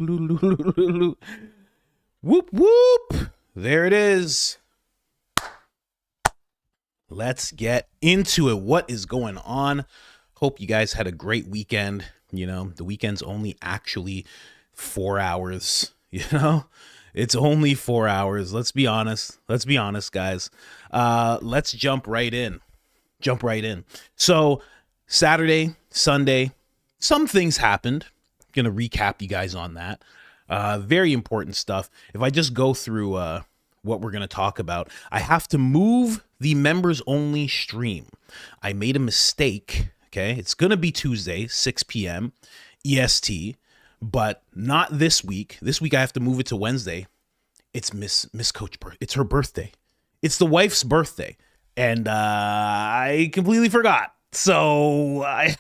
Whoop, whoop. There it is. Let's get into it. What is going on? Hope you guys had a great weekend. You know, the weekend's only actually 4 hours, It's only 4 hours. Let's be honest. Let's be honest, guys. Let's jump right in. So Saturday, Sunday, some things happened. Going to recap you guys on that. Very important stuff. If I just go through what we're going to talk about, I have to move the members only stream. I made a mistake. Okay. It's going to be Tuesday, 6 p.m. EST, but not this week. This week I have to move it to Wednesday. It's Miss Coach. It's her birthday. It's the wife's birthday. And I completely forgot. So I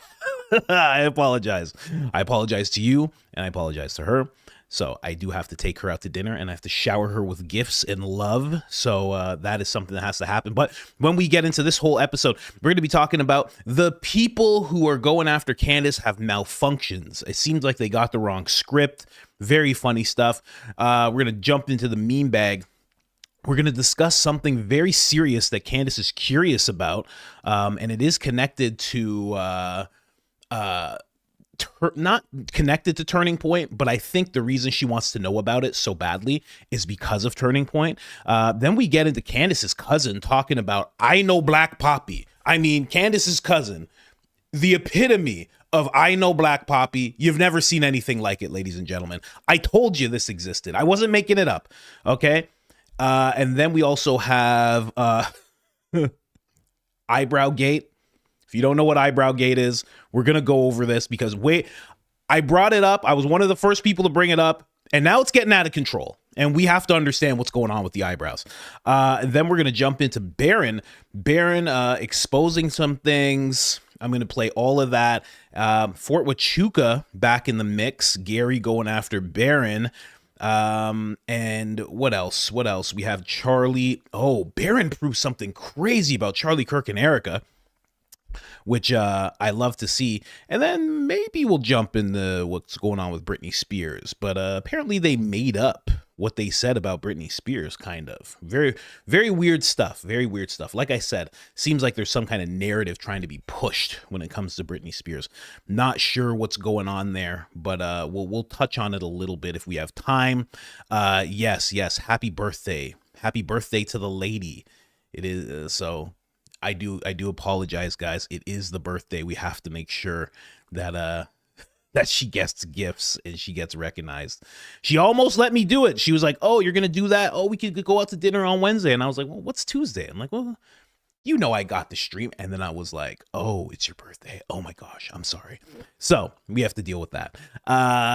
apologize. I apologize to you and I apologize to her. So I do have to take her out to dinner and I have to shower her with gifts and love. So that is something that has to happen. But when we get into this whole episode, we're going to be talking about the people who are going after Candace have malfunctions. It seems like they got the wrong script. Very funny stuff. We're going to jump into the meme bag. We're going to discuss something very serious that Candace is curious about. And it is connected to... not connected to Turning Point, but I think the reason she wants to know about it so badly is because of Turning Point. Then we get into Candace's cousin talking about I Know Black Poppy. I mean, Candace's cousin, the epitome of I Know Black Poppy. You've never seen anything like it, ladies and gentlemen. I told you this existed. I wasn't making it up. Okay. And then we also have Eyebrow Gate. If you don't know what Eyebrow Gate is, we're going to go over this because I brought it up. I was one of the first people to bring it up, and now it's getting out of control, and we have to understand what's going on with the eyebrows. And then we're going to jump into Baron exposing some things. I'm going to play all of that. Fort Huachuca back in the mix. Gary going after Baron. And what else? We have Charlie. Oh, Baron proved something crazy about Charlie Kirk and Erika, which I love to see. And then maybe we'll jump into what's going on with Britney Spears. But apparently they made up what they said about Britney Spears, kind of. Very, very weird stuff. Very weird stuff. Like I said, seems like there's some kind of narrative trying to be pushed when it comes to Britney Spears. Not sure what's going on there, but we'll touch on it a little bit if we have time. Yes. Happy birthday. Happy birthday to the lady. It is so... I do apologize, guys. It is the birthday. We have to make sure that that she gets gifts and she gets recognized. She almost let me do it. She was like, "Oh, you're gonna do that? Oh, we could go out to dinner on Wednesday." And I was like, "Well, what's Tuesday?" I'm like, "Well, you know, I got the stream." And then I was like, "Oh, it's your birthday. Oh my gosh, I'm sorry." So we have to deal with that.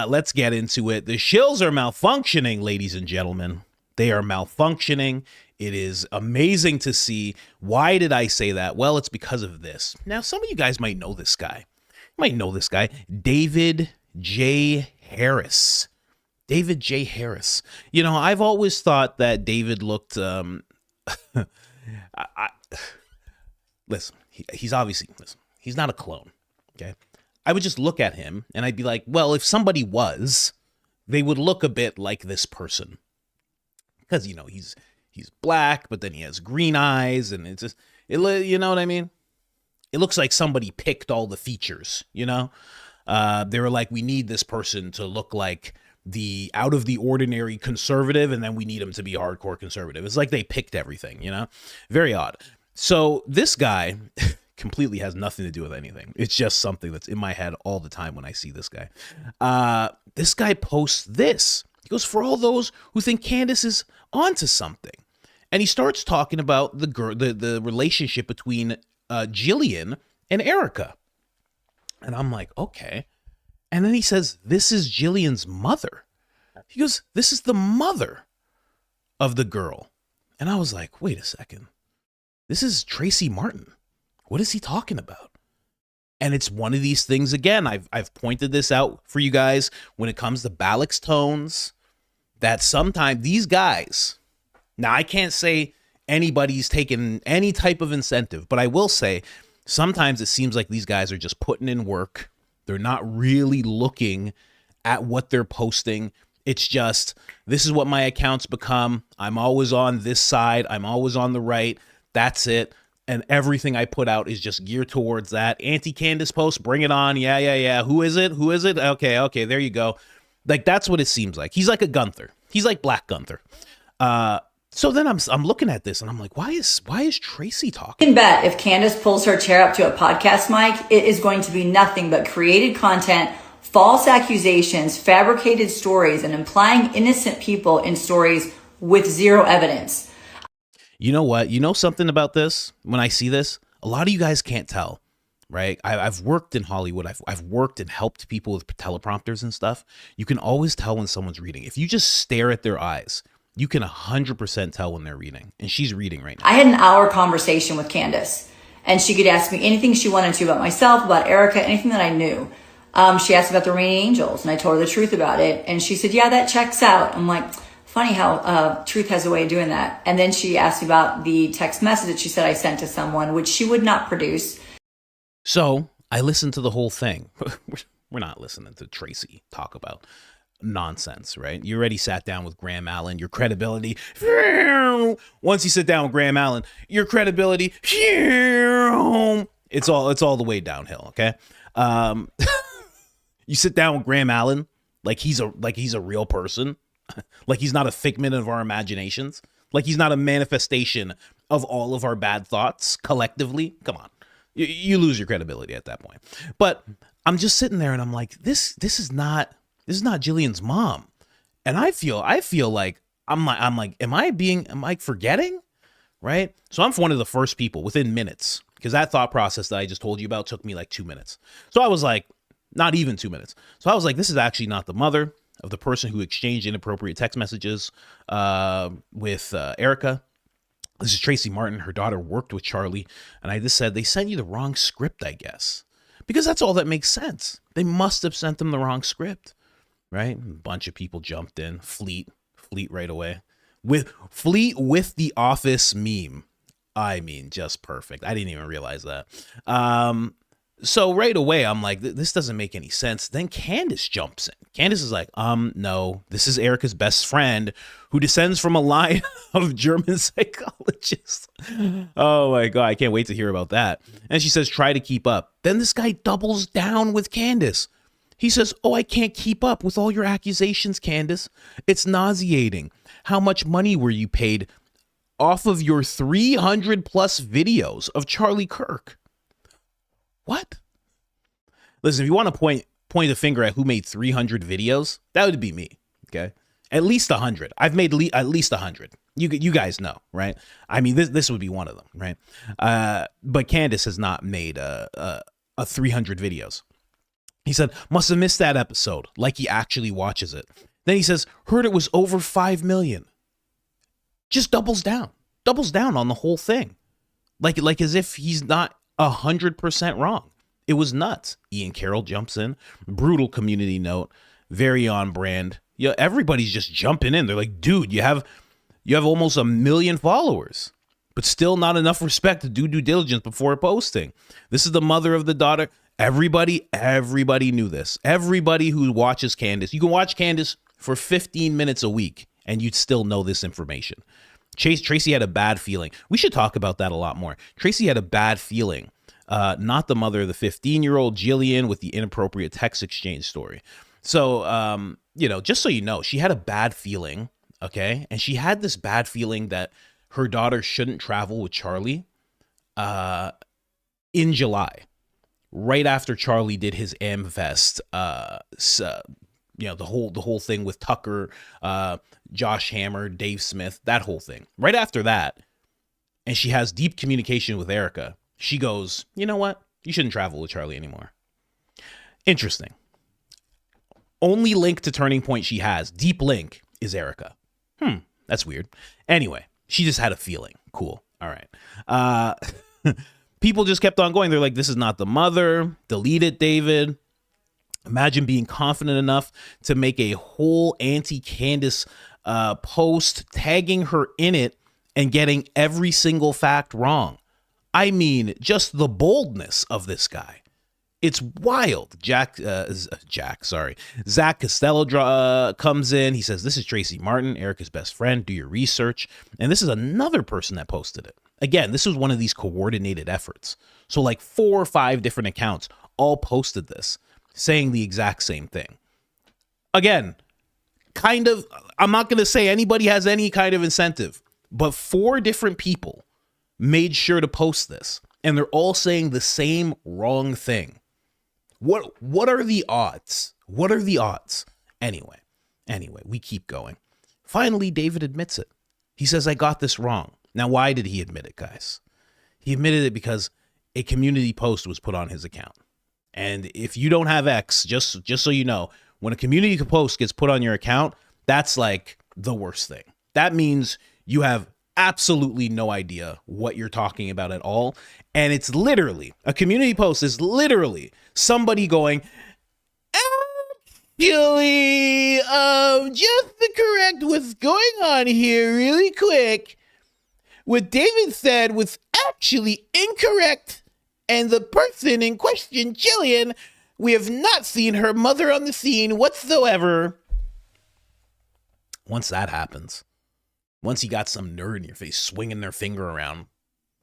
Let's get into it. The shills are malfunctioning, ladies and gentlemen. They are malfunctioning. It is amazing to see. Why did I say that? Well, it's because of this. Now, some of you guys might know this guy. David J. Harris. David J. Harris. You know, I've always thought that David looked... listen, he's obviously... Listen, he's not a clone, okay? I would just look at him and I'd be like, well, if somebody was, they would look a bit like this person. Because, you know, he's black, but then he has green eyes, and it's just, you know what I mean? It looks like somebody picked all the features, you know? They were like, we need this person to look like the out of the ordinary conservative, and then we need him to be hardcore conservative. It's like they picked everything, you know? Very odd. So this guy completely has nothing to do with anything. It's just something that's in my head all the time when I see this guy. This guy posts this. He goes, for all those who think Candace is onto something. And he starts talking about the relationship between Jillian and Erika. And I'm like, okay. And then he says, this is Jillian's mother. He goes, this is the mother of the girl. And I was like, wait a second. This is Tracy Martin. What is he talking about? And it's one of these things, again, I've pointed this out for you guys when it comes to Balix tones, that sometimes these guys, now I can't say anybody's taken any type of incentive, but I will say sometimes it seems like these guys are just putting in work. They're not really looking at what they're posting. It's just, this is what my accounts become. I'm always on this side. I'm always on the right. That's it. And everything I put out is just geared towards that. Anti-Candace post, bring it on. Yeah. Who is it? Okay, there you go. Like, that's what it seems like. He's like a Gunther. He's like Black Gunther. So then I'm looking at this and I'm like, why is Tracy talking? You can bet if Candace pulls her chair up to a podcast mic, it is going to be nothing but created content, false accusations, fabricated stories, and implying innocent people in stories with zero evidence. You know what? You know something about this? When I see this, a lot of you guys can't tell, right? I've worked in Hollywood. I've worked and helped people with teleprompters and stuff. You can always tell when someone's reading. If you just stare at their eyes, you can 100% tell when they're reading. And she's reading right now. I had an hour conversation with Candace, and she could ask me anything she wanted to about myself, about Erika, anything that I knew. She asked about the remaining angels, and I told her the truth about it. And she said, yeah, that checks out. I'm like, funny how truth has a way of doing that. And then she asked me about the text message that she said I sent to someone, which she would not produce. So I listened to the whole thing. We're not listening to Tracy talk about nonsense, right? You already sat down with Graham Allen, your credibility. Once you sit down with Graham Allen, your credibility, it's all the way downhill, okay? You sit down with Graham Allen like he's a real person. Like he's not a figment of our imaginations. Like he's not a manifestation of all of our bad thoughts collectively. Come on. You lose your credibility at that point. But I'm just sitting there and I'm like, this is not Jillian's mom. And I feel like I'm like, am I forgetting? Right? So I'm one of the first people within minutes, because that thought process that I just told you about took me like 2 minutes. So I was like, not even 2 minutes. So I was like, this is actually not the mother of the person who exchanged inappropriate text messages with Erika. This is Tracy Martin. Her daughter worked with Charlie. And I just said, they sent you the wrong script, I guess. Because that's all that makes sense. They must have sent them the wrong script, right? A bunch of people jumped in. Fleet right away. With the Office meme. I mean, just perfect. I didn't even realize that. So right away, I'm like, this doesn't make any sense. Then Candace jumps in. Candace is like, no, this is Erika's best friend who descends from a line of German psychologists. Oh my God, I can't wait to hear about that. And she says, try to keep up. Then this guy doubles down with Candace. He says, oh, I can't keep up with all your accusations, Candace. It's nauseating. How much money were you paid off of your 300 plus videos of Charlie Kirk? What? Listen, if you want to point a finger at who made 300 videos, that would be me. Okay, at least 100. I've made at least 100. You guys know, right? I mean, this would be one of them, right? But Candace has not made a 300 videos. He said, must have missed that episode, like he actually watches it. Then he says, heard it was over 5 million. Just doubles down on the whole thing, like as if he's not 100% wrong. It was nuts. Ian Carroll jumps in. Brutal community note. Very on brand. Yeah, everybody's just jumping in. They're like, dude, you have almost 1 million followers, but still not enough respect to do due diligence before posting. This is the mother of the daughter. Everybody knew this. Everybody who watches Candace, you can watch Candace for 15 minutes a week and you'd still know this information. Tracy had a bad feeling. We should talk about that a lot more. Tracy had a bad feeling. Not the mother of the 15-year-old Jillian with the inappropriate text exchange story. So, just so you know, she had a bad feeling, okay? And she had this bad feeling that her daughter shouldn't travel with Charlie in July, right after Charlie did his AmFest, the whole thing with Tucker, Josh Hammer, Dave Smith, that whole thing. Right after that, and she has deep communication with Erika. She goes, you know what? You shouldn't travel with Charlie anymore. Interesting. Only link to Turning Point she has, deep link, is Erika. That's weird. Anyway, she just had a feeling. Cool. All right. People just kept on going. They're like, this is not the mother. Delete it, David. Imagine being confident enough to make a whole anti-Candace post, tagging her in it and getting every single fact wrong. I mean, just the boldness of this guy. It's wild. Zach Costello comes in. He says, this is Tracy Martin, Erika's best friend. Do your research. And this is another person that posted it. Again, this was one of these coordinated efforts. So like 4 or 5 different accounts all posted this, saying the exact same thing. Again, kind of, I'm not going to say anybody has any kind of incentive, but 4 different people made sure to post this, and they're all saying the same wrong thing. What are the odds? What are the odds? Anyway, we keep going. Finally, David admits it. He says, I got this wrong. Now, why did he admit it, guys? He admitted it because a community post was put on his account. And if you don't have X, just so you know, when a community post gets put on your account, that's like the worst thing. That means you have absolutely no idea what you're talking about at all. And it's literally, a community post is literally somebody going, actually, just to correct what's going on here really quick, what David said was actually incorrect. And the person in question, Jillian, we have not seen her mother on the scene whatsoever. Once that happens, once you got some nerd in your face swinging their finger around,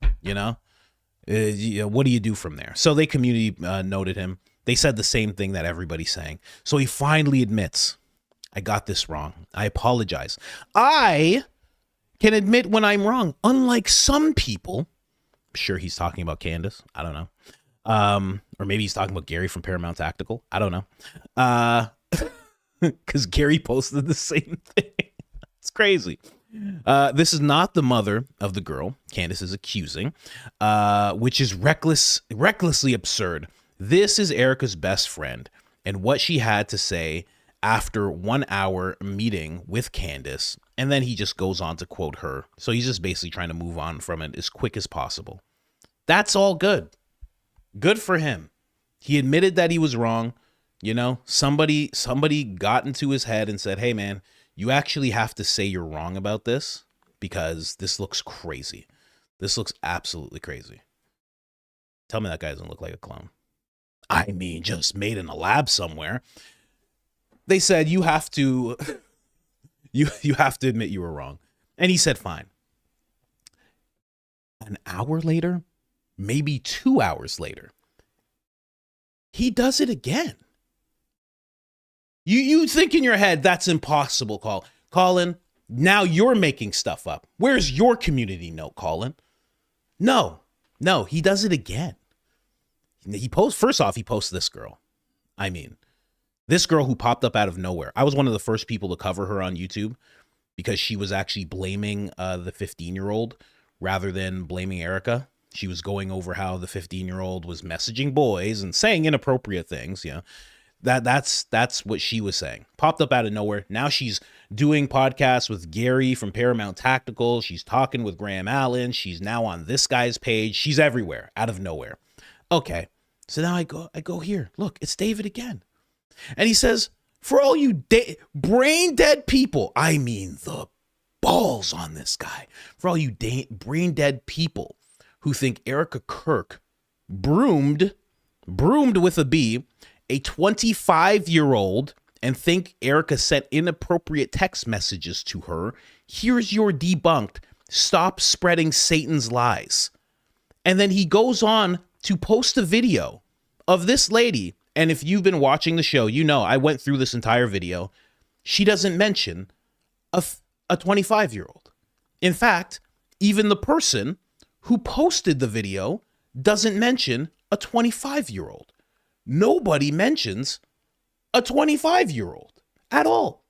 what do you do from there? So they community noted him. They said the same thing that everybody's saying. So he finally admits, I got this wrong. I apologize. I can admit when I'm wrong, unlike some people. I'm sure he's talking about Candace. I don't know. Or maybe he's talking about Gary from Paramount Tactical. I don't know. Because Gary posted the same thing. It's crazy. This is not the mother of the girl Candace is accusing, which is recklessly absurd. This is Erika's best friend, and what she had to say after 1 hour meeting with Candace, and then he just goes on to quote her. So he's just basically trying to move on from it as quick as possible. That's all good. Good for him. He admitted that he was wrong. Somebody got into his head and said, hey man, you actually have to say you're wrong about this because this looks crazy. This looks absolutely crazy. Tell me that guy doesn't look like a clone. I mean, just made in a lab somewhere. They said you have to you have to admit you were wrong. And he said fine. An hour later, maybe 2 hours later, he does it again. You think in your head that's impossible, Colin. Now you're making stuff up. Where's your community note, Colin? No, he does it again. He posts this girl. I mean, this girl who popped up out of nowhere. I was one of the first people to cover her on YouTube because she was actually blaming the 15-year-old rather than blaming Erika. She was going over how the 15-year-old was messaging boys and saying inappropriate things. That's what she was saying. Popped up out of nowhere. Now she's doing podcasts with Gary from Paramount Tactical. She's talking with Graham Allen. She's now on this guy's page. She's everywhere, out of nowhere. Okay, so now I go here. Look, it's David again. And he says, for all you brain dead people, I mean the balls on this guy. For all you brain dead people who think Erika Kirk broomed with a B, a 25-year-old, and think Erika sent inappropriate text messages to her, here's your debunked. Stop spreading Satan's lies. And then he goes on to post a video of this lady. And if you've been watching the show, I went through this entire video. She doesn't mention a 25-year-old. In fact, even the person who posted the video doesn't mention a 25-year-old. Nobody mentions a 25-year-old at all.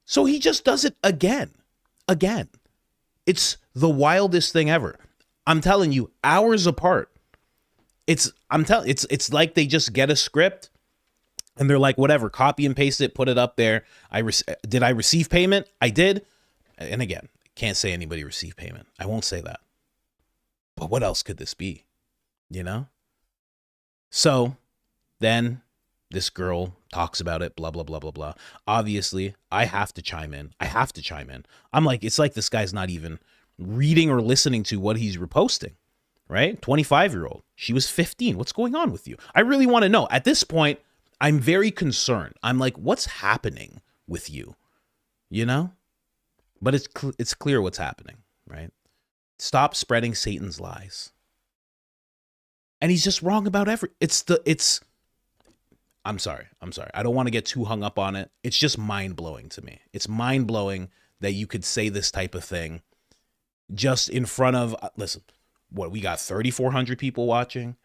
So he just does it again. It's the wildest thing ever. I'm telling you, hours apart. It's like they just get a script and they're like, whatever, copy and paste it, put it up there. Did I receive payment? I did. And again, can't say anybody received payment. I won't say that. But what else could this be? So then this girl talks about it, blah, blah, blah, blah, blah. Obviously, I have to chime in. I'm like, it's like this guy's not even reading or listening to what he's reposting. right? 25-year-old. She was 15. What's going on with you? I really want to know. At this point, I'm very concerned. I'm like, what's happening with you? You know? But it's clear what's happening, right? Stop spreading Satan's lies. And he's just wrong about I'm sorry. I don't want to get too hung up on it. It's just mind-blowing to me. It's mind-blowing that you could say this type of thing just in front of, listen, what, we got 3,400 people watching,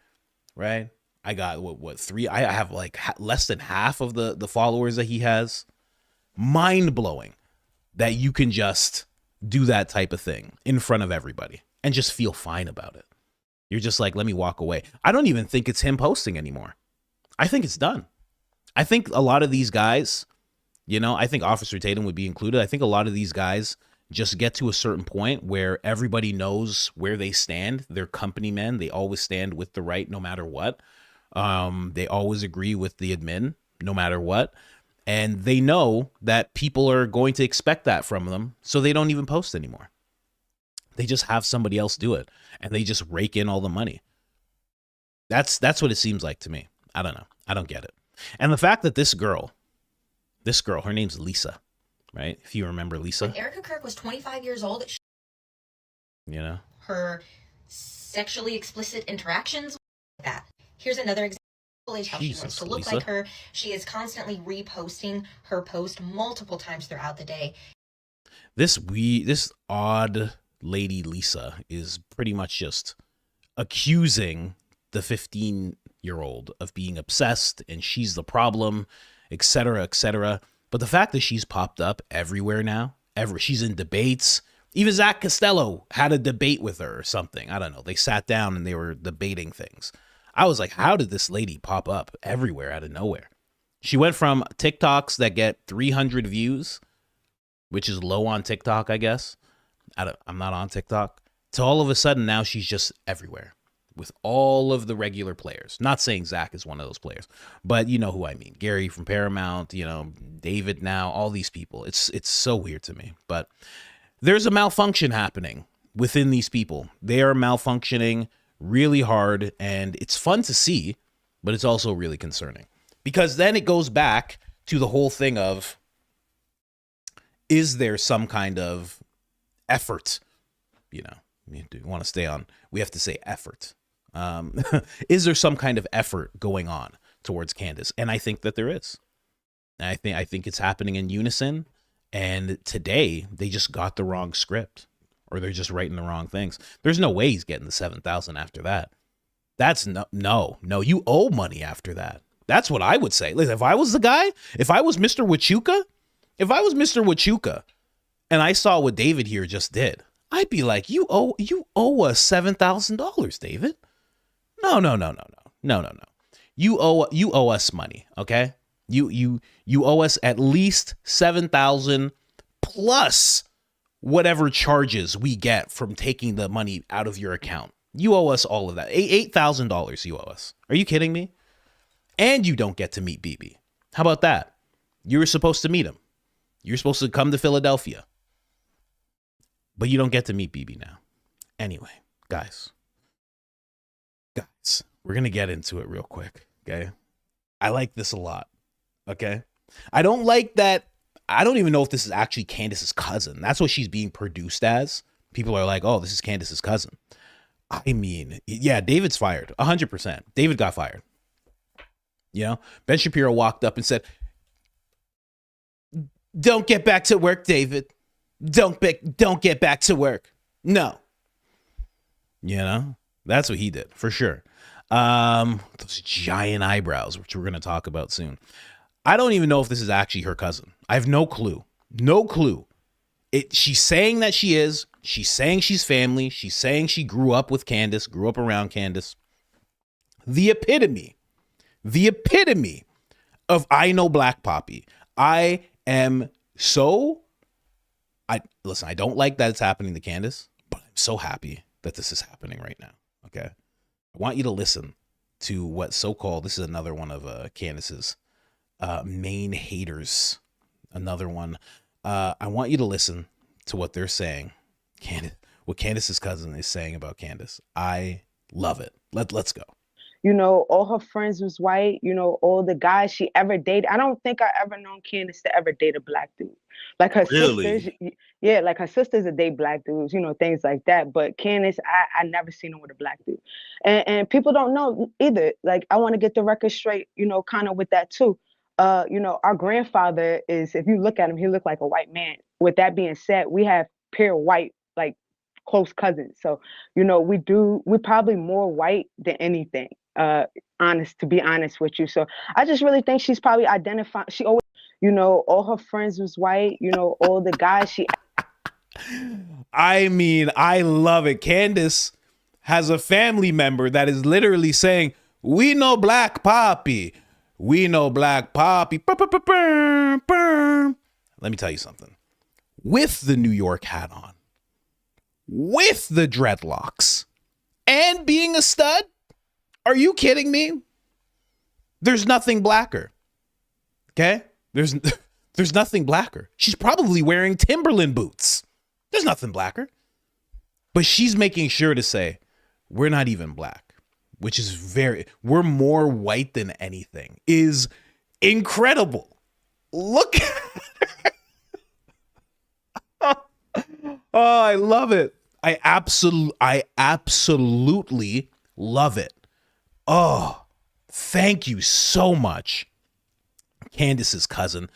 right? I got I have like less than half of the followers that he has. Mind-blowing that you can just do that type of thing in front of everybody and just feel fine about it. You're just like, let me walk away. I don't even think it's him posting anymore. I think it's done. I think a lot of these guys, you know, I think Officer Tatum would be included. I think a lot of these guys just get to a certain point where everybody knows where they stand. They're company men. They always stand with the right no matter what. They always agree with the admin no matter what. And they know that people are going to expect that from them, so they don't even post anymore. They just have somebody else do it, and they just rake in all the money. That's what it seems like to me. I don't know. I don't get it. And the fact that this girl, her name's Lisa, right? If you remember Lisa. When Erika Kirk was 25 years old, you know, her sexually explicit interactions like that. Here's another example of how she wants to look Lisa. like her. She is constantly reposting her post multiple times throughout the day. This odd lady Lisa is pretty much just accusing the 15-year-old of being obsessed and she's the problem, etc., etc. But the fact that she's popped up everywhere now, she's in debates. Even Zach Costello had a debate with her or something. I don't know. They sat down and they were debating things. I was like, how did this lady pop up everywhere out of nowhere? She went from TikToks that get 300 views, which is low on TikTok, I guess. I'm not on TikTok. To all of a sudden now she's just everywhere with all of the regular players. Not saying Zach is one of those players, but you know who I mean. Gary from Paramount, you know, David now, all these people. It's so weird to me. But there's a malfunction happening within these people. They are malfunctioning really hard, and it's fun to see, but it's also really concerning. Because then it goes back to the whole thing of, is there some kind of effort? You know, we want to stay on, we have to say effort. Is there some kind of effort going on towards Candace? And I think that there is. I think it's happening in unison. And today they just got the wrong script, or they're just writing the wrong things. There's no way he's getting the 7,000 after that. That's no, you owe money after that. That's what I would say. Like, if I was the guy, if I was Mr. Wachuca, and I saw what David here just did, I'd be like, you owe us $7,000, David. No. You owe us money, okay? You owe us at least 7,000 plus whatever charges we get from taking the money out of your account. You owe us all of that. $8,000 you owe us. Are you kidding me? And you don't get to meet BB. How about that? You were supposed to meet him. You're supposed to come to Philadelphia. But you don't get to meet BB now. Anyway, guys, we're going to get into it real quick, okay? I like this a lot, okay? I don't like that. I don't even know if this is actually Candace's cousin. That's what she's being produced as. People are like, oh, this is Candace's cousin. I mean, yeah, David's fired. 100%. David got fired. You know, Ben Shapiro walked up and said, don't get back to work, David. Don't get back to work. No. You know, that's what he did for sure. Those giant eyebrows, which we're going to talk about soon. I don't even know if this is actually her cousin. I have no clue. No clue. She's saying that she is. She's saying she's family. She's saying she grew up with Candace, grew up around Candace. The epitome of I know Black Poppy. I don't like that it's happening to Candace, but I'm so happy that this is happening right now. Okay. I want you to listen to what so-called, this is another one of Candace's main haters. Another one. I want you to listen to what they're saying. What Candace's cousin is saying about Candace. I Love it. Let's go. You know, all her friends was white. You know, all the guys she ever dated. I don't think I ever known Candace to ever date a black dude. Like her Really? sisters, yeah, like her sisters would date black dudes, you know, things like that. But Candace, I never seen her with a black dude. And people don't know either. Like, I want to get the record straight, you know, kind of with that too. You know, our grandfather is, if you look at him, he looked like a white man. With that being said, we have pure white, like close cousins. So, you know, we're probably more white than anything. To be honest with you. So I just really think she's probably identifying. She always, you know, all her friends was white. You know, all the guys she. I mean, I love it. Candace has a family member that is literally saying, "We know Black Poppy. We know Black Poppy." Let me tell you something. With the New York hat on, with the dreadlocks, and being a stud, are you kidding me? There's nothing blacker. Okay? There's nothing blacker. She's probably wearing Timberland boots. There's nothing blacker. But she's making sure to say, we're not even black, which is we're more white than anything, is incredible. Look at her. Oh, I love it. I absolutely love it. Oh, thank you so much, Candace's cousin.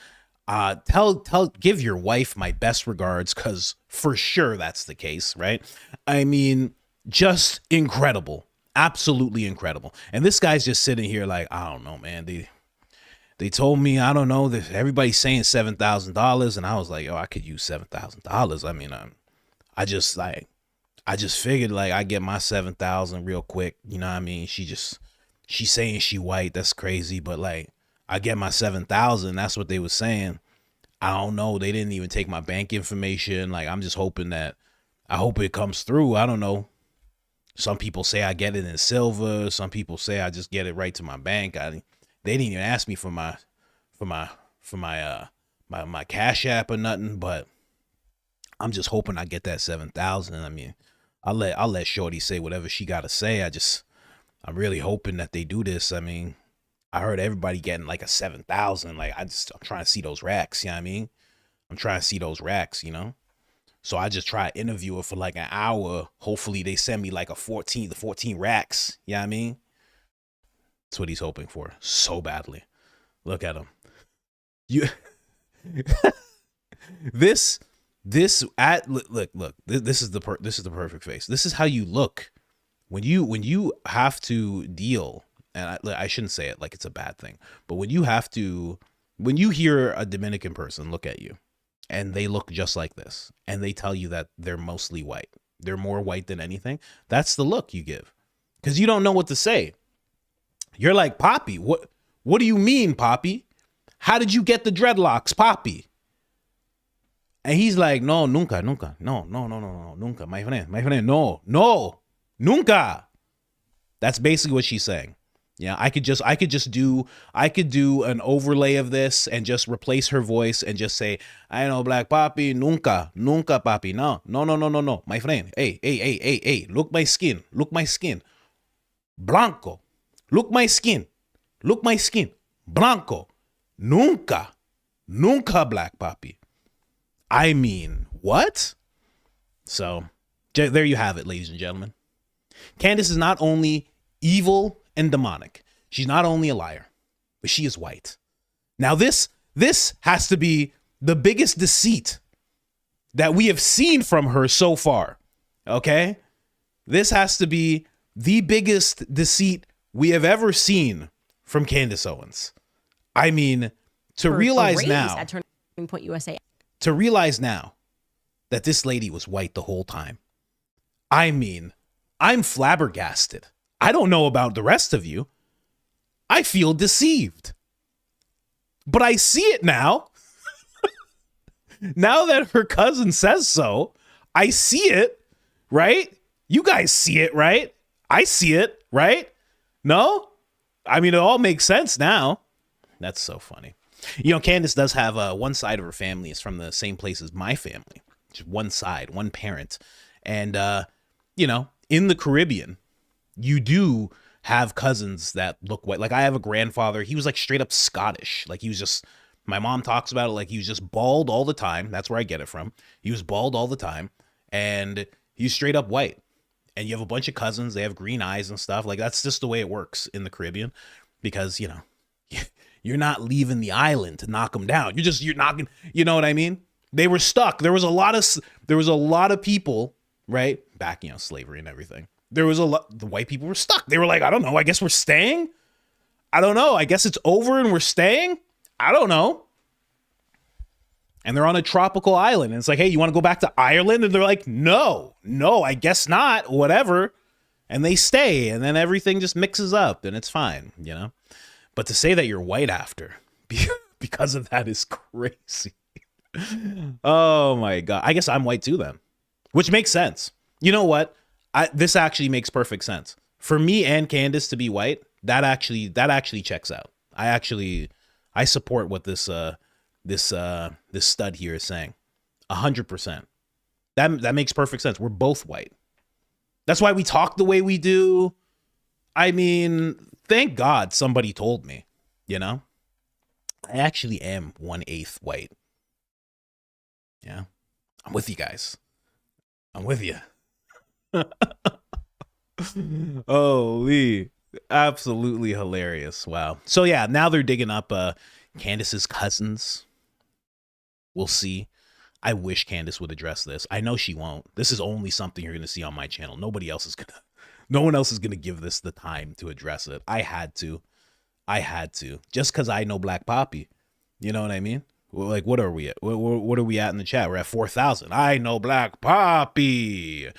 Give your wife my best regards, because for sure that's the case, right? I mean, just incredible, absolutely incredible. And this guy's just sitting here like, I don't know, man. They told me, I don't know, that everybody's saying $7,000, and I was like, oh, I could use $7,000. I mean, I just figured like I get my 7,000 real quick. You know what I mean? She's saying she white. That's crazy. But like, I get my 7,000. That's what they were saying. I don't know. They didn't even take my bank information. Like, I'm just hoping I hope it comes through. I don't know. Some people say I get it in silver. Some people say I just get it right to my bank. They didn't even ask me for my Cash App or nothing, but I'm just hoping I get that 7,000. I mean, I'll let Shorty say whatever she got to say. I'm really hoping that they do this. I mean, I heard everybody getting like a 7,000. Like, I'm trying to see those racks. You know what I mean? I'm trying to see those racks, you know? So I just try to interview her for like an hour. Hopefully they send me like the 14 racks. You know what I mean? That's what he's hoping for so badly. Look at him. You this look, this is the perfect face. This is how you look when you have to deal, and I shouldn't say it like it's a bad thing, but when you hear a Dominican person look at you and they look just like this and they tell you that they're mostly white, they're more white than anything, that's the look you give, because you don't know what to say. You're like, Poppy, what do you mean, Poppy? How did you get the dreadlocks, Poppy? And he's like, no, nunca, no, nunca, my friend, no, nunca. That's basically what she's saying. Yeah, I could do an overlay of this and just replace her voice and just say, I know Black Papi, nunca, papi, no, my friend, hey, look my skin, blanco, look my skin, blanco, nunca, Black Papi. I mean, what? So, there you have it, ladies and gentlemen. Candace is not only evil and demonic, she's not only a liar, but she is white. Now, this has to be the biggest deceit that we have seen from her so far, okay? This has to be the biggest deceit we have ever seen from Candace Owens. I mean, to realize now... at Turning Point USA. To realize now that this lady was white the whole time. I mean, I'm flabbergasted. I don't know about the rest of you. I feel deceived. But I see it now. Now that her cousin says so, I see it, right? You guys see it, right? I see it, right? No? I mean, it all makes sense now. That's so funny. You know, Candace does have one side of her family is from the same place as my family. Just one side, one parent. And, you know, in the Caribbean, you do have cousins that look white. Like I have a grandfather, he was like straight up Scottish. Like he was just, my mom talks about it like he was just bald all the time. That's where I get it from. He was bald all the time and he's straight up white. And you have a bunch of cousins, they have green eyes and stuff. Like that's just the way it works in the Caribbean because, you know, you're not leaving the island to knock them down. You're knocking, you know what I mean? They were stuck. There was a lot of people, right? Back, you know, slavery and everything. There was the white people were stuck. They were like, I don't know. I guess we're staying. I don't know. I guess it's over and we're staying. I don't know. And they're on a tropical island. And it's like, hey, you want to go back to Ireland? And they're like, no, I guess not. Whatever. And they stay. And then everything just mixes up and it's fine, you know? But to say that you're white after because of that is crazy. Oh my God. I guess I'm white too then, which makes sense. You know what? This actually makes perfect sense. For me and Candace to be white, that actually checks out. I support what this stud here is saying. 100%. That makes perfect sense. We're both white. That's why we talk the way we do. I mean, thank God somebody told me, you know? I actually am 1/8 white. Yeah. I'm with you guys. I'm with you. Holy, absolutely hilarious. Wow. So yeah, now they're digging up Candace's cousins. We'll see. I wish Candace would address this. I know she won't. This is only something you're going to see on my channel. No one else is going to give this the time to address it. I had to. Just because I know Black Poppy. You know what I mean? Like, what are we at? What are we at in the chat? We're at 4,000. I know Black Poppy.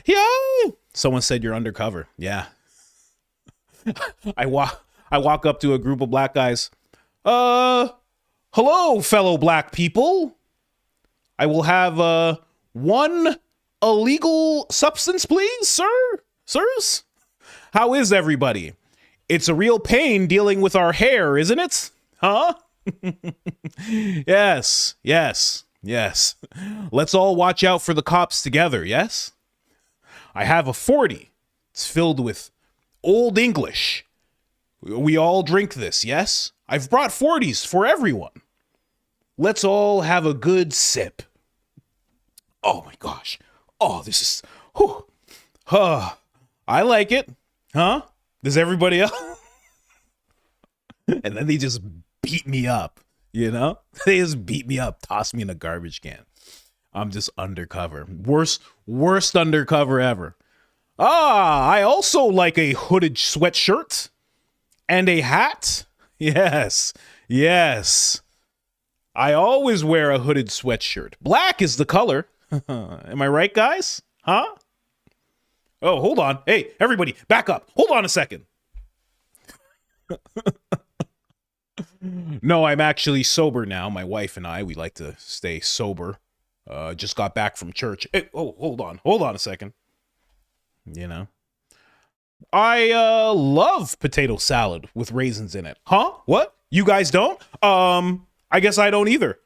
Yo! Someone said you're undercover. Yeah. I walk up to a group of black guys. Hello, fellow black people. I will have one illegal substance, please, sirs. How is everybody? It's a real pain dealing with our hair, isn't it? Huh? Yes. Let's all watch out for the cops together, yes? I have a 40. It's filled with Old English. We all drink this, yes? I've brought 40s for everyone. Let's all have a good sip. Oh my gosh. Oh, this is... Whew. I like it. Huh? Does everybody else? And then they just beat me up, you know? They just beat me up, toss me in a garbage can. I'm just undercover. Worst undercover ever. I also like a hooded sweatshirt and a hat. Yes. I always wear a hooded sweatshirt. Black is the color. Am I right, guys? Huh? Oh, hold on. Hey, everybody, back up. Hold on a second. No, I'm actually sober now. My wife and I, we like to stay sober. Just got back from church. Hey, hold on a second. You know, I love potato salad with raisins in it. Huh? What? You guys don't? I guess I don't either.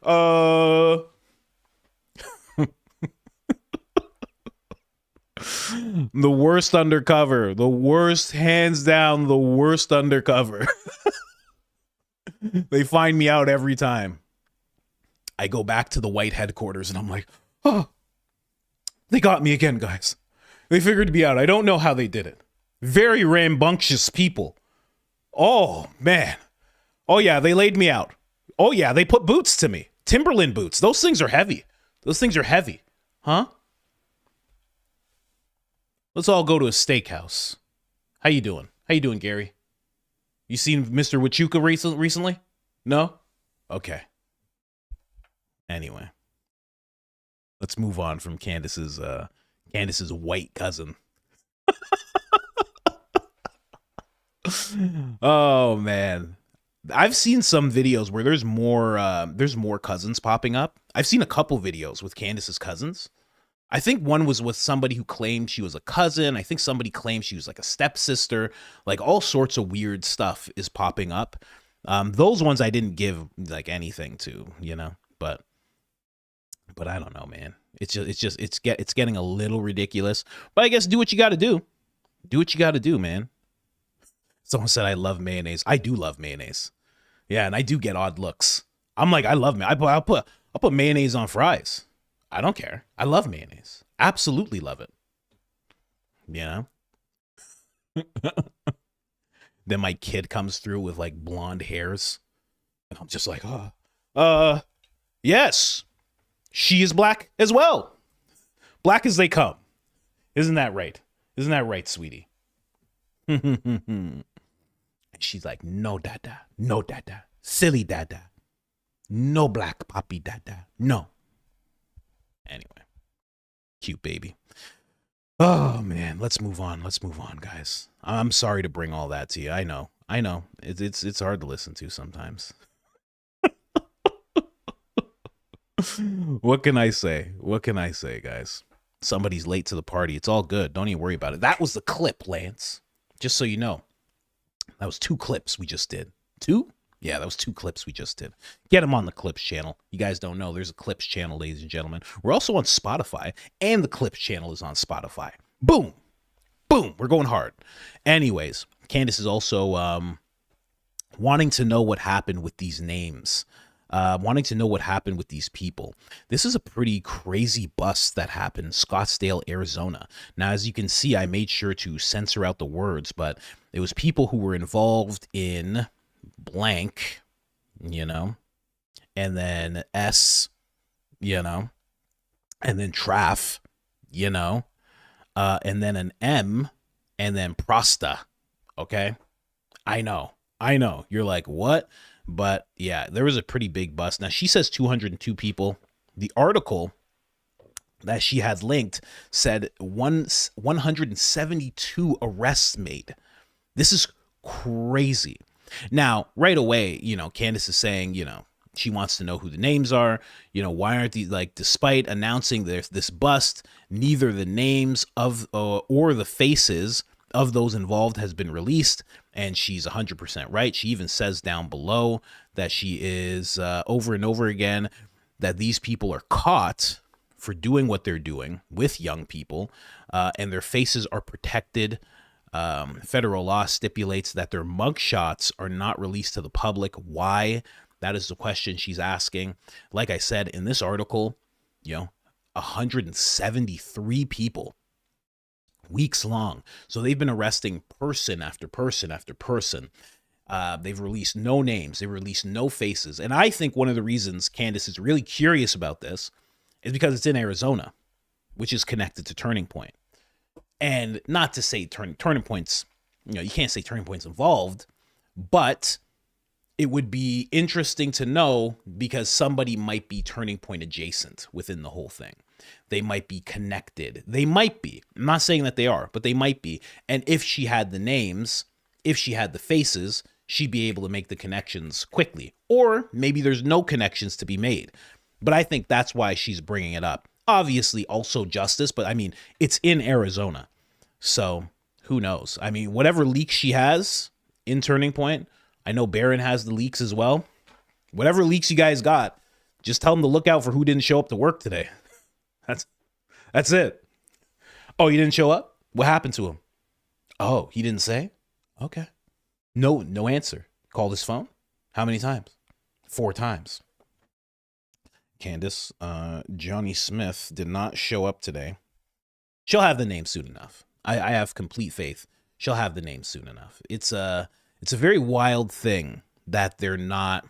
The worst undercover. The worst, hands down, the worst undercover. They find me out every time. I go back to the white headquarters and I'm like, oh, they got me again, guys. They figured me out. I don't know how they did it. Very rambunctious people. Oh, man. Oh, yeah, they laid me out. Oh, yeah, they put boots to me. Timberland boots. Those things are heavy. Huh? Let's all go to a steakhouse. How you doing, Gary? You seen Mr. Wachuka recently? No? Okay. Anyway. Let's move on from Candace's white cousin. Oh man. I've seen some videos where there's more cousins popping up. I've seen a couple videos with Candace's cousins. I think one was with somebody who claimed she was a cousin. I think somebody claimed she was like a stepsister. Like all sorts of weird stuff is popping up. Those ones I didn't give like anything to, you know, but But I don't know, man. It's getting a little ridiculous. But I guess do what you got to do. Do what you got to do, man. Someone said I love mayonnaise. I do love mayonnaise. Yeah, and I do get odd looks. I'm like, I love me. I'll put mayonnaise on fries. I don't care. I love mayonnaise. Absolutely love it. You know? Then my kid comes through with like blonde hairs. And I'm just like, yes. She is black as well. Black as they come. Isn't that right? Isn't that right, sweetie? And she's like, no, dada. No, dada. Silly dada. No black poppy dada. No. Anyway. Cute baby. Oh, man. Let's move on. Let's move on, guys. I'm sorry to bring all that to you. I know. It's hard to listen to sometimes. What can I say? What can I say, guys? Somebody's late to the party. It's all good. Don't even worry about it. That was the clip, Lance. Just so you know. That was 2 clips we just did. 2? Yeah, that was 2 clips we just did. Get them on the Clips channel. You guys don't know, there's a Clips channel, ladies and gentlemen. We're also on Spotify, and the Clips channel is on Spotify. Boom. Boom. We're going hard. Anyways, Candace is also wanting to know what happened with these names. Wanting to know what happened with these people. This is a pretty crazy bust that happened in Scottsdale, Arizona. Now, as you can see, I made sure to censor out the words, but it was people who were involved in blank, you know, and then S, you know, and then Traff, you know, and then an M, and then Prosta, okay? I know. You're like, what? But yeah, there was a pretty big bust. Now, she says 202 people. The article that she had linked said 172 arrests made. This is crazy. Now, right away, you know, Candace is saying, you know, she wants to know who the names are. You know, why aren't these, like, despite announcing there's this bust, neither the names of or the faces of those involved has been released. And she's 100% right. She even says down below that she is over and over again that these people are caught for doing what they're doing with young people, and their faces are protected. Federal law stipulates that their mugshots are not released to the public. Why? That is the question she's asking. Like I said in this article, you know, 173 people. Weeks long. So they've been arresting person after person after person. They've released no names. They've released no faces. And I think one of the reasons Candace is really curious about this is because it's in Arizona, which is connected to Turning Point. And not to say Turning Point's, you know, you can't say Turning Point's involved, but it would be interesting to know because somebody might be Turning Point adjacent within the whole thing. They might be connected. They might be. I'm not saying that they are, but they might be. And if she had the names, if she had the faces, she'd be able to make the connections quickly. Or maybe there's no connections to be made. But I think that's why she's bringing it up. Obviously, also justice, but I mean, it's in Arizona. So who knows? I mean, whatever leaks she has in Turning Point, I know Barron has the leaks as well. Whatever leaks you guys got, just tell them to look out for who didn't show up to work today. That's it. Oh, you didn't show up? What happened to him? Oh, he didn't say? Okay. No answer. Called his phone? How many times? 4 times. Candace, Johnny Smith did not show up today. She'll have the name soon enough. I have complete faith. She'll have the name soon enough. It's a very wild thing that they're not.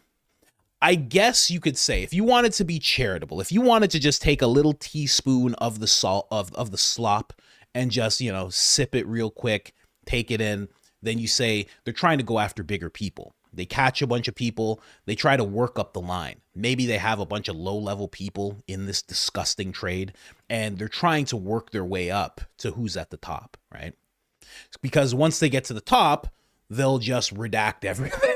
I guess you could say, if you wanted to be charitable, if you wanted to just take a little teaspoon of the salt of the slop and just, you know, sip it real quick, take it in, then you say they're trying to go after bigger people. They catch a bunch of people, they try to work up the line. Maybe they have a bunch of low-level people in this disgusting trade, and they're trying to work their way up to who's at the top, right? Because once they get to the top, they'll just redact everything.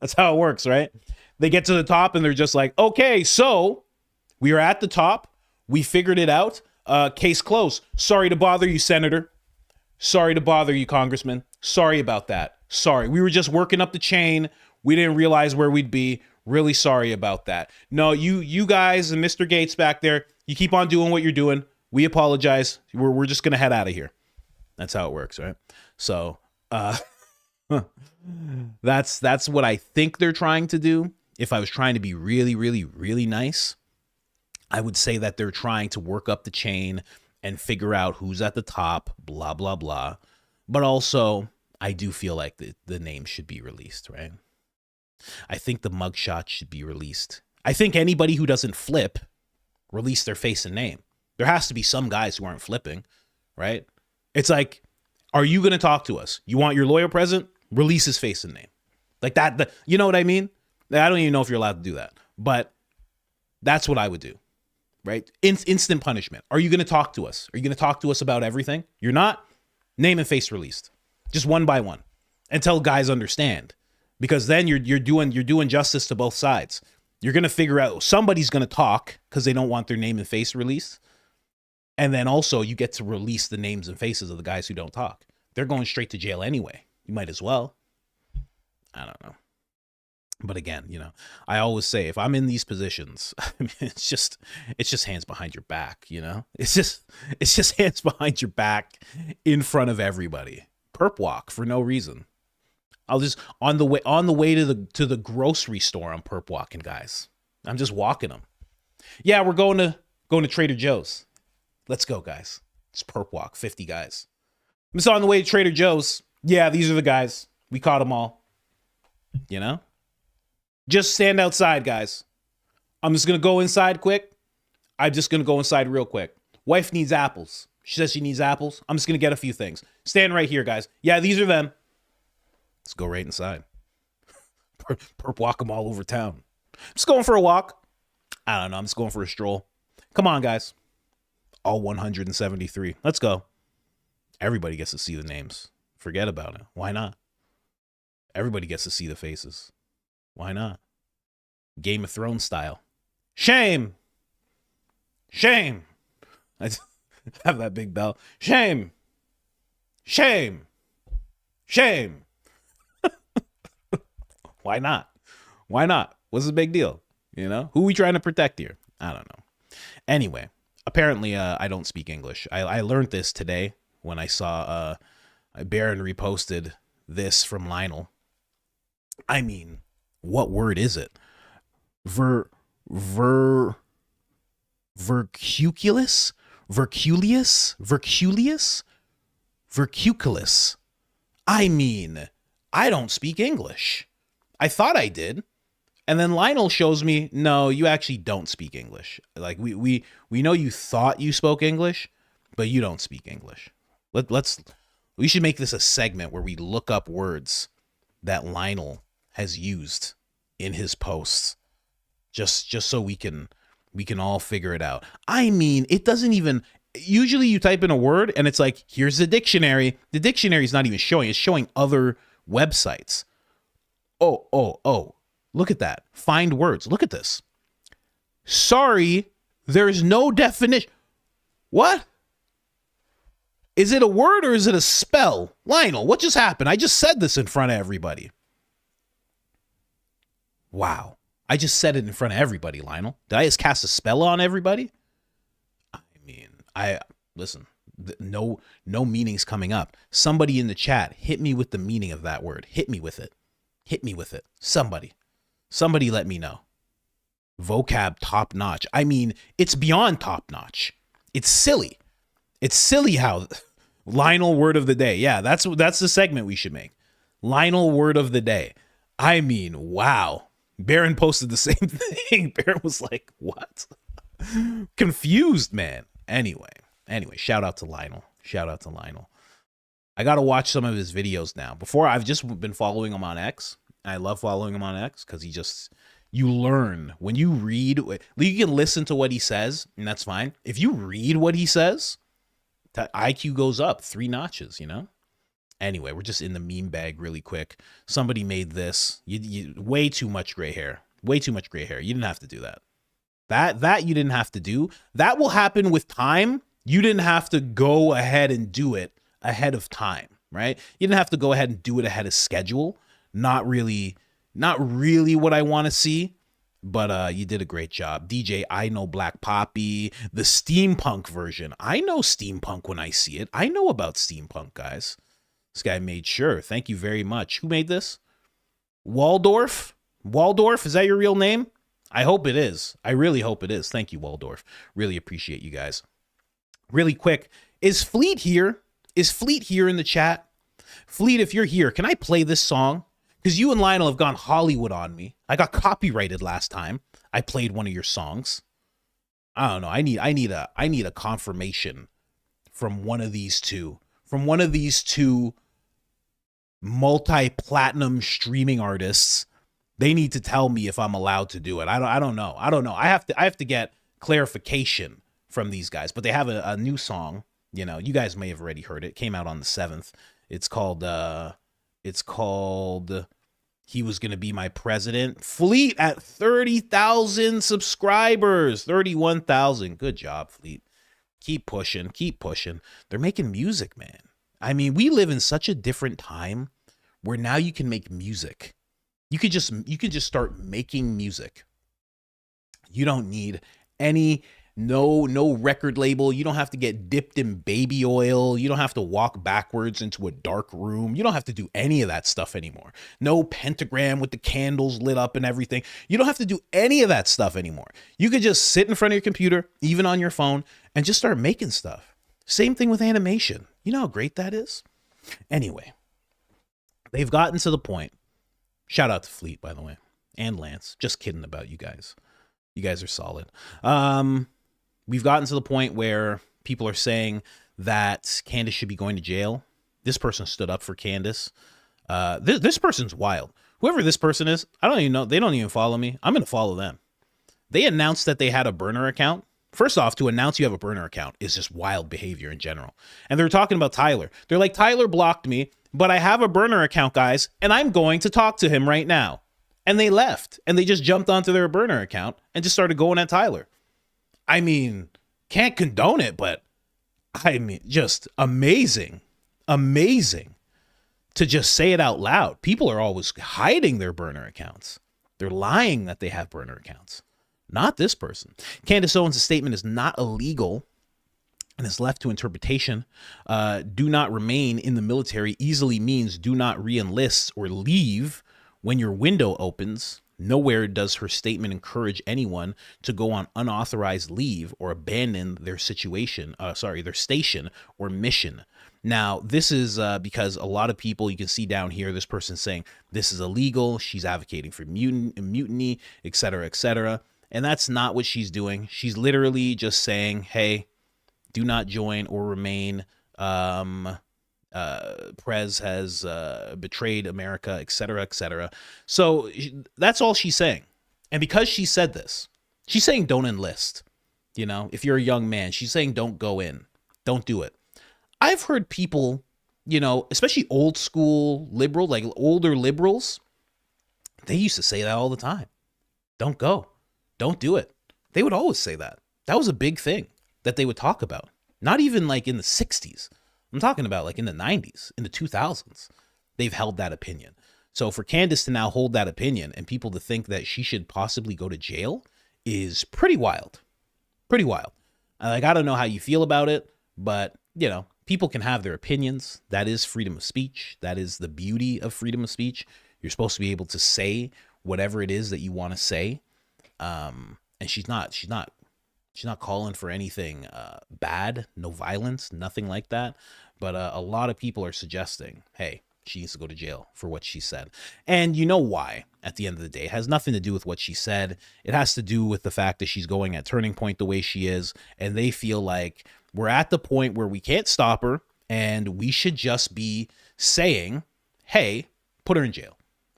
That's how it works, right? They get to the top and they're just like, okay, so we are at the top. We figured it out. Case closed. Sorry to bother you, Senator. Sorry to bother you, Congressman. Sorry about that. Sorry. We were just working up the chain. We didn't realize where we'd be. Really sorry about that. No, you guys and Mr. Gates back there, you keep on doing what you're doing. We apologize. We're just gonna head out of here. That's how it works, right? So that's what I think they're trying to do. If I was trying to be really, really, really nice, I would say that they're trying to work up the chain and figure out who's at the top, blah, blah, blah. But also, I do feel like the name should be released, right? I think the mugshot should be released. I think anybody who doesn't flip, release their face and name. There has to be some guys who aren't flipping, right? It's like, are you going to talk to us? You want your lawyer present? Release his face and name. Like that, you know what I mean? I don't even know if you're allowed to do that, but that's what I would do, right? Instant punishment. Are you going to talk to us? Are you going to talk to us about everything? You're not? Name and face released. Just one by one until guys understand, because then you're doing justice to both sides. You're going to figure out somebody's going to talk because they don't want their name and face released. And then also you get to release the names and faces of the guys who don't talk. They're going straight to jail anyway. You might as well. I don't know. But again, you know, I always say if I'm in these positions, I mean, it's just hands behind your back, you know? It's just hands behind your back in front of everybody. Perp walk for no reason. I'll just on the way to the grocery store, I'm perp walking, guys. I'm just walking them. Yeah, we're going to Trader Joe's. Let's go, guys. It's perp walk, 50 guys. I'm just on the way to Trader Joe's. Yeah, these are the guys. We caught them all. You know? Just stand outside, guys. I'm just going to go inside quick. I'm just going to go inside real quick. Wife needs apples. She says she needs apples. I'm just going to get a few things. Stand right here, guys. Yeah, these are them. Let's go right inside. Perp walk them all over town. I'm just going for a walk. I don't know. I'm just going for a stroll. Come on, guys. All 173. Let's go. Everybody gets to see the names. Forget about it. Why not? Everybody gets to see the faces. Why not? Game of Thrones style. Shame. Shame. I have that big bell. Shame. Shame. Shame. Why not? Why not? What's the big deal? You know? Who are we trying to protect here? I don't know. Anyway, apparently I don't speak English. I learned this today when I saw Baron reposted this from Lionel. I mean, what word is it? Vercuculus? Vercuculus? I mean, I don't speak English. I thought I did. And then Lionel shows me, no, you actually don't speak English. Like we know you thought you spoke English, but you don't speak English. We should make this a segment where we look up words that Lionel has used in his posts, just so we can all figure it out. I mean, it doesn't even. Usually, you type in a word and it's like, here's the dictionary. The dictionary is not even showing; it's showing other websites. Oh! Look at that. Find words. Look at this. Sorry, there's no definition. What? Is it a word or is it a spell? Lionel, what just happened? I just said this in front of everybody. Wow. I just said it in front of everybody, Lionel. Did I just cast a spell on everybody? I mean, listen, no meaning's coming up. Somebody in the chat, hit me with the meaning of that word. Hit me with it. Hit me with it. Somebody let me know. Vocab top notch. I mean, it's beyond top notch. It's silly. It's silly how Lionel word of the day. Yeah, that's the segment we should make. Lionel word of the day. I mean, wow. Baron posted the same thing. Baron was like, what? Confused, man. Anyway, shout out to Lionel. I got to watch some of his videos now. Before, I've just been following him on X. I love following him on X because you learn. When you read, you can listen to what he says, and that's fine. If you read what he says, that IQ goes up 3 notches, you know? Anyway, we're just in the meme bag really quick. Somebody made this. You way too much gray hair. Way too much gray hair. You didn't have to do that. That you didn't have to do. That will happen with time. You didn't have to go ahead and do it ahead of time, right? You didn't have to go ahead and do it ahead of schedule. Not really, Not really what I want to see, but you did a great job. DJ, I know Black Poppy, the steampunk version. I know steampunk when I see it. I know about steampunk, guys. This guy made sure. Thank you very much. Who made this? Waldorf? Waldorf, is that your real name? I hope it is. I really hope it is. Thank you, Waldorf. Really appreciate you guys. Really quick, is Fleet here? Is Fleet here in the chat? Fleet, if you're here, can I play this song? Because you and Lionel have gone Hollywood on me. I got copyrighted last time I played one of your songs. I don't know. I need a confirmation from one of these two. From one of these two multi-platinum streaming artists. They need to tell me if I'm allowed to do it. I don't know. I have to get clarification from these guys. But they have a new song. You know, you guys may have already heard it. It came out on the 7th. It's called He Was Gonna Be My President. Fleet at 30,000 subscribers. 31,000. Good job, Fleet. Keep pushing. Keep pushing. They're making music, man. I mean, we live in such a different time where now you can make music. You could just start making music. You don't need no record label. You don't have to get dipped in baby oil. You don't have to walk backwards into a dark room. You don't have to do any of that stuff anymore. No pentagram with the candles lit up and everything. You don't have to do any of that stuff anymore. You could just sit in front of your computer, even on your phone, and just start making stuff. Same thing with animation. You know how great that is? Anyway, they've gotten to the point. Shout out to Fleet, by the way, and Lance. Just kidding about you guys. You guys are solid. We've gotten to the point where people are saying that Candace should be going to jail. This person stood up for Candace. This person's wild. Whoever this person is, I don't even know. They don't even follow me. I'm going to follow them. They announced that they had a burner account. First off, to announce you have a burner account is just wild behavior in general. And they're talking about Tyler. They're like, Tyler blocked me, but I have a burner account, guys, and I'm going to talk to him right now. And they left, and they just jumped onto their burner account and just started going at Tyler. I mean, can't condone it, but I mean, just amazing to just say it out loud. People are always hiding their burner accounts. They're lying that they have burner accounts. Not this person. Candace Owens' statement is not illegal and is left to interpretation. Do not remain in the military easily means do not re-enlist or leave when your window opens. Nowhere does her statement encourage anyone to go on unauthorized leave or abandon their station or mission. Now, this is because a lot of people, you can see down here, this person saying this is illegal. She's advocating for mutiny, et cetera. And that's not what she's doing. She's literally just saying, hey, do not join or remain. Prez has betrayed America, et cetera. So that's all she's saying. And because she said this, she's saying don't enlist. You know, if you're a young man, she's saying don't go in. Don't do it. I've heard people, you know, especially old school liberal, like older liberals, they used to say that all the time. Don't go. Don't do it. They would always say that. That was a big thing that they would talk about. Not even like in the 60s. I'm talking about like in the 90s, in the 2000s. They've held that opinion. So for Candace to now hold that opinion and people to think that she should possibly go to jail is pretty wild. Pretty wild. Like, I don't know how you feel about it, but, you know, people can have their opinions. That is freedom of speech. That is the beauty of freedom of speech. You're supposed to be able to say whatever it is that you want to say. And she's not calling for anything bad, no violence, nothing like that. But a lot of people are suggesting, hey, she needs to go to jail for what she said. And you know why, at the end of the day. It has nothing to do with what she said. It has to do with the fact that she's going at Turning Point the way she is. And they feel like we're at the point where we can't stop her. And we should just be saying, hey, put her in jail.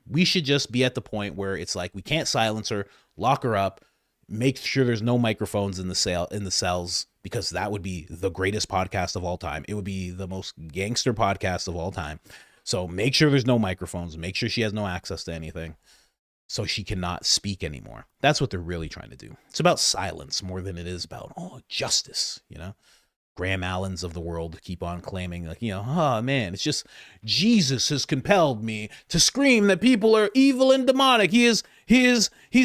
We should just be at the point where it's like we can't silence her, lock her up, make sure there's no microphones in the cells, because that would be the greatest podcast of all time. It would be the most gangster podcast of all time. So make sure there's no microphones, make sure she has no access to anything, so she cannot speak anymore. That's what they're really trying to do. It's about silence more than it is about, justice, you know? Graham Allens of the world keep on claiming, like, you know, oh man, it's just Jesus has compelled me to scream that people are evil and demonic. He's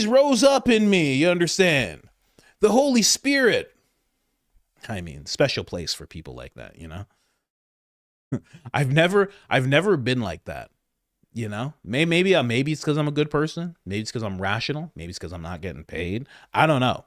rose up in me. You understand? The Holy Spirit. I mean, special place for people like that, you know? I've never been like that, you know? Maybe it's because I'm a good person. Maybe it's because I'm rational. Maybe it's because I'm not getting paid. I don't know.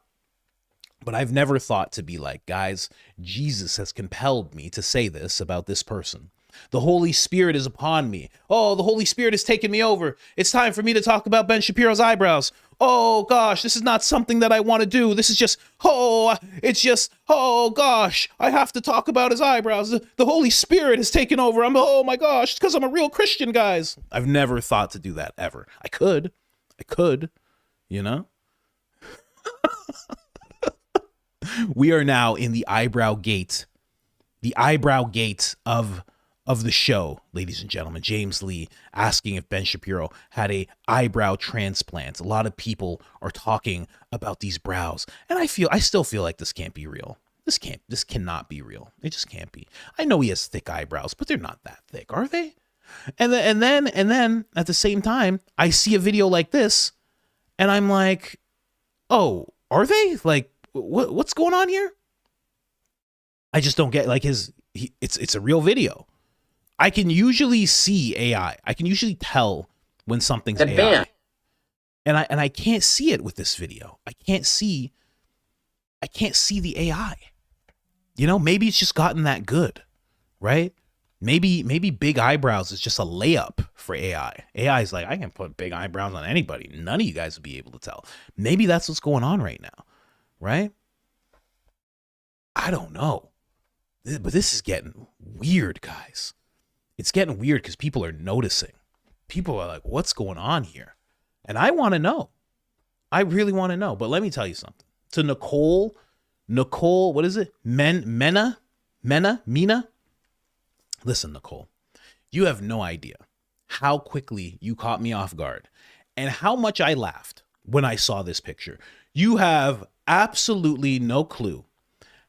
But I've never thought to be like, guys, Jesus has compelled me to say this about this person. The Holy Spirit is upon me. Oh, the Holy Spirit has taken me over. It's time for me to talk about Ben Shapiro's eyebrows. Oh, gosh, this is not something that I want to do. This is just, oh gosh, I have to talk about his eyebrows. The Holy Spirit has taken over. Oh my gosh, it's because I'm a real Christian, guys. I've never thought to do that ever. I could, you know? We are now in the eyebrow gate of the show, ladies and gentlemen. James Lee asking if Ben Shapiro had a eyebrow transplant. A lot of people are talking about these brows, and I still feel like this can't be real. This cannot be real. It just can't be. I know he has thick eyebrows, but they're not that thick, are they? And then at the same time, I see a video like this, and I'm like, oh, are they? Like, what's going on here? I just don't get, like, it's a real video. I can usually see AI. I can usually tell when something's AI. And I can't see it with this video. I can't see the AI. You know, maybe it's just gotten that good, right? Maybe big eyebrows is just a layup for AI. AI is like, I can put big eyebrows on anybody. None of you guys will be able to tell. Maybe that's what's going on right now, right? I don't know. But this is getting weird, guys. It's getting weird because people are noticing. People are like, what's going on here? And I want to know. I really want to know. But let me tell you something. To Nicole, what is it? Mina? Listen, Nicole, you have no idea how quickly you caught me off guard and how much I laughed when I saw this picture. You have absolutely no clue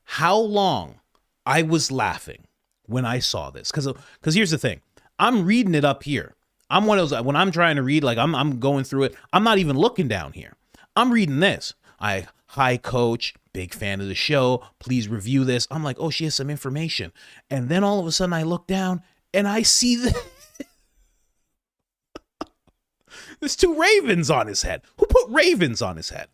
how long I was laughing when I saw this. Because here's the thing. I'm reading it up here. I'm one of those, when I'm trying to read, like I'm going through it, I'm not even looking down here. I'm reading this. Hi, coach, big fan of the show. Please review this. I'm like, oh, she has some information. And then all of a sudden I look down and I see there's two ravens on his head. Who put ravens on his head?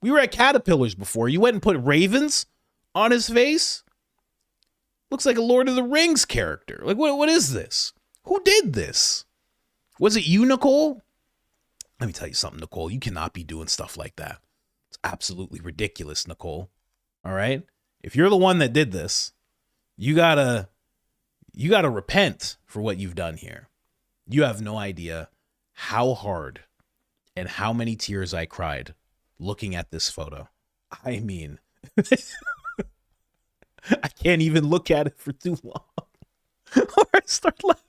We were at Caterpillars before. You went and put ravens on his face? Looks like a Lord of the Rings character. Like, what is this? Who did this? Was it you, Nicole? Let me tell you something, Nicole. You cannot be doing stuff like that. It's absolutely ridiculous, Nicole. All right? If you're the one that did this, you gotta repent for what you've done here. You have no idea how hard and how many tears I cried looking at this photo. I mean, I can't even look at it for too long or I start laughing.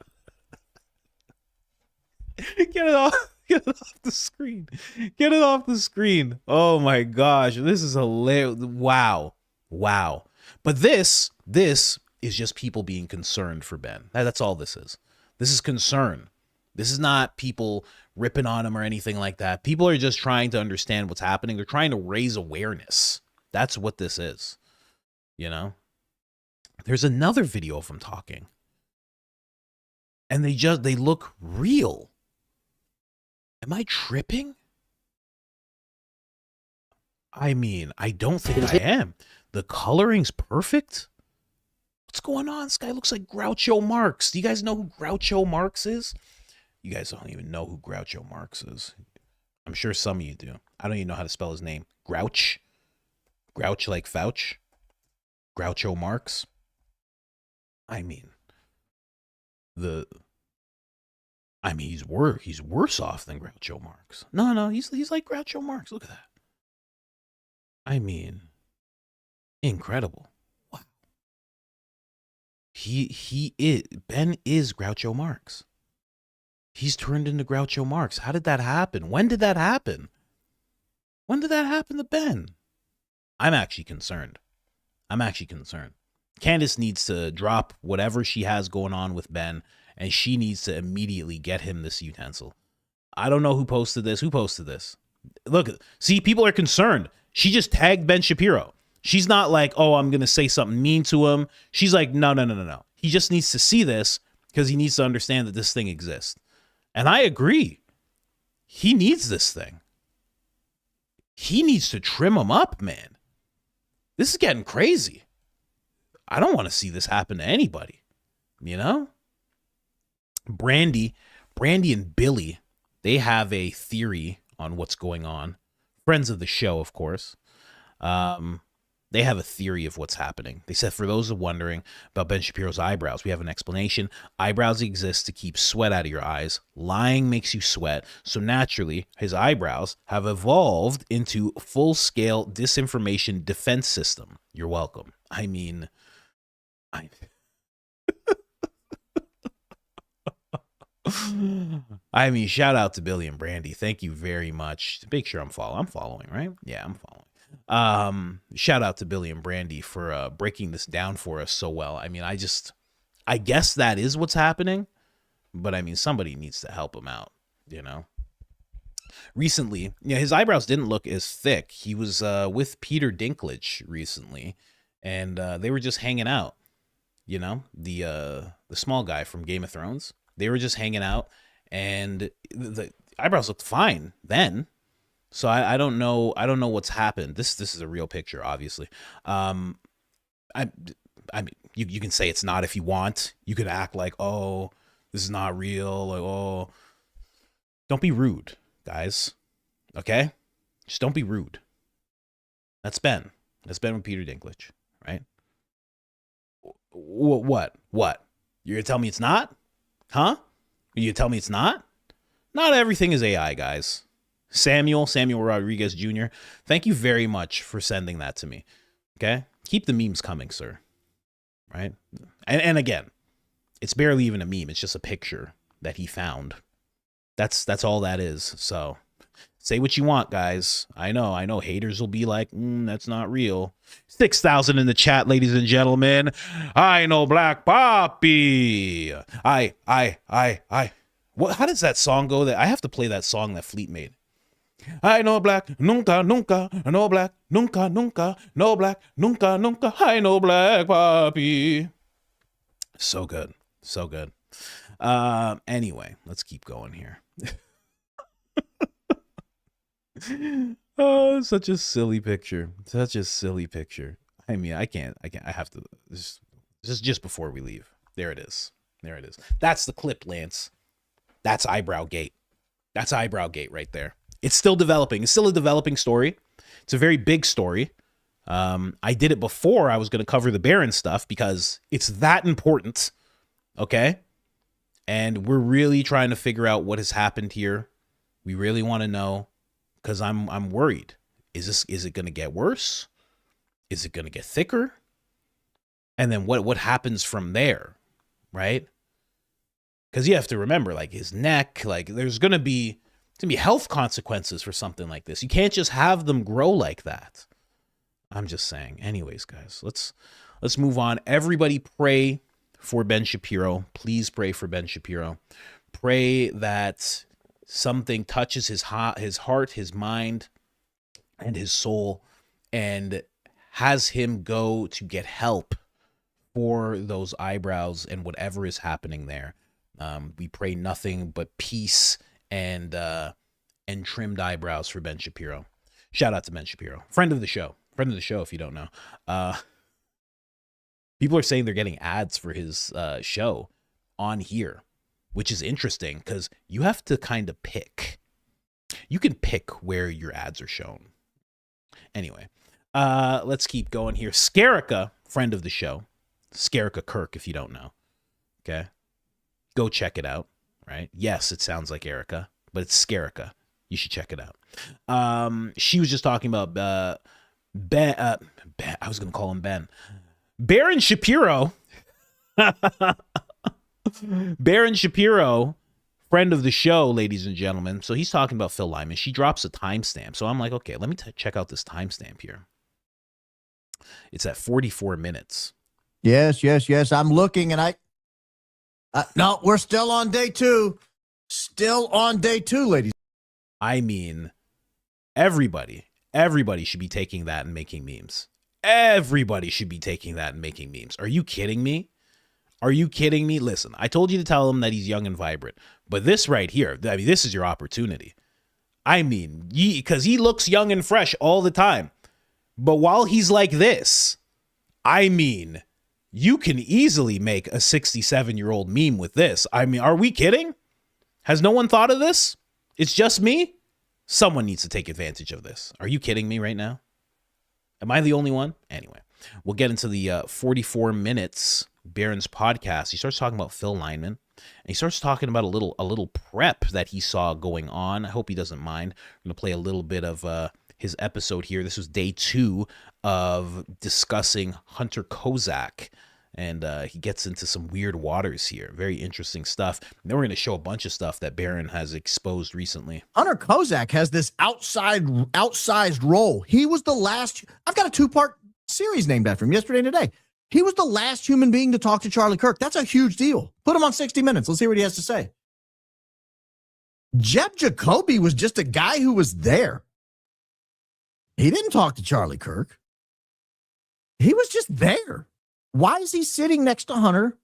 Get it off the screen. Get it off the screen. Oh my gosh, this is hilarious. Wow. But this is just people being concerned for Ben. That's all this is. This is concern. This is not people ripping on him or anything like that. People are just trying to understand what's happening. They're trying to raise awareness. That's what this is. You know? There's another video of him talking. And they look real. Am I tripping? I mean, I don't think I am. The coloring's perfect. What's going on? This guy looks like Groucho Marx. Do you guys know who Groucho Marx is? You guys don't even know who Groucho Marx is. I'm sure some of you do. I don't even know how to spell his name. Grouch like Fouch. Groucho Marx. I mean, he's worse off than Groucho Marx. No, he's like Groucho Marx. Look at that. I mean, incredible. Wow. Ben is Groucho Marx. He's turned into Groucho Marx. How did that happen? When did that happen? When did that happen to Ben? I'm actually concerned. I'm actually concerned. Candace needs to drop whatever she has going on with Ben, and she needs to immediately get him this utensil. I don't know who posted this. Who posted this? Look, see, people are concerned. She just tagged Ben Shapiro. She's not like, oh, I'm going to say something mean to him. She's like, no. He just needs to see this because he needs to understand that this thing exists. And I agree. He needs this thing. He needs to trim him up, man. This is getting crazy. I don't want to see this happen to anybody, you know? Brandy and Billy, they have a theory on what's going on. Friends of the show, of course. They have a theory of what's happening. They said, for those who are wondering about Ben Shapiro's eyebrows, we have an explanation. Eyebrows exist to keep sweat out of your eyes. Lying makes you sweat. So naturally, his eyebrows have evolved into full-scale disinformation defense system. You're welcome. I mean, shout out to Billy and Brandy. Thank you very much. Make sure I'm following, right? Yeah, I'm following. Shout out to Billy and Brandy for breaking this down for us so well. I mean, I guess that is what's happening, but I mean, somebody needs to help him out, you know? Recently, his eyebrows didn't look as thick. He was with Peter Dinklage recently, and they were just hanging out, you know? The small guy from Game of Thrones. They were just hanging out, and the eyebrows looked fine then. So I don't know what's happened. This is a real picture, obviously. I mean, you can say it's not if you want. You could act like, oh, this is not real. Like, oh, don't be rude, guys. Okay, just don't be rude. That's Ben. That's Ben with Peter Dinklage, right? What? You're gonna tell me it's not? Huh? You tell me it's not? Not everything is AI, guys. Samuel Rodriguez Jr., thank you very much for sending that to me. Okay? Keep the memes coming, sir. Right? And again, it's barely even a meme. It's just a picture that he found. That's all that is. So say what you want, guys. I know haters will be like, that's not real. 6,000 in the chat, ladies and gentlemen. I know Black Poppy. What? How does that song go? That I have to play that song that Fleet made. I know black, nunca, no black, nunca, no black, nunca, I know Black Poppy. So good. Anyway, let's keep going here. Oh, such a silly picture. I mean, I have to, this is just before we leave. There it is. That's the clip, Lance. That's eyebrow gate. That's eyebrow gate right there. It's still developing. It's still a developing story. It's a very big story. I did it before I was going to cover the Baron stuff because it's that important. Okay? And we're really trying to figure out what has happened here. We really want to know because I'm worried. Is it going to get worse? Is it going to get thicker? And then what happens from there? Right? Because you have to remember, like, his neck, like, there's going to be health consequences for something like this. You can't just have them grow like that. I'm just saying. Anyways, guys, let's move on. Everybody pray for Ben Shapiro. Please pray for Ben Shapiro. Pray that something touches his heart, his mind, and his soul, and has him go to get help for those eyebrows and whatever is happening there. We pray nothing but peace and trimmed eyebrows for Ben Shapiro. Shout out to Ben Shapiro, friend of the show. If you don't know, people are saying they're getting ads for his show on here, which is interesting because you have to kind of pick. You can pick where your ads are shown. Anyway, let's keep going here. Erika, friend of the show, Erika Kirk, if you don't know. Okay, go check it out. Right? Yes, it sounds like Erika, but it's Erika. You should check it out. She was just talking about Ben. I was going to call him Ben. Baron Shapiro. Baron Shapiro, friend of the show, ladies and gentlemen. So he's talking about Phil Lyman. She drops a timestamp. So I'm like, okay, let me check out this timestamp here. It's at 44 minutes. Yes. I'm looking, and no, we're still on day 2. Still on day 2, ladies. I mean, everybody should be taking that and making memes. Everybody should be taking that and making memes. Are you kidding me? Are you kidding me? Listen, I told you to tell him that he's young and vibrant, but this right here, I mean, this is your opportunity. I mean, because he looks young and fresh all the time. But while he's like this, I mean, you can easily make a 67-year-old meme with this. I mean, are we kidding? Has no one thought of this? It's just me? Someone needs to take advantage of this. Are you kidding me right now? Am I the only one? Anyway, we'll get into the 44 minutes Barron's podcast. He starts talking about Phil Lyman, and he starts talking about a little prep that he saw going on. I hope he doesn't mind. I'm going to play a little bit of his episode here. This was day 2 of discussing Hunter Kozak, and he gets into some weird waters here. Very interesting stuff. And then we're going to show a bunch of stuff that Barron has exposed recently. Hunter Kozak has this outsized role. He was the last. I've got a 2-part series named after him, yesterday and today. He was the last human being to talk to Charlie Kirk. That's a huge deal. Put him on 60 Minutes. Let's hear what he has to say. Jeb Jacoby was just a guy who was there. He didn't talk to Charlie Kirk. He was just there. Why is he sitting next to Hunter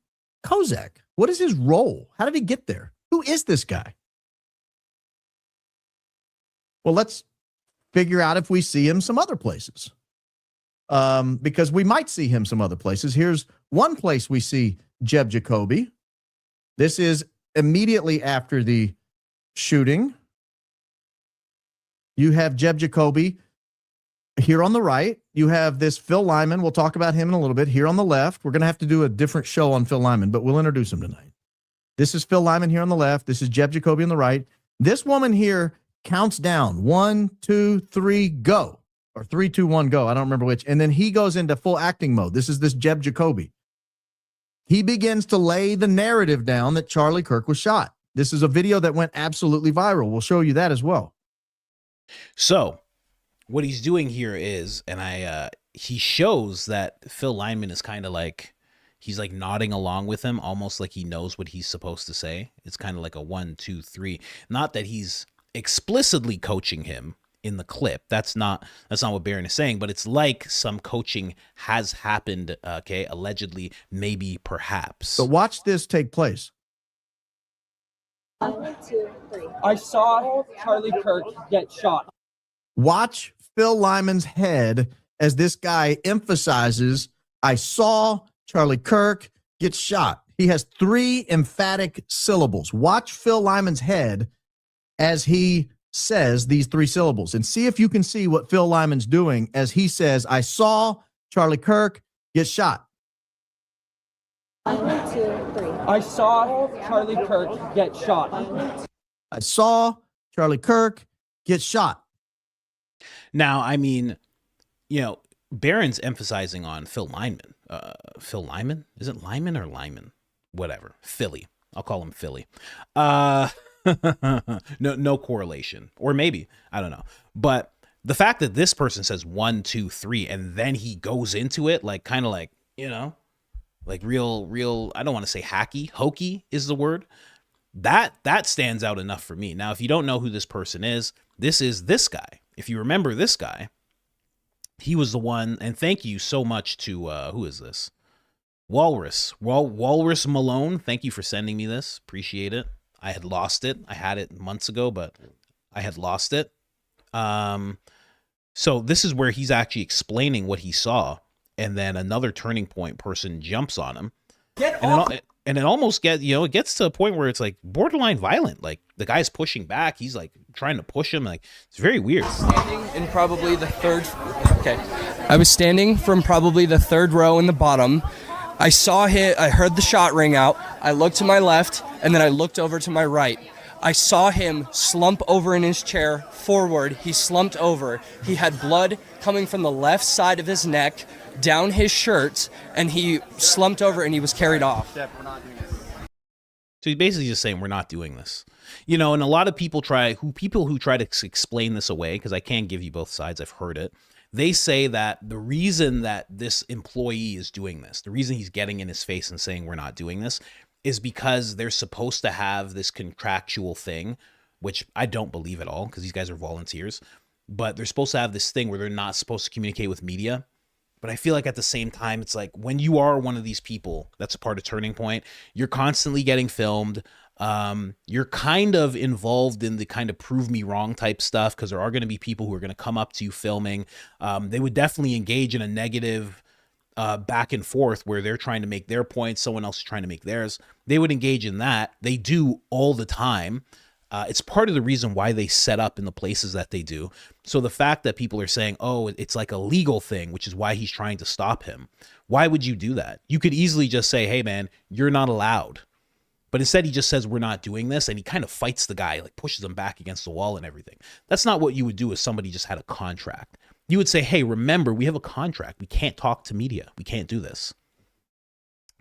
Kozak? What is his role? How did he get there? Who is this guy? Well, let's figure out if we see him some other places. Because we might see him some other places. Here's one place we see Jeb Jacoby. This is immediately after the shooting. You have Jeb Jacoby here on the right. You have this Phil Lyman. We'll talk about him in a little bit. Here on the left, we're going to have to do a different show on Phil Lyman, but we'll introduce him tonight. This is Phil Lyman here on the left. This is Jeb Jacoby on the right. This woman here counts down 1, 2, 3, go. Or 3, 2, 1, go. I don't remember which. And then he goes into full acting mode. This is this Jeb Jacoby. He begins to lay the narrative down that Charlie Kirk was shot. This is a video that went absolutely viral. We'll show you that as well. So what he's doing here is, and he shows that Phil Lyman is kind of like, he's like nodding along with him, almost like he knows what he's supposed to say. It's kind of like a 1, 2, 3. Not that he's explicitly coaching him in the clip. That's not what Barron is saying, but it's like some coaching has happened, okay, allegedly, maybe, perhaps. So watch this take place. 1, 2, 3. I saw Charlie Kirk get shot. Watch Phil Lyman's head as this guy emphasizes, I saw Charlie Kirk get shot. He has 3 emphatic syllables. Watch Phil Lyman's head as he says these 3 syllables, and see if you can see what Phil Lyman's doing as he says, I saw Charlie Kirk get shot. 1, 2, 3. I saw Charlie Kirk get shot. I saw Charlie Kirk get shot. Now, I mean, you know, Barron's emphasizing on Phil Lyman. Phil Lyman? Is it Lyman or Lyman? Whatever. Philly. I'll call him Philly. No correlation, or maybe, I don't know. But the fact that this person says 1, 2, 3, and then he goes into it, like, kind of like, you know, like real, I don't want to say hacky, hokey is the word. That stands out enough for me. Now, if you don't know who this person is this guy. If you remember this guy, he was the one, and thank you so much to, who is this? Walrus Malone. Thank you for sending me this. Appreciate it. I had lost it. I had it months ago, but I had lost it. So this is where he's actually explaining what he saw, and then another turning point person jumps on him. And it almost it gets to a point where it's like borderline violent. Like the guy's pushing back. He's like trying to push him. Like it's very weird. Standing in probably the third. Okay. I was standing from probably the 3rd row in the bottom. I saw him. I heard the shot ring out. I looked to my left, and then I looked over to my right. I saw him slump over in his chair forward. He slumped over. He had blood coming from the left side of his neck down his shirt, and he slumped over and he was carried off. So he's basically just saying we're not doing this. You know, and a lot of people who try to explain this away, because I can't give you both sides. I've heard it. They say that the reason that this employee is doing this, the reason he's getting in his face and saying we're not doing this, is because they're supposed to have this contractual thing, which I don't believe at all because these guys are volunteers, but they're supposed to have this thing where they're not supposed to communicate with media. But I feel like at the same time, it's like when you are one of these people that's a part of Turning Point, you're constantly getting filmed. You're kind of involved in the kind of prove me wrong type stuff because there are going to be people who are going to come up to you filming. They would definitely engage in a negative back and forth where they're trying to make their point, someone else is trying to make theirs. They would engage in that. They do all the time. It's part of the reason why they set up in the places that they do. So the fact that people are saying, oh, it's like a legal thing, which is why he's trying to stop him. Why would you do that? You could easily just say, hey, man, you're not allowed. But instead, he just says, we're not doing this. And he kind of fights the guy, like pushes him back against the wall and everything. That's not what you would do if somebody just had a contract. You would say, hey, remember, we have a contract. We can't talk to media. We can't do this.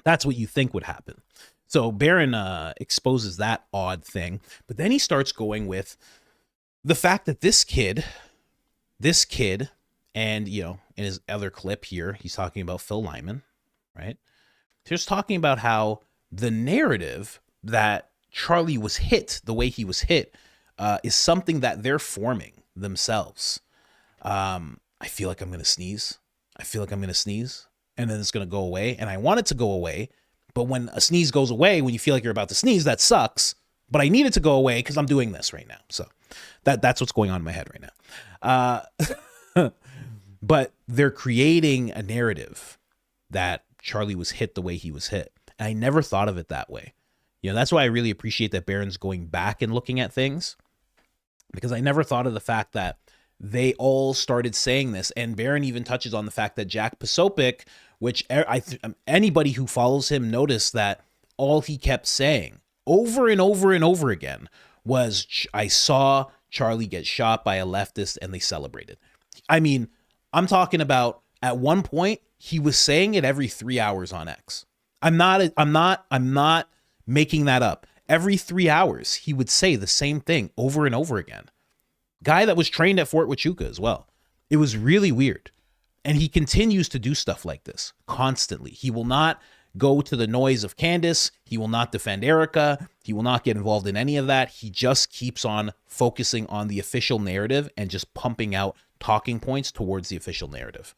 That's what you think would happen. So Barron exposes that odd thing. But then he starts going with the fact that this kid, and, you know, in his other clip here, he's talking about Phil Lyman, right? He's talking about how the narrative that Charlie was hit the way he was hit is something that they're forming themselves. I feel like I'm going to sneeze. I feel like I'm going to sneeze. And then it's going to go away. And I want it to go away. But when a sneeze goes away, when you feel like you're about to sneeze, that sucks. But I need it to go away because I'm doing this right now. So that's what's going on in my head right now. But they're creating a narrative that Charlie was hit the way he was hit. And I never thought of it that way. You know, that's why I really appreciate that Barron's going back and looking at things, because I never thought of the fact that they all started saying this. And Barron even touches on the fact that Jack Posobiec, which anybody who follows him noticed that all he kept saying over and over and over again was, I saw Charlie get shot by a leftist and they celebrated. I mean, I'm talking about at one point he was saying it every 3 hours on X. I'm not making that up. Every 3 hours he would say the same thing over and over again. Guy that was trained at Fort Huachuca as well. It was really weird. And he continues to do stuff like this constantly. He will not go to the noise of Candace. He will not defend Erika. He will not get involved in any of that. He just keeps on focusing on the official narrative and just pumping out talking points towards the official narrative.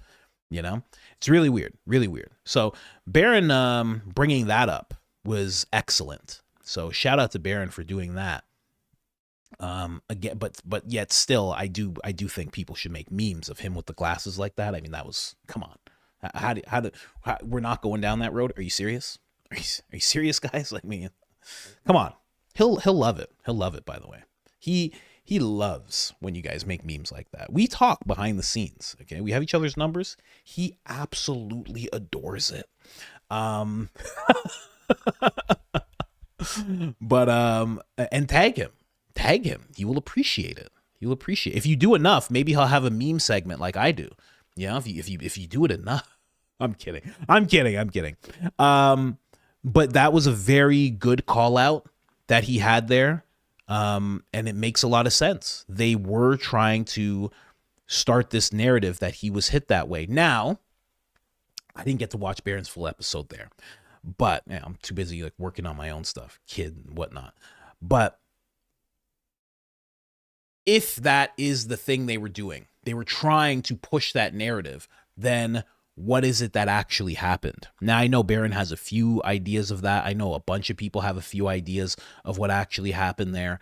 You know, it's really weird, really weird. So Barron bringing that up was excellent. So shout out to Barron for doing that. Again, but yet still, I do think people should make memes of him with the glasses like that. I mean, that was, come on. How we're not going down that road? Are you serious? Are you serious, guys? Like me? Come on. He'll love it. He'll love it, by the way. He loves when you guys make memes like that. We talk behind the scenes, okay? We have each other's numbers. He absolutely adores it. But and tag him. He will appreciate it. He'll appreciate it. If you do enough, maybe he'll have a meme segment like I do. You know, if you do it enough. I'm kidding. But that was a very good call out that he had there. And it makes a lot of sense. They were trying to start this narrative that he was hit that way. Now, I didn't get to watch Barron's full episode there, but yeah, I'm too busy like working on my own stuff, kid and whatnot. But if that is the thing they were doing, they were trying to push that narrative, then what is it that actually happened? Now, I know Barron has a few ideas of that. I know a bunch of people have a few ideas of what actually happened there.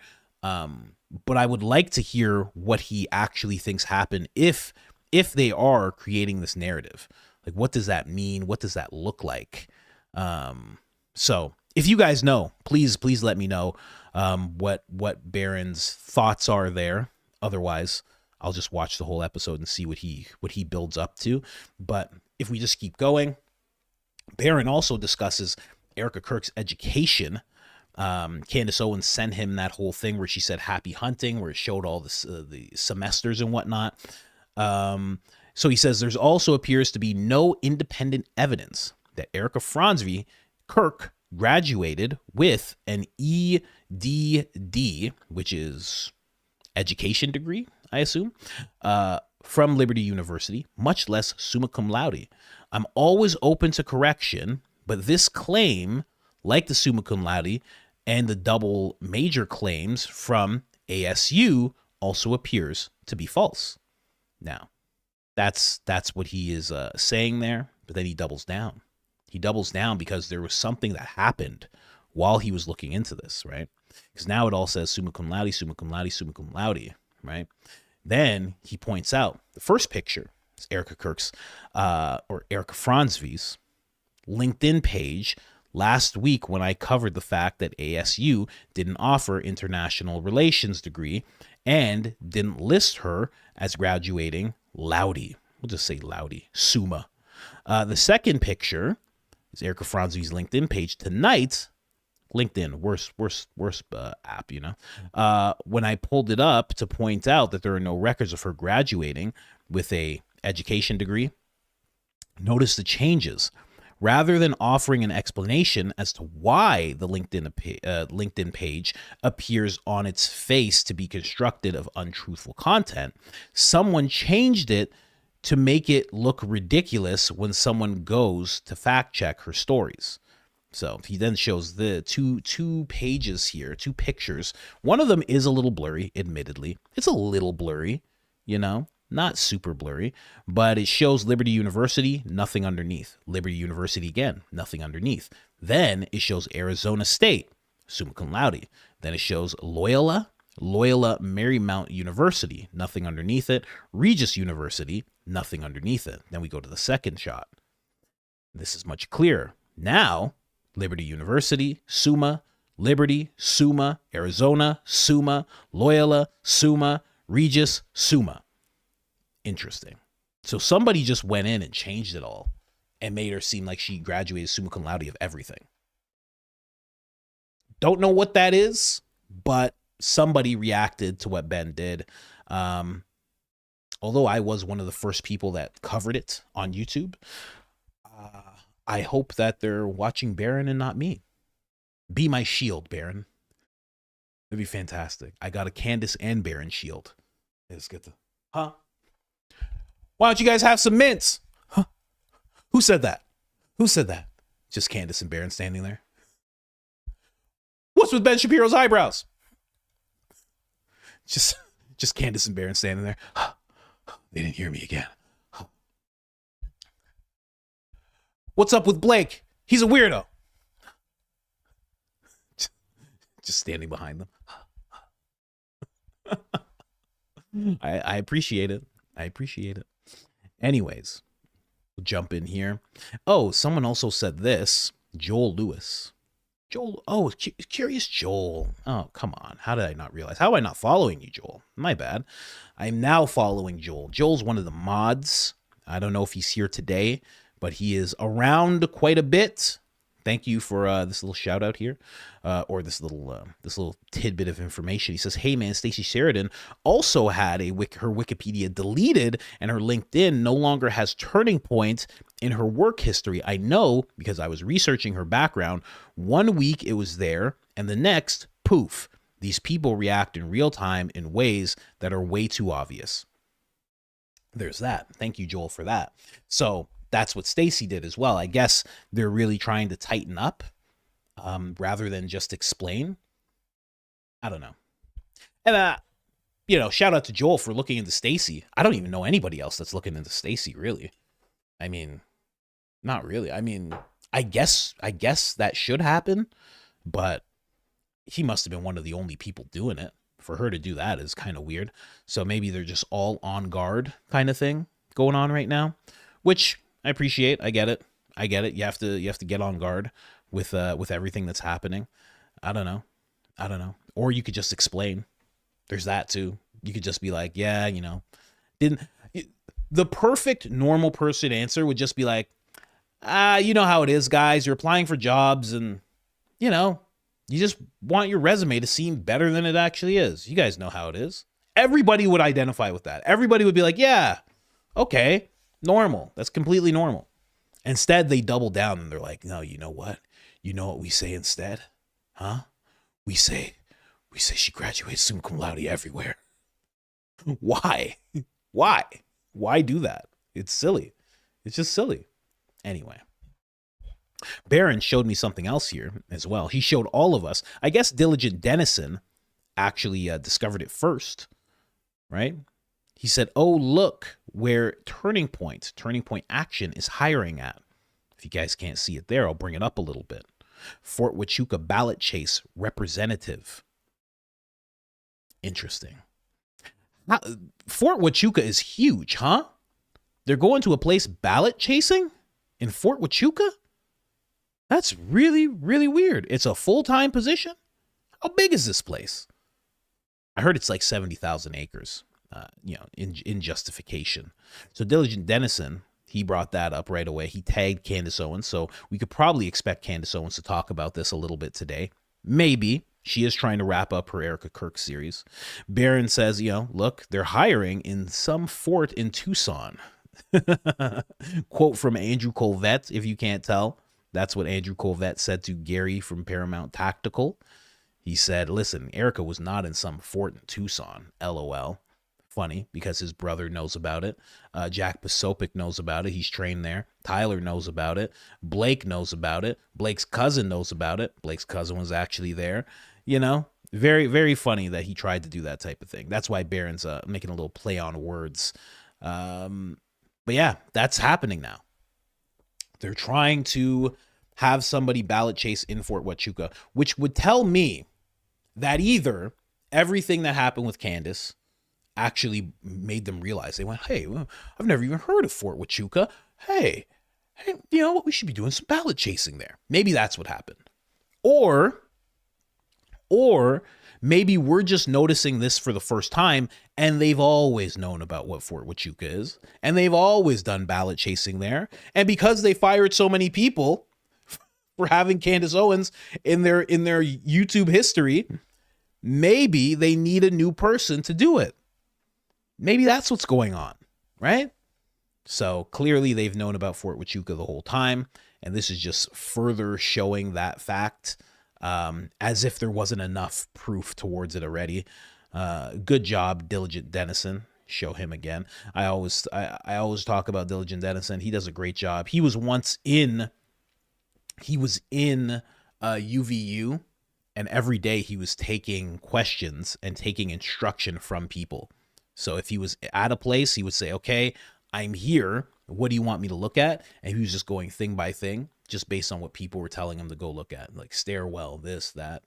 But I would like to hear what he actually thinks happened if they are creating this narrative. Like, what does that mean? What does that look like? So if you guys know, please let me know what Barron's thoughts are there. Otherwise, I'll just watch the whole episode and see what he builds up to. But if we just keep going, Barron also discusses Erika Kirk's education. Candace Owens sent him that whole thing where she said happy hunting, where it showed all the semesters and whatnot. So he says there's also appears to be no independent evidence that Erika Kirk graduated with an EDD, which is education degree, I assume, from Liberty University, much less summa cum laude. I'm always open to correction, but this claim, like the summa cum laude and the double major claims from ASU, also appears to be false. Now, that's what he is saying there, but then he doubles down. He doubles down because there was something that happened while he was looking into this, right? Because now it all says summa cum laude, summa cum laude, summa cum laude, right? Then he points out the first picture is Erika Kirk's or Erika Franzvi's LinkedIn page last week when I covered the fact that ASU didn't offer international relations degree and didn't list her as graduating Laude. We'll just say Laude, summa. The second picture is Erika Franzvi's LinkedIn page tonight. LinkedIn, worst app, you know. When I pulled it up to point out that there are no records of her graduating with a education degree, notice the changes. Rather than offering an explanation as to why the LinkedIn page appears on its face to be constructed of untruthful content, someone changed it to make it look ridiculous when someone goes to fact check her stories. So he then shows the two pages here, two pictures. One of them is a little blurry, admittedly. It's a little blurry, you know, not super blurry, but it shows Liberty University, nothing underneath. Liberty University again, nothing underneath. Then it shows Arizona State, summa cum laude. Then it shows Loyola Marymount University, nothing underneath it. Regis University, nothing underneath it. Then we go to the second shot. This is much clearer. Now, Liberty University, summa, Liberty, summa, Arizona, summa, Loyola, summa, Regis, summa. Interesting. So somebody just went in and changed it all and made her seem like she graduated summa cum laude of everything. Don't know what that is, but somebody reacted to what Ben did. Although I was one of the first people that covered it on YouTube, I hope that they're watching Baron and not me. Be my shield, Baron. It'd be fantastic. I got a Candace and Baron shield. Let's get the... Huh? Why don't you guys have some mints? Huh? Who said that? Who said that? Just Candace and Baron standing there. What's with Ben Shapiro's eyebrows? Just Candace and Baron standing there. They didn't hear me again. What's up with Blake? He's a weirdo. Just standing behind them. I appreciate it. I appreciate it. Anyways, we'll jump in here. Oh, someone also said this. Joel Lewis. Joel. Oh, Curious Joel. Oh, come on. How did I not realize? How am I not following you, Joel? My bad. I'm now following Joel. Joel's one of the mods. I don't know if he's here today, but he is around quite a bit. Thank you for this little shout out here, or this little tidbit of information. He says, "Hey man, Stacey Sheridan also had her Wikipedia deleted, and her LinkedIn no longer has turning point in her work history. I know because I was researching her background. 1 week it was there, and the next, poof. These people react in real time in ways that are way too obvious." There's that. Thank you, Joel, for that. So that's what Stacey did as well. I guess they're really trying to tighten up rather than just explain. I don't know. And, shout out to Joel for looking into Stacey. I don't even know anybody else that's looking into Stacey, really. I mean, not really. I mean, I guess that should happen, but he must have been one of the only people doing it. For her to do that is kind of weird. So maybe they're just all on guard kind of thing going on right now, which I appreciate. I get it. You have to get on guard with everything that's happening. I don't know. Or you could just explain. There's that too. You could just be like, yeah, the perfect normal person answer would just be like, you know how it is, guys. You're applying for jobs and, you just want your resume to seem better than it actually is. You guys know how it is. Everybody would identify with that. Everybody would be like, yeah, okay. Normal. That's completely normal. Instead, they double down and they're like, no, you know what? You know what we say instead? Huh? We say she graduated summa cum laude everywhere. Why? Why? Why do that? It's silly. It's just silly. Anyway, Barron showed me something else here as well. He showed all of us. I guess Diligent Dennison actually discovered it first, right? He said, oh, look where Turning Point Action is hiring at. If you guys can't see it there, I'll bring it up a little bit. Fort Huachuca ballot chase representative. Interesting. Fort Huachuca is huge, huh? They're going to a place ballot chasing in Fort Huachuca? That's really, really weird. It's a full-time position? How big is this place? I heard it's like 70,000 acres, in justification. So Diligent Dennison, he brought that up right away. He tagged Candace Owens, so we could probably expect Candace Owens to talk about this a little bit today. Maybe. She is trying to wrap up her Erika Kirk series. Barron says, look, they're hiring in some fort in Tucson. Quote from Andrew Colvette, if you can't tell. That's what Andrew Colvette said to Gary from Paramount Tactical. He said, listen, Erika was not in some fort in Tucson. LOL. Funny, because his brother knows about it. Jack Posopic knows about it. He's trained there. Tyler knows about it. Blake knows about it. Blake's cousin knows about it. Blake's cousin was actually there. Very, very funny that he tried to do that type of thing. That's why Barron's making a little play on words. But yeah, that's happening now. They're trying to have somebody ballot chase in Fort Huachuca, which would tell me that either everything that happened with Candace actually made them realize, they went, hey, well, I've never even heard of Fort Huachuca. Hey, you know what? We should be doing some ballot chasing there. Maybe that's what happened. Or maybe we're just noticing this for the first time and they've always known about what Fort Huachuca is and they've always done ballot chasing there. And because they fired so many people for having Candace Owens in their YouTube history, maybe they need a new person to do it. Maybe that's what's going on, right? So clearly they've known about Fort Huachuca the whole time, and this is just further showing that fact, as if there wasn't enough proof towards it already. Good job, Diligent Dennison. Show him again. I always talk about Diligent Dennison. He does a great job. He was once in UVU, and every day he was taking questions and taking instruction from people. So if he was at a place, he would say, okay, I'm here. What do you want me to look at? And he was just going thing by thing, just based on what people were telling him to go look at, like stairwell, this, that.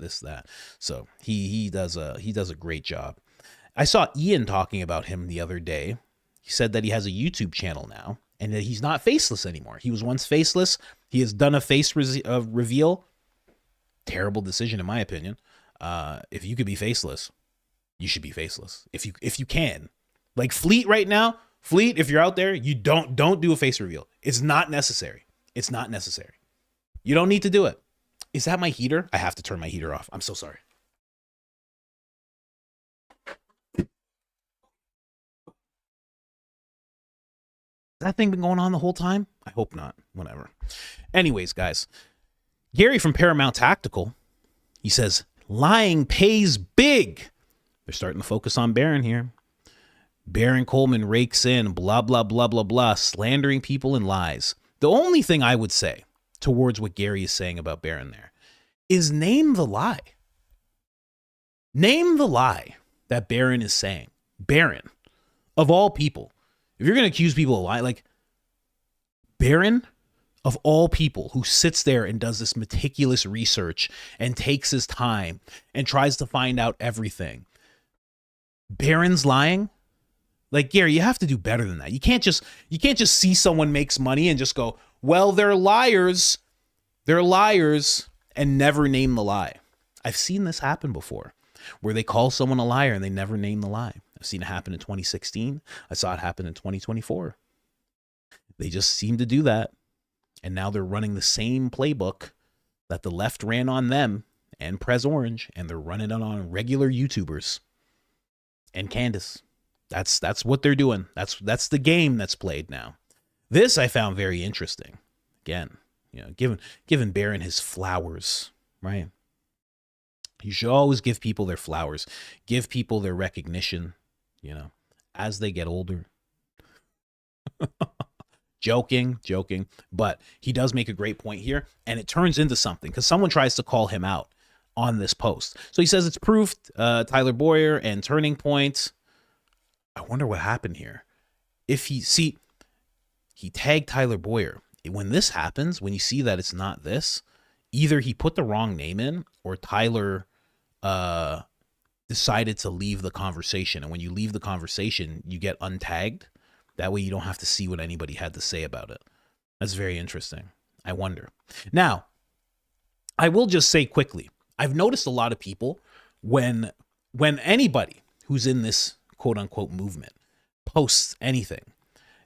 So he does a great job. I saw Ian talking about him the other day. He said that he has a YouTube channel now and that he's not faceless anymore. He was once faceless. He has done a face reveal. Terrible decision, in my opinion. If you could be faceless, you should be faceless. If you can, like Fleet right now, Fleet, if you're out there, you don't do a face reveal. It's not necessary. It's not necessary. You don't need to do it. Is that my heater? I have to turn my heater off. I'm so sorry. Has that thing been going on the whole time? I hope not. Whatever. Anyways, guys, Gary from Paramount Tactical, he says, lying pays big. They're starting to focus on Barron here. Barron Coleman rakes in, blah, blah, blah, blah, blah, slandering people and lies. The only thing I would say towards what Gary is saying about Barron there is name the lie. Name the lie that Barron is saying. Barron, of all people, if you're going to accuse people of lying, like Barron, of all people, who sits there and does this meticulous research and takes his time and tries to find out everything, Barron's lying? Like, Gary, you have to do better than that. You can't just see someone makes money and just go, well, they're liars. They're liars, and never name the lie. I've seen this happen before, where they call someone a liar and they never name the lie. I've seen it happen in 2016. I saw it happen in 2024. They just seem to do that. And now they're running the same playbook that the left ran on them and Prez Orange, and they're running it on regular YouTubers and Candace. That's what they're doing. That's the game that's played now. This I found very interesting. Again, giving Barron his flowers, right? You should always give people their flowers. Give people their recognition, as they get older. Joking. But he does make a great point here, and it turns into something because someone tries to call him out on this post. So he says it's proof, Tyler Boyer and Turning Point. I wonder what happened here. If he tagged Tyler Boyer. When this happens, when you see that it's not this, either he put the wrong name in or Tyler decided to leave the conversation. And when you leave the conversation, you get untagged. That way you don't have to see what anybody had to say about it. That's very interesting. I wonder. Now, I will just say quickly, I've noticed a lot of people when anybody who's in this quote unquote movement posts anything,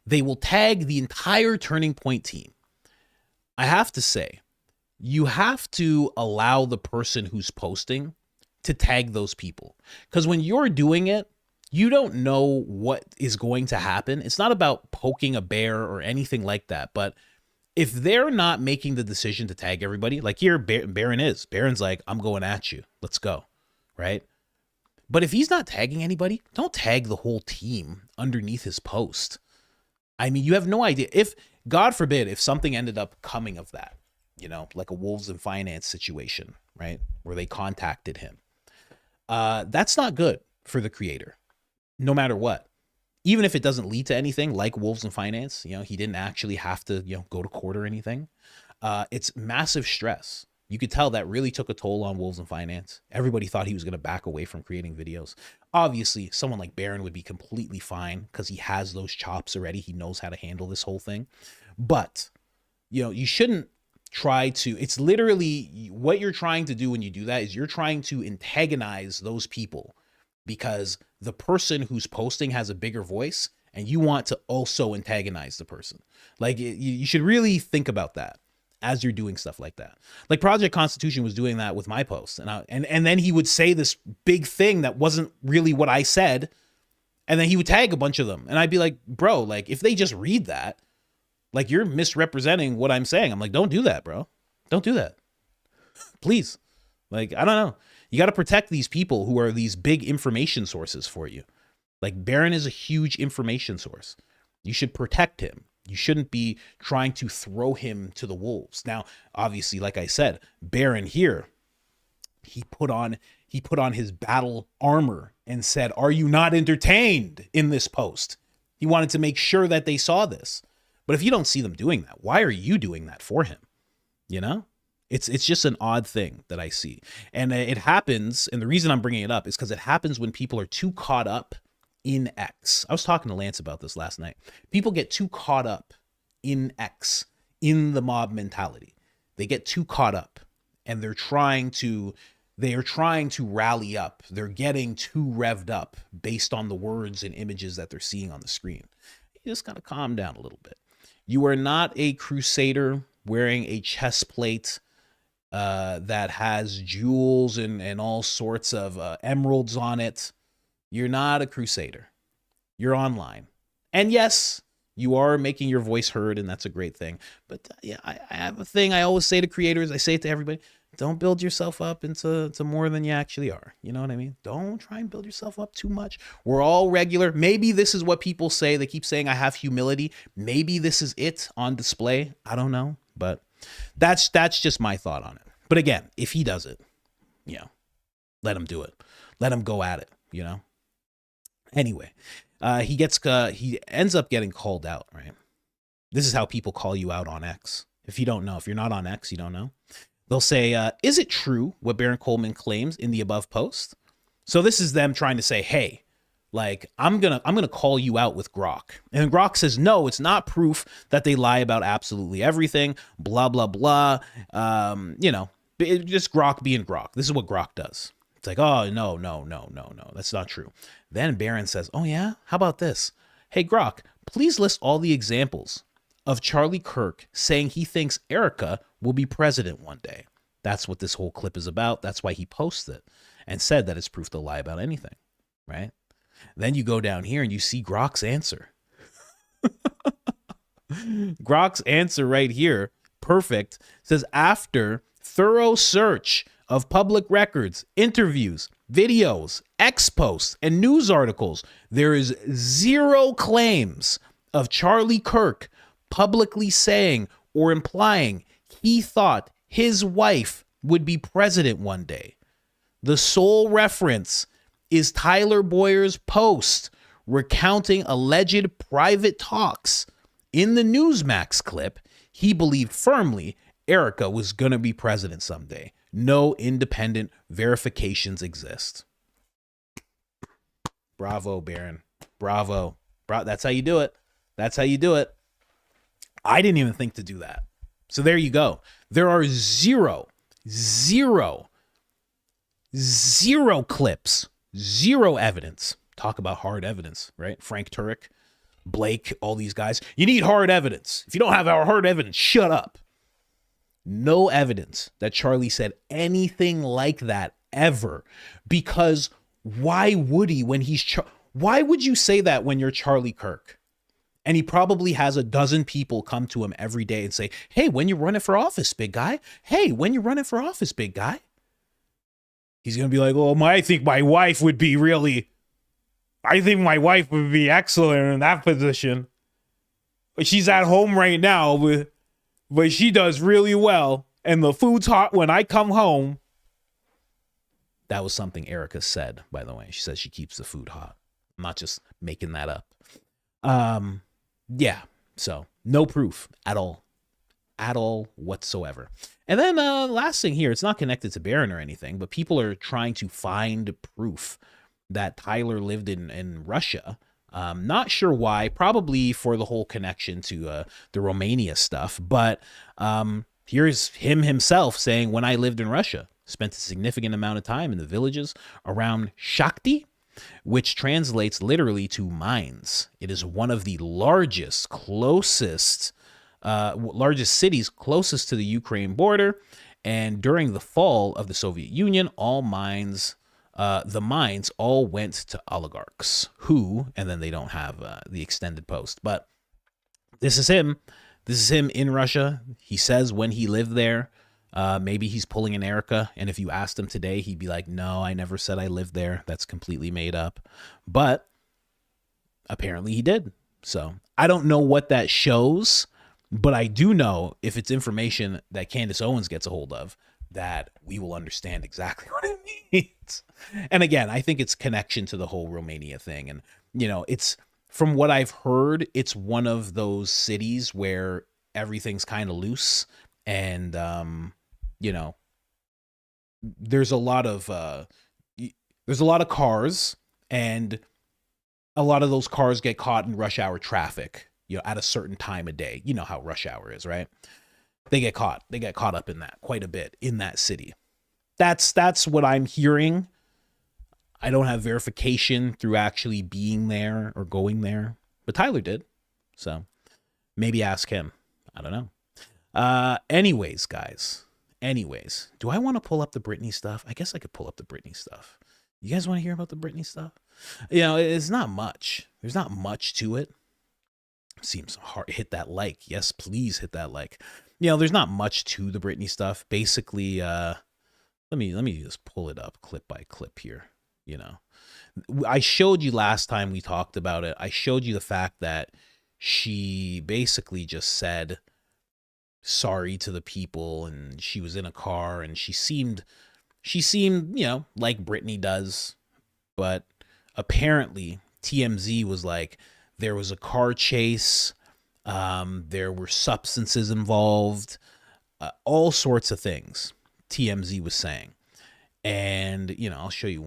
they will tag the entire Turning Point team. I have to say, you have to allow the person who's posting to tag those people. Because when you're doing it, you don't know what is going to happen. It's not about poking a bear or anything like that. But if they're not making the decision to tag everybody, like here, Baron is. Baron's like, I'm going at you. Let's go. Right? But if he's not tagging anybody, don't tag the whole team underneath his post. I mean, you have no idea. If, God forbid, if something ended up coming of that, you know, like a Wolves and Finance situation, right? Where they contacted him. That's not good for the creator, no matter what. Even if it doesn't lead to anything like Wolves and Finance, you know, he didn't actually have to, you know, go to court or anything. It's massive stress. You could tell that really took a toll on Wolves and Finance. Everybody thought he was going to back away from creating videos. Obviously, someone like Baron would be completely fine because he has those chops already. He knows how to handle this whole thing. But, you know, you shouldn't try to, it's literally what you're trying to do when you do that is you're trying to antagonize those people because the person who's posting has a bigger voice and you want to also antagonize the person. Like you should really think about that as you're doing stuff like that. Like Project Constitution was doing that with my posts, and then he would say this big thing that wasn't really what I said, and then he would tag a bunch of them, and I'd be like, bro, like if they just read that, like you're misrepresenting what I'm saying. I'm like, don't do that, bro. Don't do that, please. Like I don't know. You got to protect these people who are these big information sources for you. Like Baron is a huge information source. You should protect him. You shouldn't be trying to throw him to the wolves. Now, obviously, like I said, Baron here, he put on his battle armor and said, "Are you not entertained?" in this post. He wanted to make sure that they saw this. But if you don't see them doing that, why are you doing that for him? You know? It's just an odd thing that I see. And it happens, and the reason I'm bringing it up is because it happens when people are too caught up in X. I was talking to Lance about this last night. People get too caught up in X, in the mob mentality. They get too caught up and they are trying to rally up. They're getting too revved up based on the words and images that they're seeing on the screen. You just got to calm down a little bit. You are not a crusader wearing a chest plate that has jewels and all sorts of emeralds on it. You're not a crusader. You're online. And yes, you are making your voice heard, and that's a great thing. But yeah, I have a thing I always say to creators. I say it to everybody. Don't build yourself up into more than you actually are. You know what I mean? Don't try and build yourself up too much. We're all regular. Maybe this is what people say. They keep saying I have humility. Maybe this is it on display. I don't know. But that's just my thought on it. But again, if he does it, you know, let him do it. Let him go at it, you know? Anyway, he ends up getting called out, right? This is how people call you out on X. If you don't know, if you're not on X, you don't know. They'll say, is it true what Baron Coleman claims in the above post? So this is them trying to say, hey, like, I'm gonna call you out with Grok. And Grok says, no, it's not proof that they lie about absolutely everything, blah, blah, blah. You know, just Grok being Grok. This is what Grok does. It's like, oh, no, that's not true. Then Baron says, oh yeah, how about this? Hey, Grok, please list all the examples of Charlie Kirk saying he thinks Erika will be president one day. That's what this whole clip is about. That's why he posts it and said that it's proof they'll lie about anything, right? Then you go down here and you see Grok's answer. Grok's answer right here, perfect, says after thorough search of public records, interviews, videos, X posts, and news articles, there is zero claims of Charlie Kirk publicly saying or implying he thought his wife would be president one day. The sole reference is Tyler Boyer's post recounting alleged private talks. In the Newsmax clip, he believed firmly Erika was going to be president someday. No independent verifications exist. Bravo, Baron. Bravo. That's how you do it. That's how you do it. I didn't even think to do that. So there you go. There are zero clips, zero evidence. Talk about hard evidence, right? Frank Turek, Blake, all these guys. You need hard evidence. If you don't have our hard evidence, shut up. No evidence that Charlie said anything like that ever. Because why would he when he's... Why would you say that when you're Charlie Kirk? And he probably has a dozen people come to him every day and say, hey, when you're running for office, big guy? Hey, when you're running for office, big guy? He's going to be like, oh, I think my wife would be excellent in that position. But she's at home right now, but she does really well. And the food's hot when I come home. That was something Erika said, by the way. She says she keeps the food hot. I'm not just making that up. Yeah, so no proof at all whatsoever. And then last thing here, it's not connected to Barron or anything, but people are trying to find proof that Tyler lived in Russia. Not sure why, probably for the whole connection to the Romania stuff, but here's him himself saying, when I lived in Russia, spent a significant amount of time in the villages around Shakhty, which translates literally to mines. It is one of the largest cities closest to the Ukraine border. And during the fall of the Soviet Union, the mines all went to oligarchs and then they don't have the extended post. But this is him. This is him in Russia. He says when he lived there, maybe he's pulling an Erika, and if you asked him today, he'd be like, no, I never said I lived there. That's completely made up. But apparently he did. So I don't know what that shows, but I do know if it's information that Candace Owens gets a hold of, that we will understand exactly what it means. And again, I think it's connection to the whole Romania thing. And, it's, from what I've heard, it's one of those cities where everything's kind of loose. And, there's a lot of cars, and a lot of those cars get caught in rush hour traffic, at a certain time of day. You know how rush hour is, right? They get caught up in that quite a bit in that city. That's what I'm hearing. I don't have verification through actually being there or going there, but Tyler did. So maybe ask him. I don't know. Anyways, guys. Do I want to pull up the Britney stuff? I guess I could pull up the Britney stuff. You guys want to hear about the Britney stuff? It's not much. There's not much to it. Seems hard. Hit that like. Yes, please hit that like. There's not much to the Britney stuff. Basically, let me just pull it up clip by clip here. I showed you last time we talked about it. I showed you the fact that she basically just said sorry to the people, and she was in a car, and she seemed like Britney does, but apparently TMZ was like, there was a car chase, there were substances involved, all sorts of things TMZ was saying. And I'll show you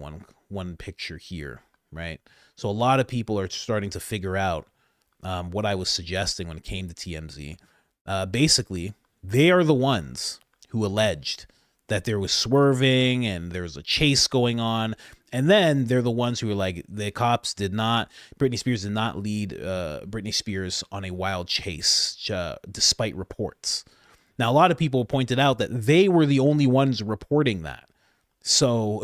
one picture here, right? So a lot of people are starting to figure out what I was suggesting when it came to TMZ. Basically, they are the ones who alleged that there was swerving and there was a chase going on. And then they're the ones who were like, Britney Spears did not lead Britney Spears on a wild chase, despite reports. Now, a lot of people pointed out that they were the only ones reporting that. So,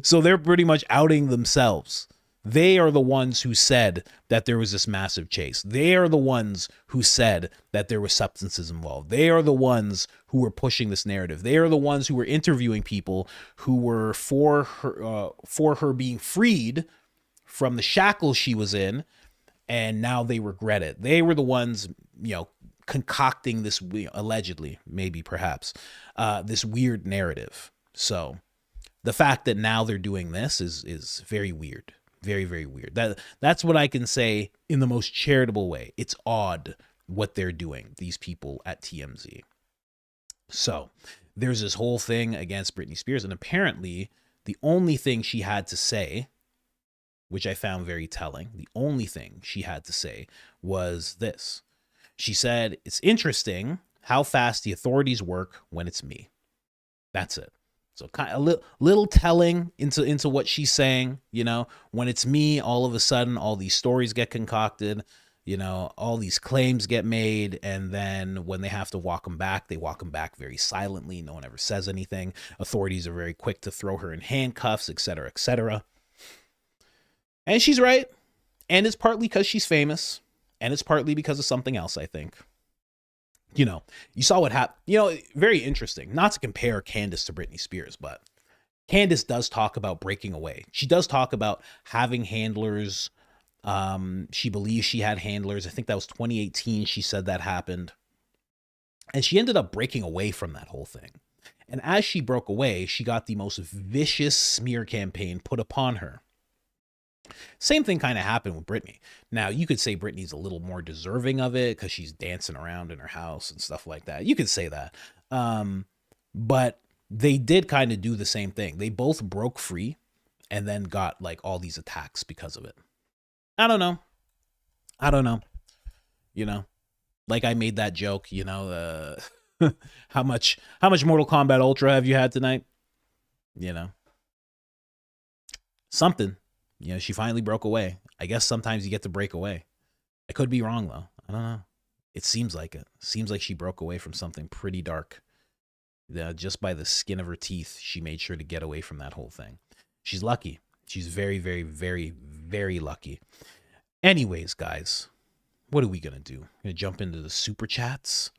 so they're pretty much outing themselves. They are the ones who said that there was this massive chase. They are the ones who said that there were substances involved. They are the ones who were pushing this narrative. They are the ones who were interviewing people who were for her being freed from the shackles she was in, and now they regret it. They were the ones, concocting this, allegedly, maybe perhaps, this weird narrative. So the fact that now they're doing this is very weird. Very, very weird. That's what I can say in the most charitable way. It's odd what they're doing, these people at TMZ. So there's this whole thing against Britney Spears, and apparently the only thing she had to say, which I found very telling, the only thing she had to say was this. She said, "It's interesting how fast the authorities work when it's me." That's it. So kind of a little telling into what she's saying, when it's me, all of a sudden, all these stories get concocted, all these claims get made. And then when they have to walk them back, they walk them back very silently. No one ever says anything. Authorities are very quick to throw her in handcuffs, et cetera, et cetera. And she's right. And it's partly because she's famous. And it's partly because of something else, I think. You saw what happened. Very interesting. Not to compare Candace to Britney Spears, but Candace does talk about breaking away. She does talk about having handlers. She believes she had handlers. I think that was 2018. She said that happened. And she ended up breaking away from that whole thing. And as she broke away, she got the most vicious smear campaign put upon her. Same thing kind of happened with Britney. Now, you could say Britney's a little more deserving of it because she's dancing around in her house and stuff like that. You could say that. But they did kind of do the same thing. They both broke free and then got like all these attacks because of it. I don't know. Like I made that joke, how much Mortal Kombat Ultra have you had tonight? Something. She finally broke away. I guess sometimes you get to break away. I could be wrong, though. I don't know. It seems like it. Seems like she broke away from something pretty dark. Just by the skin of her teeth, she made sure to get away from that whole thing. She's lucky. She's very, very, very, very lucky. Anyways, guys, what are we going to do? Going to jump into the super chats?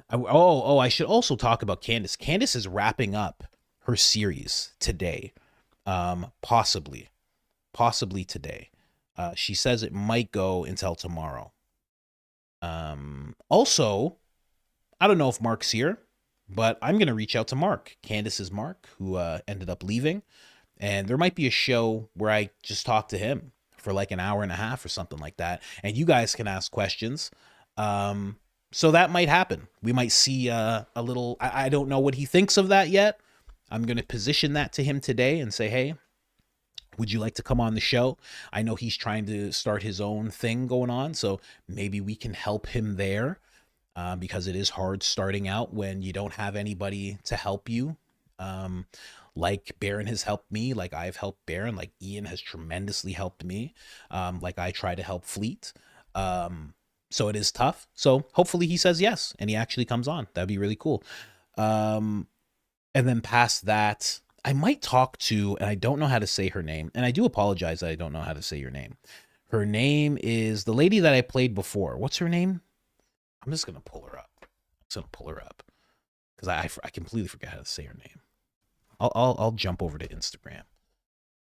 I should also talk about Candace. Candace is wrapping up her series today. Possibly today. She says it might go until tomorrow. Also, I don't know if Mark's here, but I'm going to reach out to Mark. Candace's Mark, who ended up leaving. And there might be a show where I just talk to him for like an hour and a half or something like that. And you guys can ask questions. So that might happen. We might see a little, I don't know what he thinks of that yet. I'm going to position that to him today and say, hey, would you like to come on the show? I know he's trying to start his own thing going on, so maybe we can help him there because it is hard starting out when you don't have anybody to help you. Like Baron has helped me, like I've helped Baron, like Ian has tremendously helped me, like I try to help Fleet. So it is tough. So hopefully he says yes and he actually comes on. That'd be really cool. And then past that, I might talk to, and I don't know how to say her name, and I do apologize that I don't know how to say your name. Her name is the lady that I played before. What's her name? I'm just going to pull her up. Because I completely forgot how to say her name. I'll jump over to Instagram.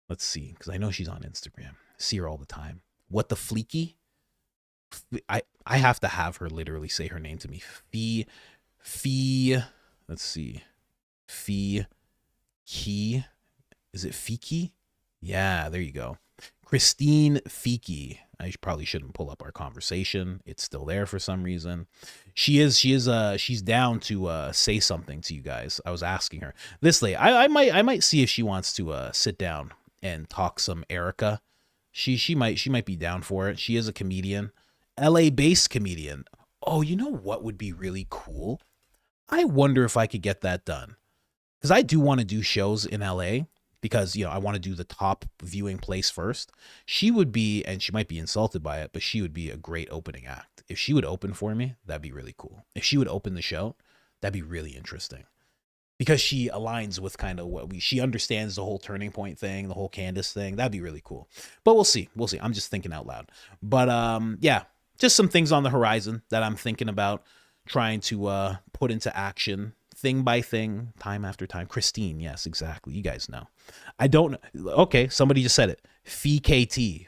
Let's see, because I know she's on Instagram. I see her all the time. What the Fleeky? I have to have her literally say her name to me. Let's see. Key, is it Fiki? Yeah, there you go. Christine Fiki. I probably shouldn't pull up our conversation. It's still there for some reason. She's down to say something to you guys. I was asking her. This lady, I might see if she wants to sit down and talk some Erika. She might be down for it. She is a comedian, LA based comedian. Oh, you know what would be really cool? I wonder if I could get that done. Because I do want to do shows in LA because, I want to do the top viewing place first. She would be, and she might be insulted by it, but she would be a great opening act. If she would open for me, that'd be really cool. If she would open the show, that'd be really interesting. Because she aligns with kind of she understands the whole Turning Point thing, the whole Candace thing. That'd be really cool. But we'll see. I'm just thinking out loud. But yeah, just some things on the horizon that I'm thinking about trying to put into action. Thing by thing, time after time. Christine, yes, exactly. You guys know. I don't know. Okay, somebody just said it. FKT.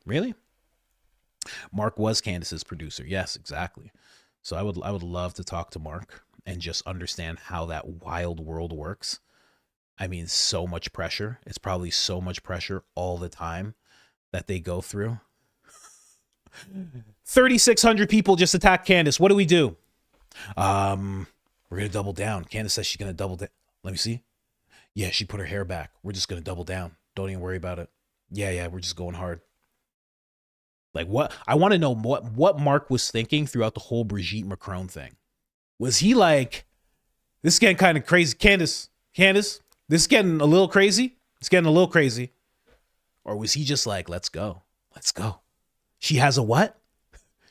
Really? Mark was Candace's producer. Yes, exactly. So I would love to talk to Mark and just understand how that wild world works. I mean, so much pressure. It's probably so much pressure all the time that they go through. 3,600 people just attacked Candace. What do we do? We're gonna double down. Candace says she's gonna double down. Let me see. Yeah, she put her hair back. We're just gonna double down. Don't even worry about it. Yeah, we're just going hard. Like what? I want to know what Mark was thinking throughout the whole Brigitte Macron thing. Was he like, this is getting kind of crazy, Candace, this is getting a little crazy. It's getting a little crazy. Or was he just like, let's go. She has a what?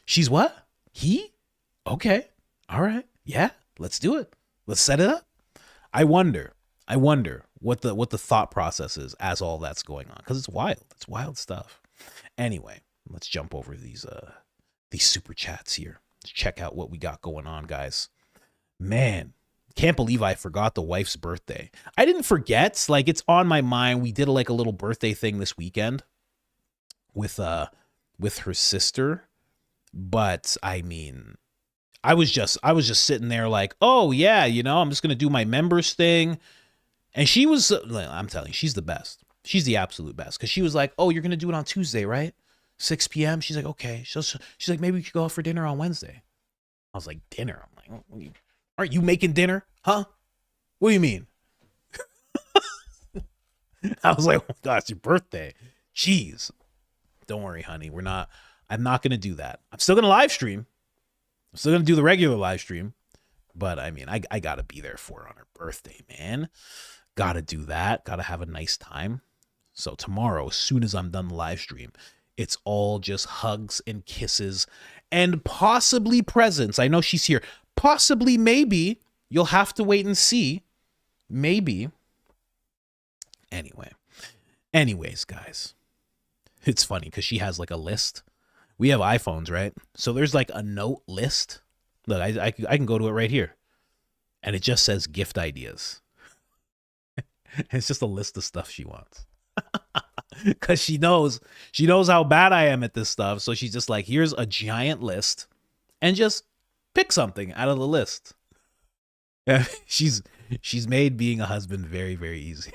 She's what? He? Okay. All right. Yeah. Let's do it. Let's set it up. I wonder what the thought process is as all that's going on, because it's wild. It's wild stuff. Anyway, let's jump over these super chats here. Let's check out what we got going on, guys. Man, can't believe I forgot the wife's birthday. I didn't forget. Like, it's on my mind. We did like a little birthday thing this weekend with her sister, but I mean, I was just sitting there like, oh yeah, I'm just gonna do my members thing. And she was, I'm telling you, she's the best. She's the absolute best. Because she was like, oh, you're gonna do it on Tuesday, right? 6 p.m. She's like, okay. She's like, maybe we could go out for dinner on Wednesday. I was like, dinner? I'm like, aren't you making dinner? Huh? What do you mean? I was like, oh my gosh, your birthday. Jeez. Don't worry, honey. I'm not going to do that. I'm still going to live stream. I'm still going to do the regular live stream. But I mean, I got to be there for her on her birthday, man. Got to do that. Got to have a nice time. So tomorrow, as soon as I'm done the live stream, it's all just hugs and kisses and possibly presents. I know she's here. Possibly, maybe. You'll have to wait and see. Maybe. Anyways, guys. It's funny because she has like a list. We have iPhones, right? So there's like a note list. Look, I can go to it right here. And it just says gift ideas. It's just a list of stuff she wants. Because she knows how bad I am at this stuff. So she's just like, here's a giant list. And just pick something out of the list. Yeah, she's made being a husband very, very easy.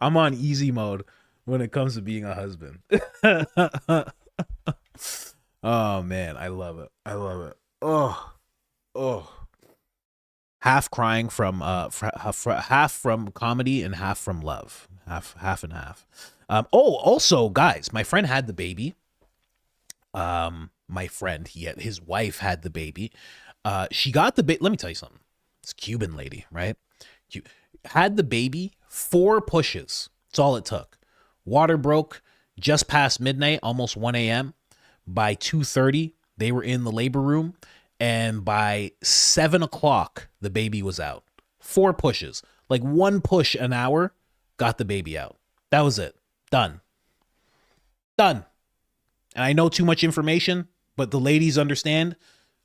I'm on easy mode when it comes to being a husband. Oh man, I love it. Oh. Half crying from half from comedy and half from love. Half and half. Also, guys, my friend had the baby. My friend, his wife had the baby. She got the baby. Let me tell you something. This Cuban lady, right? Had the baby 4 pushes. That's all it took. Water broke just past midnight, almost 1 a.m. By 2:30, they were in the labor room. And by 7 o'clock, the baby was out. 4 pushes. Like 1 push an hour got the baby out. That was it. Done. And I know too much information, but the ladies understand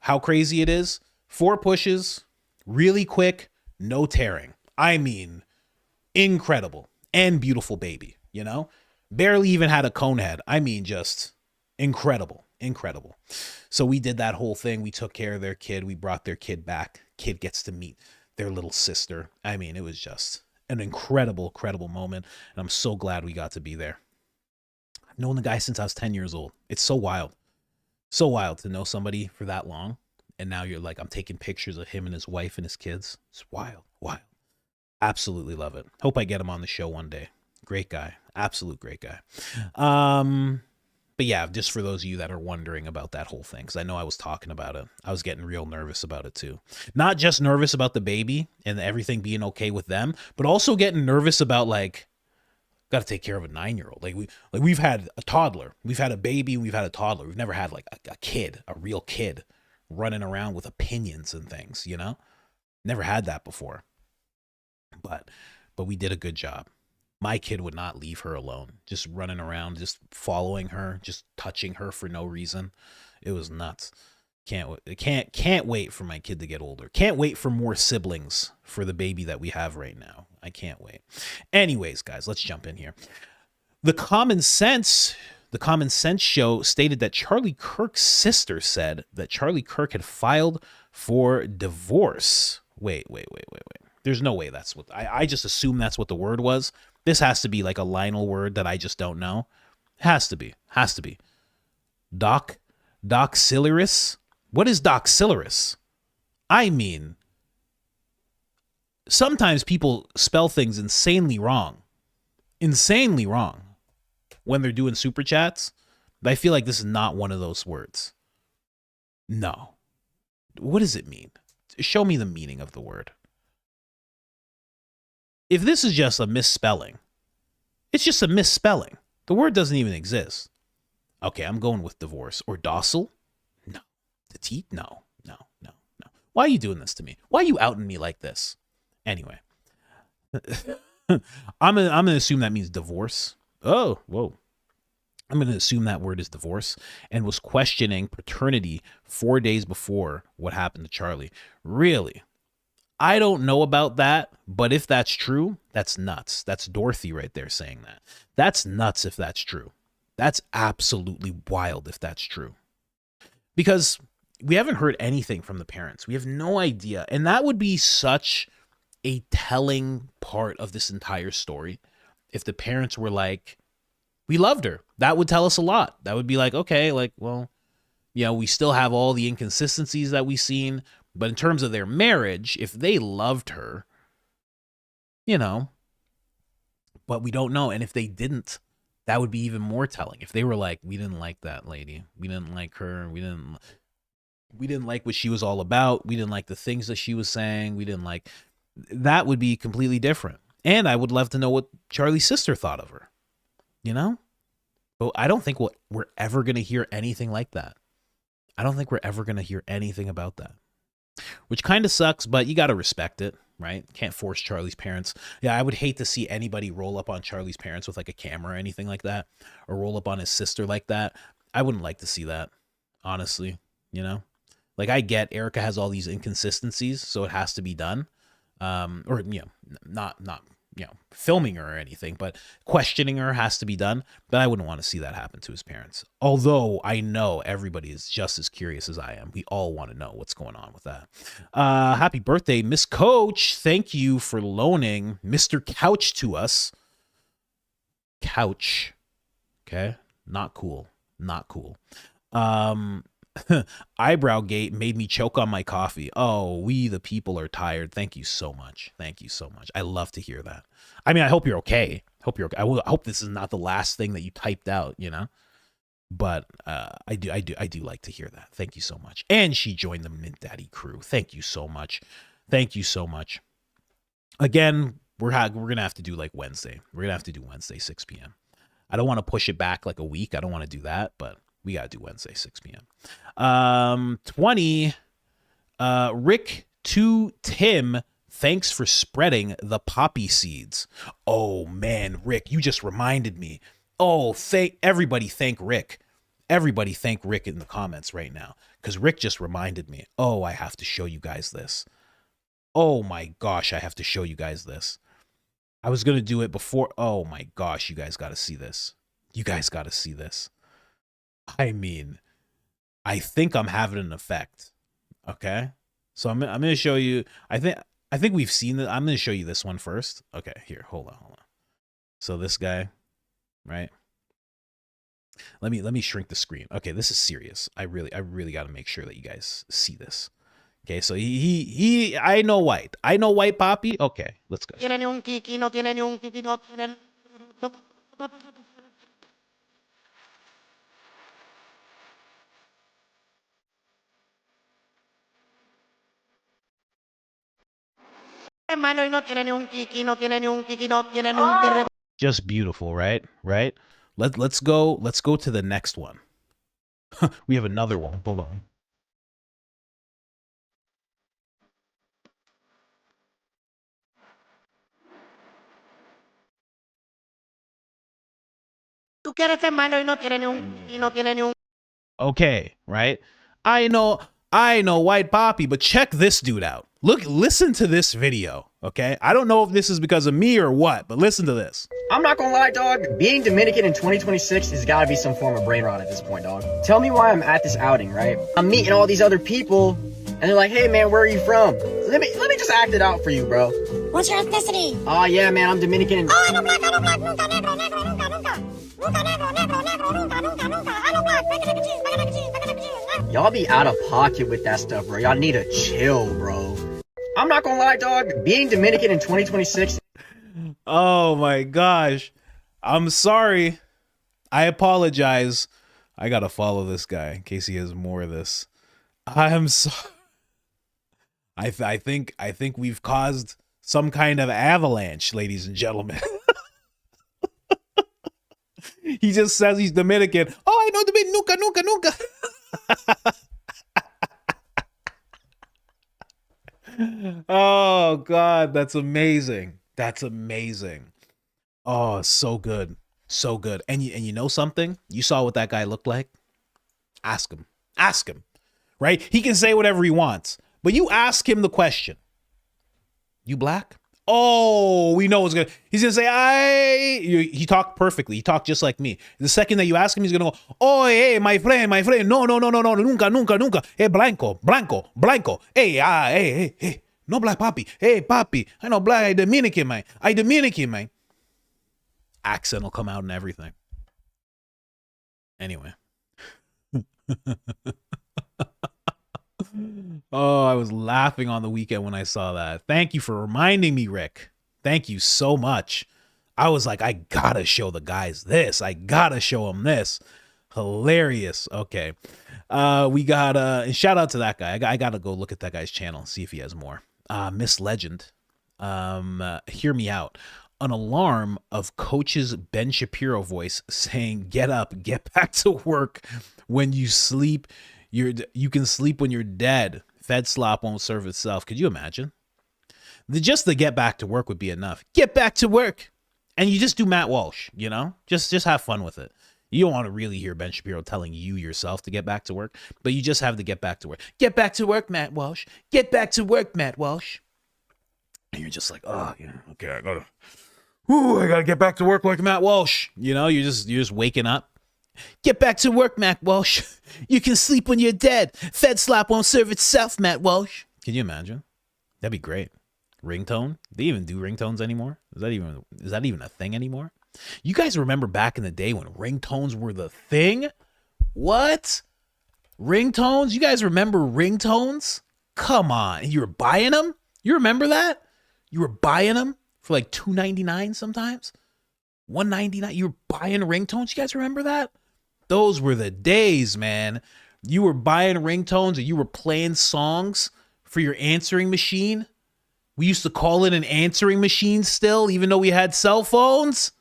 how crazy it is. 4 pushes, really quick, no tearing. I mean, incredible and beautiful baby, Barely even had a cone head. I mean, just incredible. So we did that whole thing. We took care of their kid. We brought their kid back. Kid gets to meet their little sister. I mean, it was just an incredible moment. And I'm so glad we got to be there. I've known the guy since I was 10 years old. It's so wild. So wild to know somebody for that long. And now you're like, I'm taking pictures of him and his wife and his kids. It's wild. Absolutely love it. Hope I get him on the show one day. Great guy. Absolute great guy. But yeah, just for those of you that are wondering about that whole thing, because I know I was talking about it. I was getting real nervous about it too. Not just nervous about the baby and everything being okay with them, but also getting nervous about like, got to take care of a 9-year-old. We've had a toddler. We've had a baby. We've had a toddler. We've never had like a kid, a real kid running around with opinions and things, Never had that before. But we did a good job. My kid would not leave her alone, just running around, just following her, just touching her for no reason. It was nuts. Can't wait for my kid to get older. Can't wait for more siblings for the baby that we have right now. I can't wait. Anyways, guys, let's jump in here. The Common Sense show stated that Charlie Kirk's sister said that Charlie Kirk had filed for divorce. Wait. There's no way that's what I just assume that's what the word was. This has to be like a Lionel word that I just don't know. Has to be. Doxiliris? What is doxiliris? I mean, sometimes people spell things insanely wrong when they're doing super chats. But I feel like this is not one of those words. No. What does it mean? Show me the meaning of the word. If this is just a misspelling, it's just a misspelling. The word doesn't even exist. Okay, I'm going with divorce. Or docile? No. Petite? No. Why are you doing this to me? Why are you outing me like this? Anyway. I'm gonna assume that means divorce. Oh, whoa. I'm going to assume that word is divorce, and was questioning paternity 4 days before what happened to Charlie. Really? I don't know about that, but if that's true, that's nuts. That's Dorothy right there saying that. That's nuts if that's true. That's absolutely wild if that's true. Because we haven't heard anything from the parents. We have no idea. And that would be such a telling part of this entire story if the parents were like, we loved her. That would tell us a lot. That would be like, okay, like, well, you know, we still have all the inconsistencies that we've seen, but in terms of their marriage, if they loved her, you know, but we don't know. And if they didn't, that would be even more telling. If they were like, we didn't like that lady. We didn't like her. We didn't like what she was all about. We didn't like the things that she was saying. We didn't like, that would be completely different. And I would love to know what Charlie's sister thought of her, you know? But I don't think we're ever going to hear anything like that. I don't think we're ever going to hear anything about that, which kind of sucks, but you got to respect it, right? Can't force Charlie's parents. Yeah, I would hate to see anybody roll up on Charlie's parents with like a camera or anything like that, or roll up on his sister like that. I wouldn't like to see that, honestly, you know? Like, I get Erika has all these inconsistencies, so it has to be done. Or, you know, not, you know, filming her or anything, but questioning her has to be done. But I wouldn't want to see that happen to his parents. Although I know everybody is just as curious as I am. We all want to know what's going on with that. Happy birthday, Miss Coach. Thank you for loaning Mr. Couch to us. Couch. Okay. Not cool. Eyebrow gate made me choke on my coffee. Oh, we the people are tired. Thank you so much. I love to hear that. I mean, I hope you're okay. I hope this is not the last thing that you typed out, you know? But I do like to hear that. Thank you so much. And she joined the Mint Daddy crew. Thank you so much. Again, we're gonna have to do like Wednesday. We're gonna have to do Wednesday 6 p.m. I don't want to push it back like a week. I don't want to do that, but we got to do Wednesday, 6 p.m. 20, Rick to Tim, thanks for spreading the poppy seeds. Oh, man, Rick, you just reminded me. Oh, everybody thank Rick. Everybody thank Rick in the comments right now, because Rick just reminded me. Oh, I have to show you guys this. Oh, my gosh, I have to show you guys this. I was going to do it before. Oh, my gosh, you guys got to see this. I mean, I think I'm having an effect. Okay, so I'm gonna show you. I think we've seen that. I'm gonna show you this one first. Okay, here, hold on. So this guy, right? Let me shrink the screen. Okay, this is serious. I really got to make sure that you guys see this. Okay, so he I know white Poppy. Okay, let's go. Just beautiful, right? Let's go to the next one. We have another one. Hold on. Okay, right? I know white Poppy, but check this dude out. Listen to this video, okay? I don't know if this is because of me or what, but listen to this. I'm not gonna lie, dog. Being Dominican in 2026 has gotta be some form of brain rot at this point, dog. Tell me why I'm at this outing, right? I'm meeting all these other people, and they're like, hey, man, where are you from? Let me just act it out for you, bro. What's your ethnicity? Oh, yeah, man, I'm Dominican. Oh, I know black, nunca, negro, negro, nunca, nunca. Nunca, negro, negro, negro, nunca, nunca, nunca. I know black, mac and cheese, mac and cheese, mac and cheese. Y'all be out of pocket with that stuff, bro. Y'all need to chill, bro. I'm not gonna lie, dog. Being Dominican in 2026. Oh my gosh. I'm sorry. I apologize. I gotta follow this guy in case he has more of this. I am so. I think we've caused some kind of avalanche, ladies and gentlemen. He just says he's Dominican. Oh, I know Dominican. Nunca, nunca, nunca. Oh God, that's amazing. That's amazing. Oh, so good. So good. And you know something? You saw what that guy looked like? Ask him. Ask him. Right? He can say whatever he wants, but you ask him the question. You black? Oh, we know what's gonna. He's gonna say, he talked perfectly. He talked just like me. The second that you ask him, he's gonna go, oh, hey, my friend. No, nunca, nunca, nunca. Hey, blanco. Hey, hey. No black papi. Hey, papi. I know black. I Dominican, man. Accent will come out and everything. Anyway. Oh, I was laughing on the weekend when I saw that. Thank you for reminding me, Rick. Thank you so much. I was like, I gotta show the guys this. I gotta show them this. Hilarious. Okay. We got and shout out to that guy. I gotta go look at that guy's channel, see if he has more. Miss Legend. Hear me out. An alarm of Coach's Ben Shapiro voice saying, get up, get back to work. When you sleep, you can sleep when you're dead. Fed slop won't serve itself. Could you imagine? Just the get back to work would be enough. Get back to work. And you just do Matt Walsh, you know? Just have fun with it. You don't want to really hear Ben Shapiro telling you yourself to get back to work, but you just have to get back to work. Get back to work, Matt Walsh. Get back to work, Matt Walsh. And you're just like, oh, yeah, okay, I gotta get back to work like Matt Walsh. You know, you're just waking up. Get back to work, Matt Walsh. You can sleep when you're dead. Fed slop won't serve itself, Matt Walsh. Can you imagine? That'd be great. Ringtone? They even do ringtones anymore? Is that even a thing anymore? You guys remember back in the day when ringtones were the thing? What? Ringtones? You guys remember ringtones? Come on. You were buying them? You remember that? You were buying them for like $2.99 sometimes? $1.99. You were buying ringtones? You guys remember that? Those were the days, man. You were buying ringtones and you were playing songs for your answering machine. We used to call it an answering machine still, even though we had cell phones.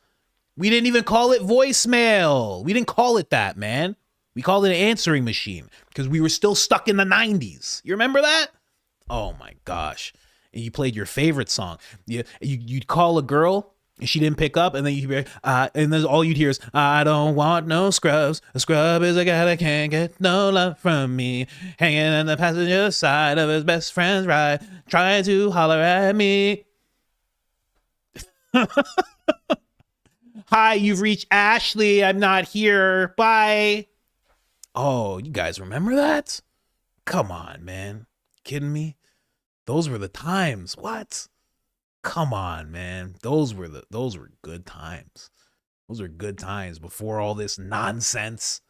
We didn't even call it voicemail. We didn't call it that, man. We called it an answering machine because we were still stuck in the 90s. You remember that? Oh my gosh. And you played your favorite song. You'd call a girl and she didn't pick up, and then and then all you'd hear is, I don't want no scrubs. A scrub is a guy that can't get no love from me. Hanging on the passenger side of his best friend's ride, trying to holler at me. Hi, you've reached Ashley. I'm not here. Bye. Oh, you guys remember that? Come on, man. Kidding me? Those were the times. What? Come on, man. Those were good times. Those were good times before all this nonsense,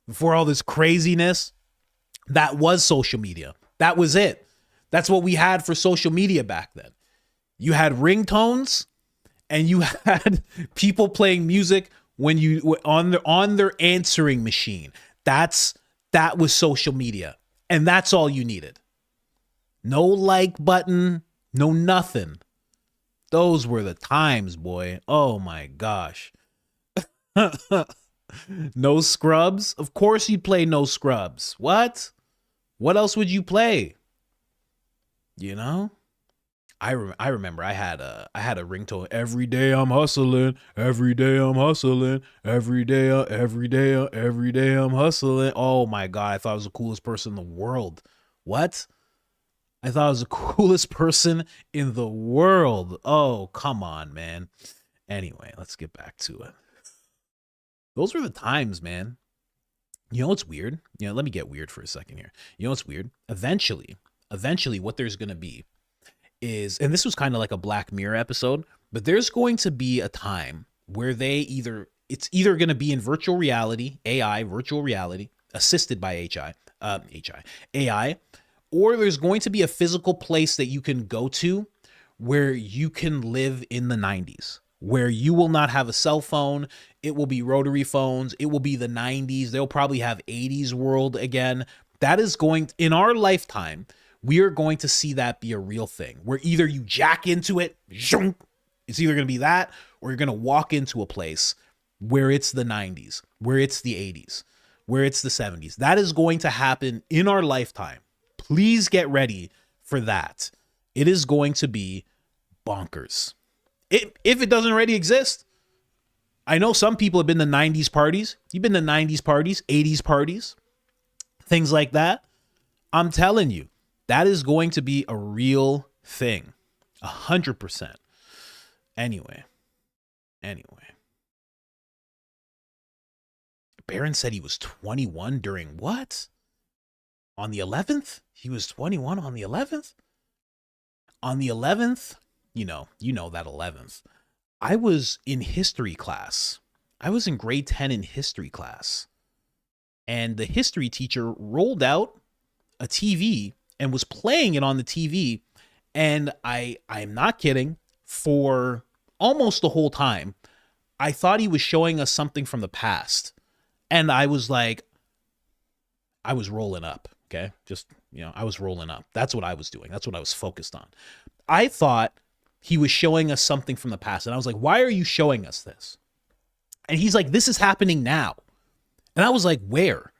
before all this craziness. That was social media. That was it. That's what we had for social media back then. You had ringtones and you had people playing music when you on their answering machine. That was social media. And that's all you needed. No like button, no nothing. Those were the times, boy. Oh my gosh. No scrubs? Of course you'd play No Scrubs. What? What else would you play? You know? I remember I had a ringtone. Every day I'm hustling. Every day I'm hustling. Every day I'm hustling. Oh my God. I thought I was the coolest person in the world. What? I thought I was the coolest person in the world. Oh, come on, man. Anyway, let's get back to it. Those were the times, man. You know what's weird? You know, let me get weird for a second here. You know what's weird? Eventually, what there's going to be is, and this was kind of like a Black Mirror episode, but there's going to be a time where it's either going to be in virtual reality, AI, virtual reality, assisted by AI, or there's going to be a physical place that you can go to where you can live in the 90s, where you will not have a cell phone. It will be rotary phones. It will be the 90s. They'll probably have 80s world again. That is going, in our lifetime, we are going to see that be a real thing, where either you jack into it, it's either going to be that, or you're going to walk into a place where it's the 90s, where it's the 80s, where it's the 70s. That is going to happen in our lifetime. Please get ready for that. It is going to be bonkers. If it doesn't already exist. I know some people have been to 90s parties. You've been to 90s parties, 80s parties, things like that. I'm telling you, that is going to be a real thing. 100%. Anyway. Barron said he was 21 during what? On the 11th? He was 21 on the 11th? On the 11th, you know that 11th. I was in history class. I was in grade 10 in history class. And the history teacher rolled out a TV and was playing it on the TV. And I'm not kidding, for almost the whole time, I thought he was showing us something from the past. And I was like, I was rolling up, okay? Just, I was rolling up. That's what I was doing. That's what I was focused on. I thought he was showing us something from the past. And I was like, why are you showing us this? And he's like, this is happening now. And I was like, where?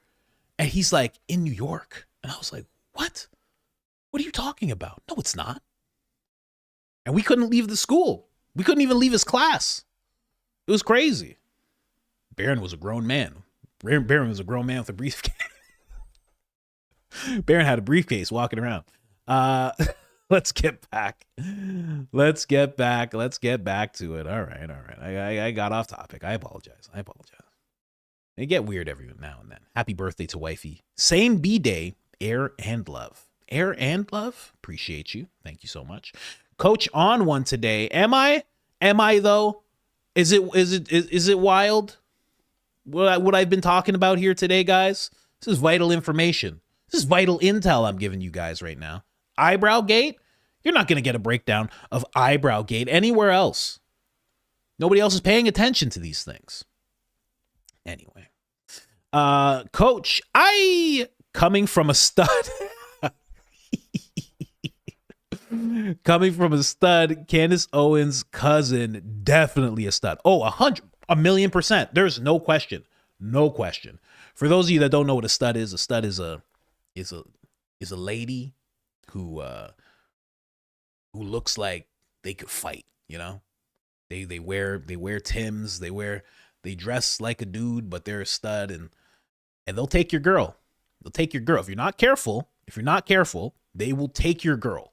And he's like, in New York. And I was like, what? What are you talking about? No, it's not. And we couldn't leave the school. We couldn't even leave his class. It was crazy. Barron was a grown man. Barron was a grown man with a briefcase. Barron had a briefcase walking around. Let's get back to it. All right. I got off topic. I apologize. They get weird every now and then. Happy birthday to wifey. Same B-day, Air and Love. Air and Love, appreciate you. Thank you so much. Coach on one today. Am I though? Is it wild? What I've been talking about here today, guys? This is vital information. This is vital intel I'm giving you guys right now. Eyebrow Gate? You're not going to get a breakdown of Eyebrow Gate anywhere else. Nobody else is paying attention to these things. Anyway. Coach, coming from a stud. Coming from a stud, Candace Owens' cousin, definitely a stud. Oh, 1,000,000%. There's no question. No question. For those of you that don't know what a stud is a lady who looks like they could fight, They wear Timbs, they dress like a dude, but they're a stud, and they'll take your girl. They'll take your girl. If you're not careful, they will take your girl.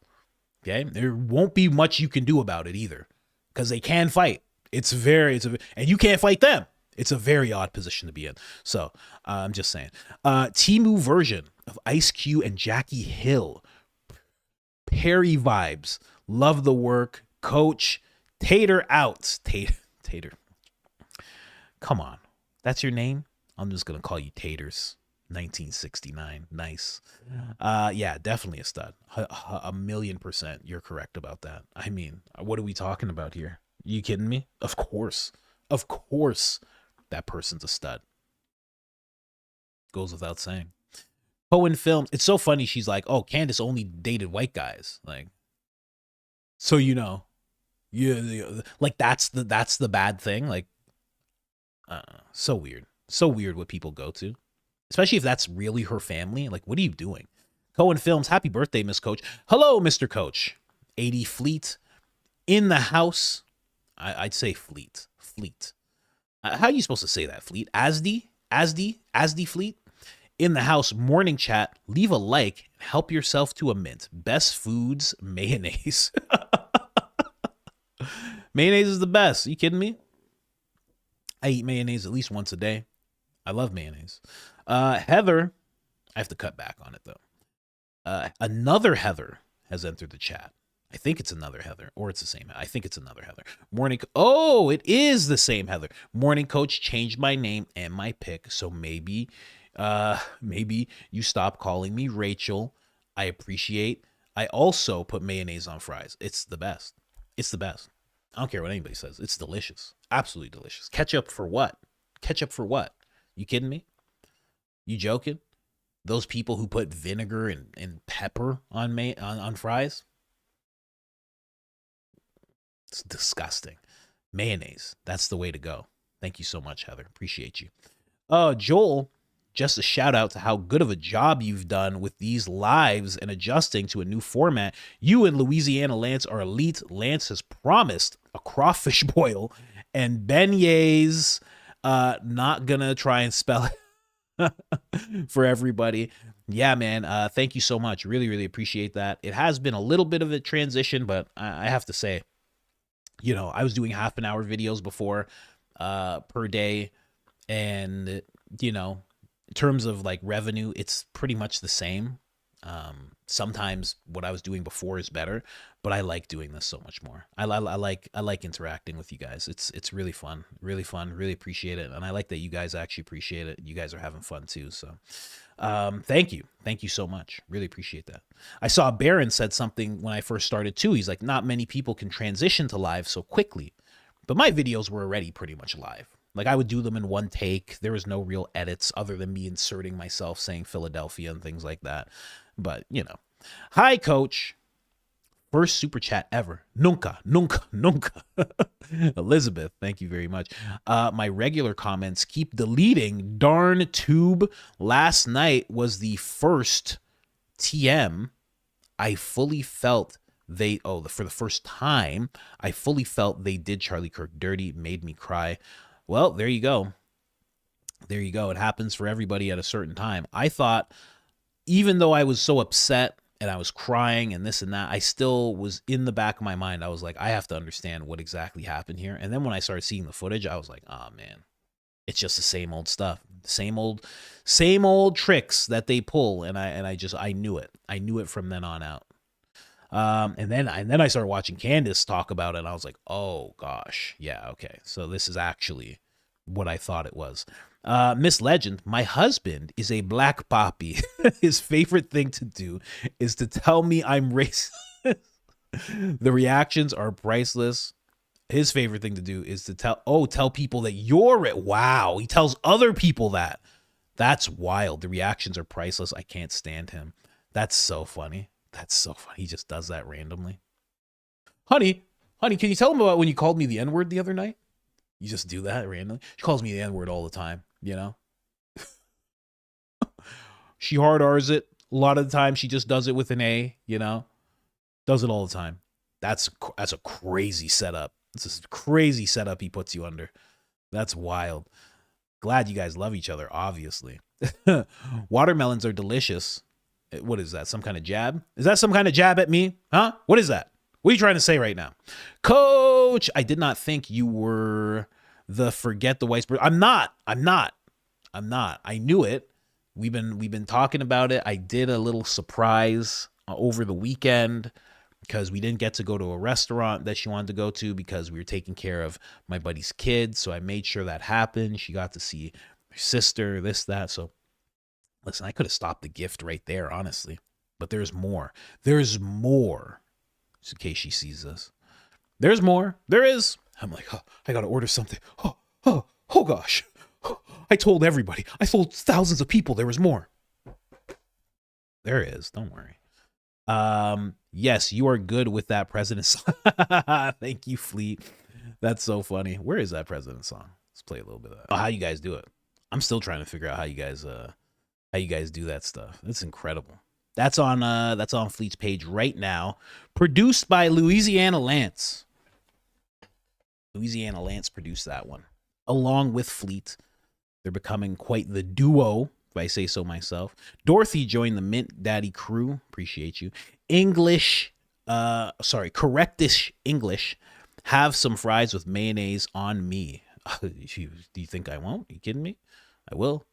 Okay? There won't be much you can do about it either, because they can fight. And you can't fight them. It's a very odd position to be in. So I'm just saying. Temu version of Ice Cube and Jackie Hill. Perry vibes. Love the work. Coach. Tater out. Tater. Come on. That's your name? I'm just going to call you Taters. 1969. Nice. Yeah, definitely a stud. 1,000,000%. You're correct about that. I mean, what are we talking about here? You kidding me? Of course that person's a stud. Goes without saying. Cohen Films. It's so funny. She's like, oh, Candace only dated white guys. Like, so yeah, like that's the bad thing. Like, so weird what people go to, especially if that's really her family. Like, what are you doing? Cohen Films. Happy birthday, Miss Coach. Hello, Mr. Coach. 80 Fleet in the house. I'd say Fleet. How are you supposed to say that? Fleet? Asdi Fleet in the house morning chat. Leave a like. Help yourself to a mint. Best foods, mayonnaise. Mayonnaise is the best. Are you kidding me? I eat mayonnaise at least once a day. I love mayonnaise. Heather, I have to cut back on it though. Another Heather has entered the chat. I think it's another Heather, or it's the same. I think it's another Heather. Oh, it is the same Heather. Morning coach changed my name and my pick, so maybe you stop calling me Rachel. I appreciate. I also put mayonnaise on fries. It's the best. It's the best. I don't care what anybody says. It's delicious. Absolutely delicious. Ketchup for what? Ketchup for what? You kidding me? You joking? Those people who put vinegar and pepper on fries? It's disgusting. Mayonnaise. That's the way to go. Thank you so much, Heather. Appreciate you. Joel, just a shout out to how good of a job you've done with these lives and adjusting to a new format. You and Louisiana Lance are elite. Lance has promised a crawfish boil and beignets. Not gonna try and spell it for everybody. Yeah, man. Thank you so much. Really, really appreciate that. It has been a little bit of a transition, but I have to say, you know, I was doing half an hour videos before per day. And, you know, in terms of like revenue, it's pretty much the same. Sometimes what I was doing before is better, but I like doing this so much more. I like interacting with you guys. It's really fun. Really appreciate it. And I like that you guys actually appreciate it. You guys are having fun too. So thank you so much. Really appreciate that. I saw Baron said something when I first started too. He's like, not many people can transition to live so quickly, but my videos were already pretty much live. Like I would do them in one take. There was no real edits other than me inserting myself saying Philadelphia and things like that. But, you know. Hi, coach. First super chat ever. Nunca. Elizabeth, thank you very much. My regular comments keep deleting. Darn tube. Last night was the first TM I fully felt for the first time, I fully felt they did Charlie Kirk dirty, made me cry. Well, there you go. There you go. It happens for everybody at a certain time. I thought, even though I was so upset and I was crying and this and that, I still was in the back of my mind. I was like, I have to understand what exactly happened here. And then when I started seeing the footage, I was like, oh man, it's just the same old stuff, same old tricks that they pull. And I knew it. I knew it from then on out. And then I started watching Candace talk about it, and I was like, oh gosh, yeah, okay. So this is actually what I thought it was. Miss Legend, my husband is a black poppy. His favorite thing to do is to tell me I'm racist. The reactions are priceless. His favorite thing to do is to tell people that you're it. Wow, he tells other people that. That's wild. The reactions are priceless. I can't stand him. That's so funny. That's so funny. He just does that randomly. Honey, can you tell him about when you called me the N-word the other night? You just do that randomly. She calls me the N-word all the time, you know? She hard R's it. A lot of the time she just does it with an A, you know? Does it all the time. That's a crazy setup. It's a crazy setup he puts you under. That's wild. Glad you guys love each other, obviously. Watermelons are delicious. What is that? Some kind of jab? Is that some kind of jab at me? Huh? What is that? What are you trying to say right now? Coach, I did not think you were the forget the white bird. I'm not. I knew it. We've been talking about it. I did a little surprise over the weekend because we didn't get to go to a restaurant that she wanted to go to because we were taking care of my buddy's kids. So I made sure that happened. She got to see her sister, this, that. So listen, I could have stopped the gift right there, honestly. But there's more. There's more. Just in case she sees this. There's more. There is. I'm like, oh, I got to order something. Oh gosh. I told everybody. I told thousands of people there was more. There is. Don't worry. Yes, you are good with that president song. Thank you, Fleet. That's so funny. Where is that president song? Let's play a little bit of that. Oh, how you guys do it. I'm still trying to figure out how you guys do that stuff. That's incredible. That's on Fleet's page right now. Produced by Louisiana Lance. Louisiana Lance produced that one. Along with Fleet. They're becoming quite the duo if I say so myself. Dorothy joined the Mint Daddy crew. Appreciate you. English, correctish English. Have some fries with mayonnaise on me. Do you think I won't? Are you kidding me? I will.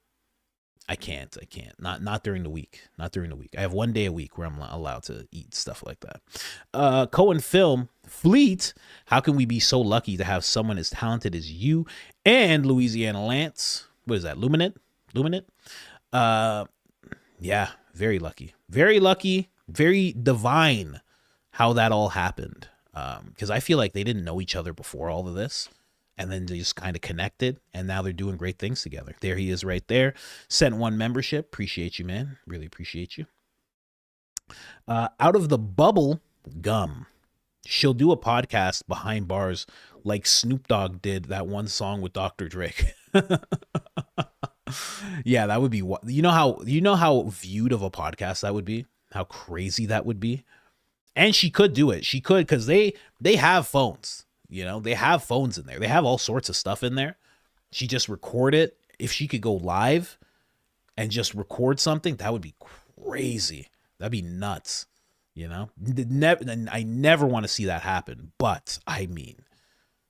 I can't. Not during the week. Not during the week. I have 1 day a week where I'm allowed to eat stuff like that. Cohen Film Fleet. How can we be so lucky to have someone as talented as you and Louisiana Lance? What is that? Luminant? Yeah, very lucky. Very lucky. Very divine how that all happened. Because I feel like they didn't know each other before all of this. And then they just kind of connected, and now they're doing great things together. There he is right there. Sent 1 membership. Appreciate you, man. Really appreciate you. Out of the Bubble Gum. She'll do a podcast behind bars like Snoop Dogg did that one song with Dr. Drake. Yeah, that would be what you know how viewed of a podcast that would be? How crazy that would be? And she could do it. She could, because they have phones. You know, they have phones in there. They have all sorts of stuff in there. She just record it. If she could go live and just record something, that would be crazy. That'd be nuts. You know, I never want to see that happen. But I mean,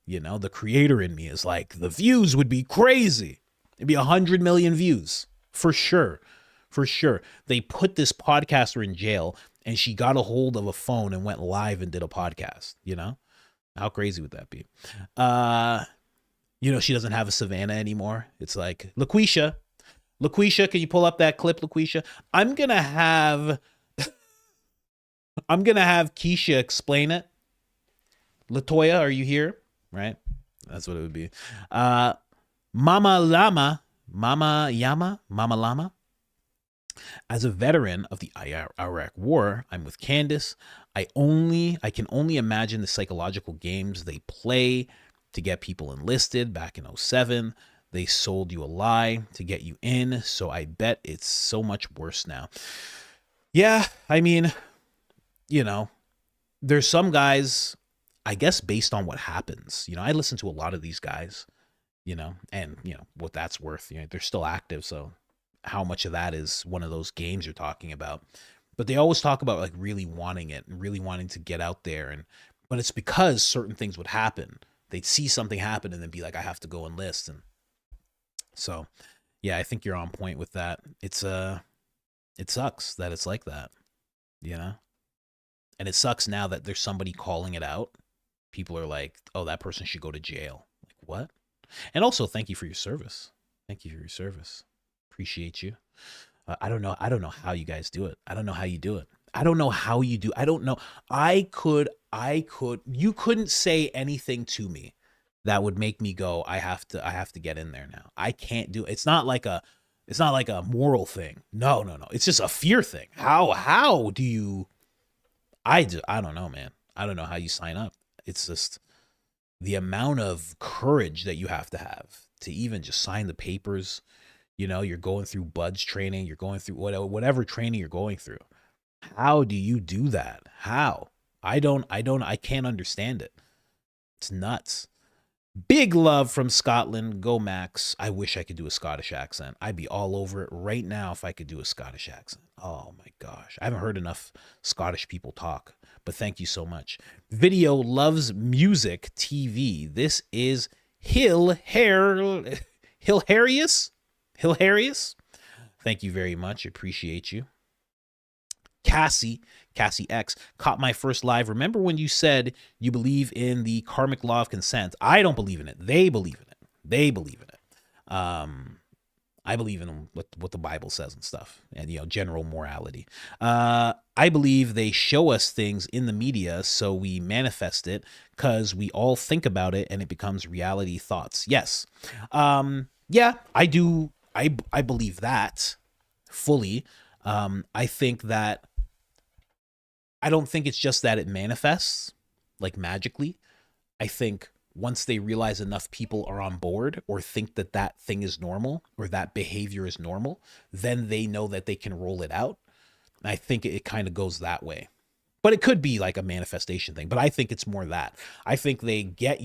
you know, the creator in me is like, the views would be crazy. It'd be 100 million views for sure. For sure. They put this podcaster in jail and she got a hold of a phone and went live and did a podcast, you know? How crazy would that be? You know, she doesn't have a Savannah anymore. It's like, LaQuisha, can you pull up that clip, LaQuisha? I'm going to have Keisha explain it. LaToya, are you here? Right? That's what it would be. Mama Llama. As a veteran of the Iraq War, I'm with Candace. I can only imagine the psychological games they play to get people enlisted. Back in 07, they sold you a lie to get you in, so I bet it's so much worse now. Yeah, I mean, you know, there's some guys, I guess based on what happens. You know, I listen to a lot of these guys, you know, and, you know, what that's worth. You know, they're still active, so how much of that is one of those games you're talking about. But they always talk about like really wanting it and really wanting to get out there. But it's because certain things would happen. They'd see something happen and then be like, I have to go enlist. And so, yeah, I think you're on point with that. It sucks that it's like that, you know? And it sucks now that there's somebody calling it out. People are like, oh, that person should go to jail. Like, what? And also, thank you for your service. Thank you for your service. Appreciate you. I don't know how you guys do it. I don't know how you do it. I don't know how you do. I don't know. You couldn't say anything to me that would make me go, I have to get in there now. I can't do it. It's not like a moral thing. No. It's just a fear thing. How do you, I don't know, man. I don't know how you sign up. It's just the amount of courage that you have to even just sign the papers. You know, you're going through buds training, you're going through whatever training you're going through. How do you do that? How? I can't understand it. It's nuts. Big love from Scotland. Go Max. I wish I could do a Scottish accent. I'd be all over it right now if I could do a Scottish accent. Oh my gosh. I haven't heard enough Scottish people talk, but thank you so much. Video loves music TV. This is Hilarious. Thank you very much. Appreciate you. Cassie X, caught my first live. Remember when you said you believe in the karmic law of consent? I don't believe in it. They believe in it. I believe in what the Bible says and stuff, and, you know, general morality. I believe they show us things in the media so we manifest it because we all think about it and it becomes reality thoughts. Yes. Yeah, I do. I believe that fully. I think that I don't think it's just that it manifests like magically. I think once they realize enough people are on board or think that that thing is normal or that behavior is normal, then they know that they can roll it out. And I think it kind of goes that way. But it could be like a manifestation thing. But I think it's more that. I think they get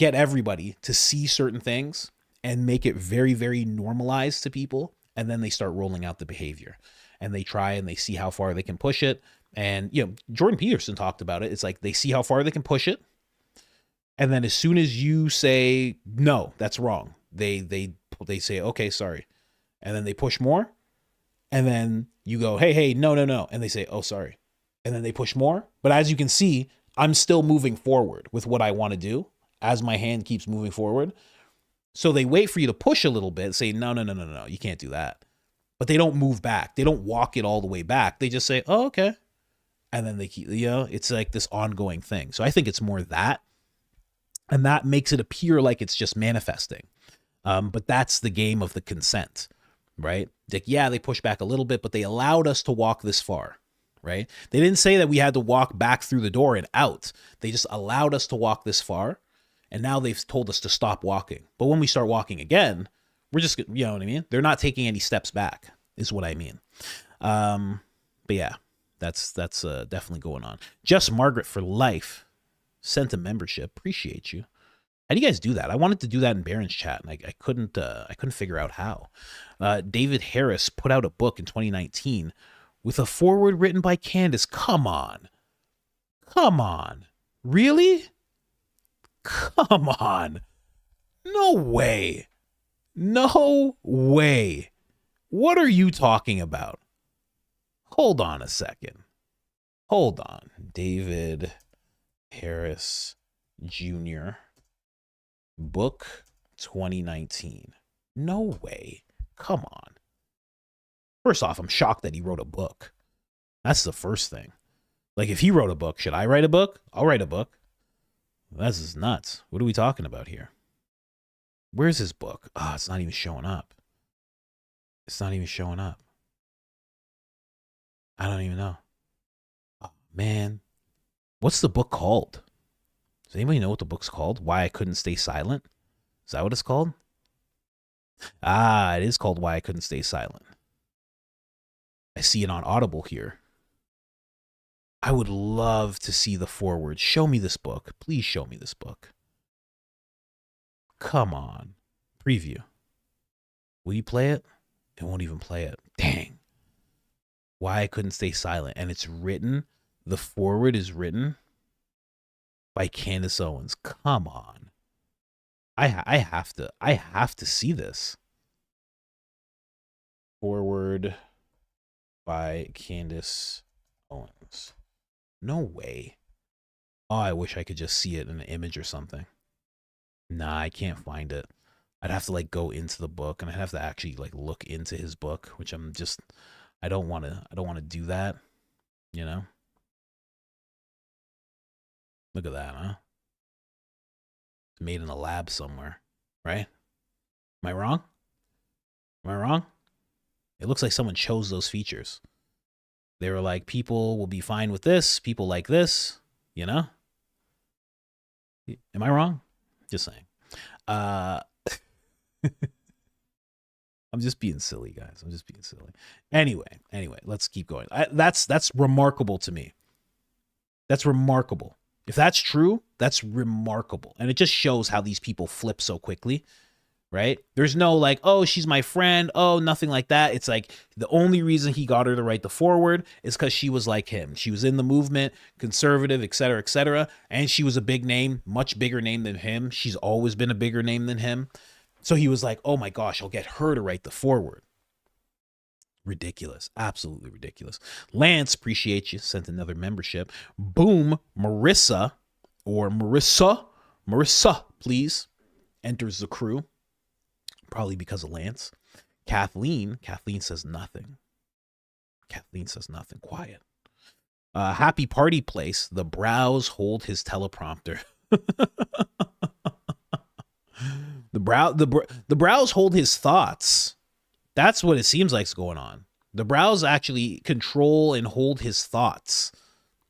everybody to see certain things and make it very, very normalized to people. and then they start rolling out the behavior, and they try and they see how far they can push it. And, you know, Jordan Peterson talked about it. It's like they see how far they can push it. And then as soon as you say, no, that's wrong, they say, okay, sorry. And then they push more. And then you go, hey, no. And they say, oh, sorry. And then they push more. But as you can see, I'm still moving forward with what I want to do as my hand keeps moving forward. So they wait for you to push a little bit, say, no, you can't do that. But they don't move back. They don't walk it all the way back. They just say, oh, okay. And then they keep, you know, it's like this ongoing thing. So I think it's more that. And that makes it appear like it's just manifesting. But that's the game of the consent, right? Like, yeah, they pushed back a little bit, but they allowed us to walk this far, right? They didn't say that we had to walk back through the door and out. They just allowed us to walk this far. And now they've told us to stop walking. But when we start walking again, we're just, you know what I mean? They're not taking any steps back, is what I mean. But yeah, that's definitely going on. Just Margaret for life sent a membership. Appreciate you. How do you guys do that? I wanted to do that in Baron's chat, and I couldn't figure out how. David Harris put out a book in 2019 with a foreword written by Candace. Come on. Really? Come on. No way. What are you talking about? Hold on a second. Hold on. David Harris Jr. Book 2019. No way. Come on. First off, I'm shocked that he wrote a book. That's the first thing. Like, if he wrote a book, should I write a book? I'll write a book. That's just nuts. What are we talking about here? Where's his book? Oh, it's not even showing up. I don't even know. Oh, man. What's the book called? Does anybody know what the book's called? Why I Couldn't Stay Silent? Is that what it's called? Ah, it is called Why I Couldn't Stay Silent. I see it on Audible here. I would love to see the foreword. Show me this book. Please show me this book. Come on. Preview. Will you play it? It won't even play it. Dang. Why I Couldn't Stay Silent. And it's written, the foreword is written by Candace Owens. Come on. I have to see this. Foreword by Candace Owens. No way. Oh, I wish I could just see it in an image or something. Nah, I can't find it. I'd have to like go into the book, and I'd have to actually like look into his book, which I don't want to do that, you know? Look at that, huh? It's made in a lab somewhere, right? Am I wrong? It looks like someone chose those features. They were like, people will be fine with this, people like this, you know? Am I wrong? Just saying. I'm just being silly, guys. I'm just being silly. Anyway, let's keep going. That's remarkable to me. That's remarkable. If that's true, that's remarkable. And it just shows how these people flip so quickly, right? There's no like, oh, she's my friend. Oh, nothing like that. It's like the only reason he got her to write the foreword is because she was like him. She was in the movement, conservative, et cetera, and she was a big name, much bigger name than him. She's always been a bigger name than him. So he was like, oh my gosh, I'll get her to write the foreword. Ridiculous. Absolutely ridiculous. Lance, appreciate you. Sent another membership. Boom. Marissa, please, enters the crew. Probably because of Lance. Kathleen says nothing. Quiet. Happy party place. The brows hold his teleprompter. The brows hold his thoughts. That's what it seems like is going on. The brows actually control and hold his thoughts,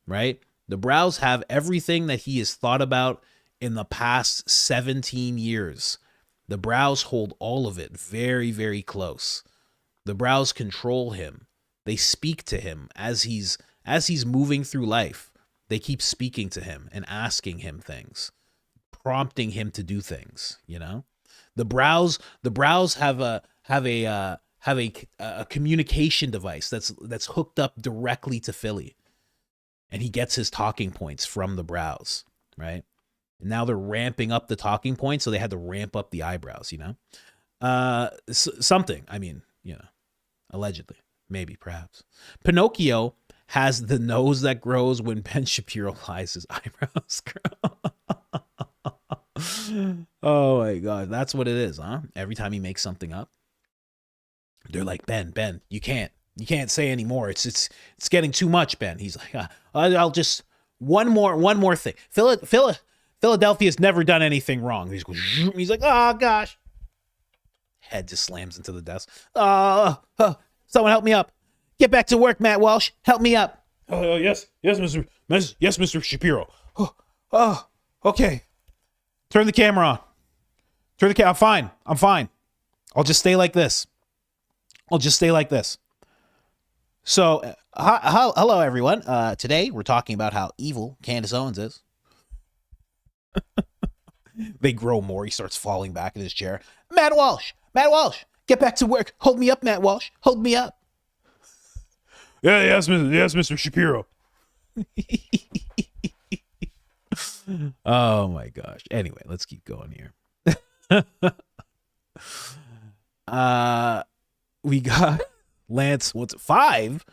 right? The brows have everything that he has thought about in the past 17 years. The brows hold all of it very, very close. The brows control him. They speak to him as he's moving through life. They keep speaking to him and asking him things, prompting him to do things, you know? The brows have have a communication device that's hooked up directly to Philly. And he gets his talking points from the brows, right? And now they're ramping up the talking points, so they had to ramp up the eyebrows, you know? Something, I mean, you know, allegedly, maybe, perhaps. Pinocchio has the nose that grows when Ben Shapiro lies his eyebrows grow. Oh my God, that's what it is, huh? Every time he makes something up, they're like, Ben, you can't say anymore. It's getting too much, Ben. He's like, I'll just one more thing. Philadelphia's never done anything wrong. He's like, oh gosh. Head just slams into the desk. Someone help me up. Get back to work, Matt Walsh. Help me up. Yes, Mr. Shapiro. Okay. Turn the camera on. I'm fine. I'll just stay like this. So, hello everyone. Today we're talking about how evil Candace Owens is. They grow more. He starts falling back in his chair. Matt Walsh, get back to work. Hold me up, Matt Walsh. Hold me up. Yes, Mr. Shapiro. Oh my gosh. Anyway, let's keep going here. We got Lance. What's 5?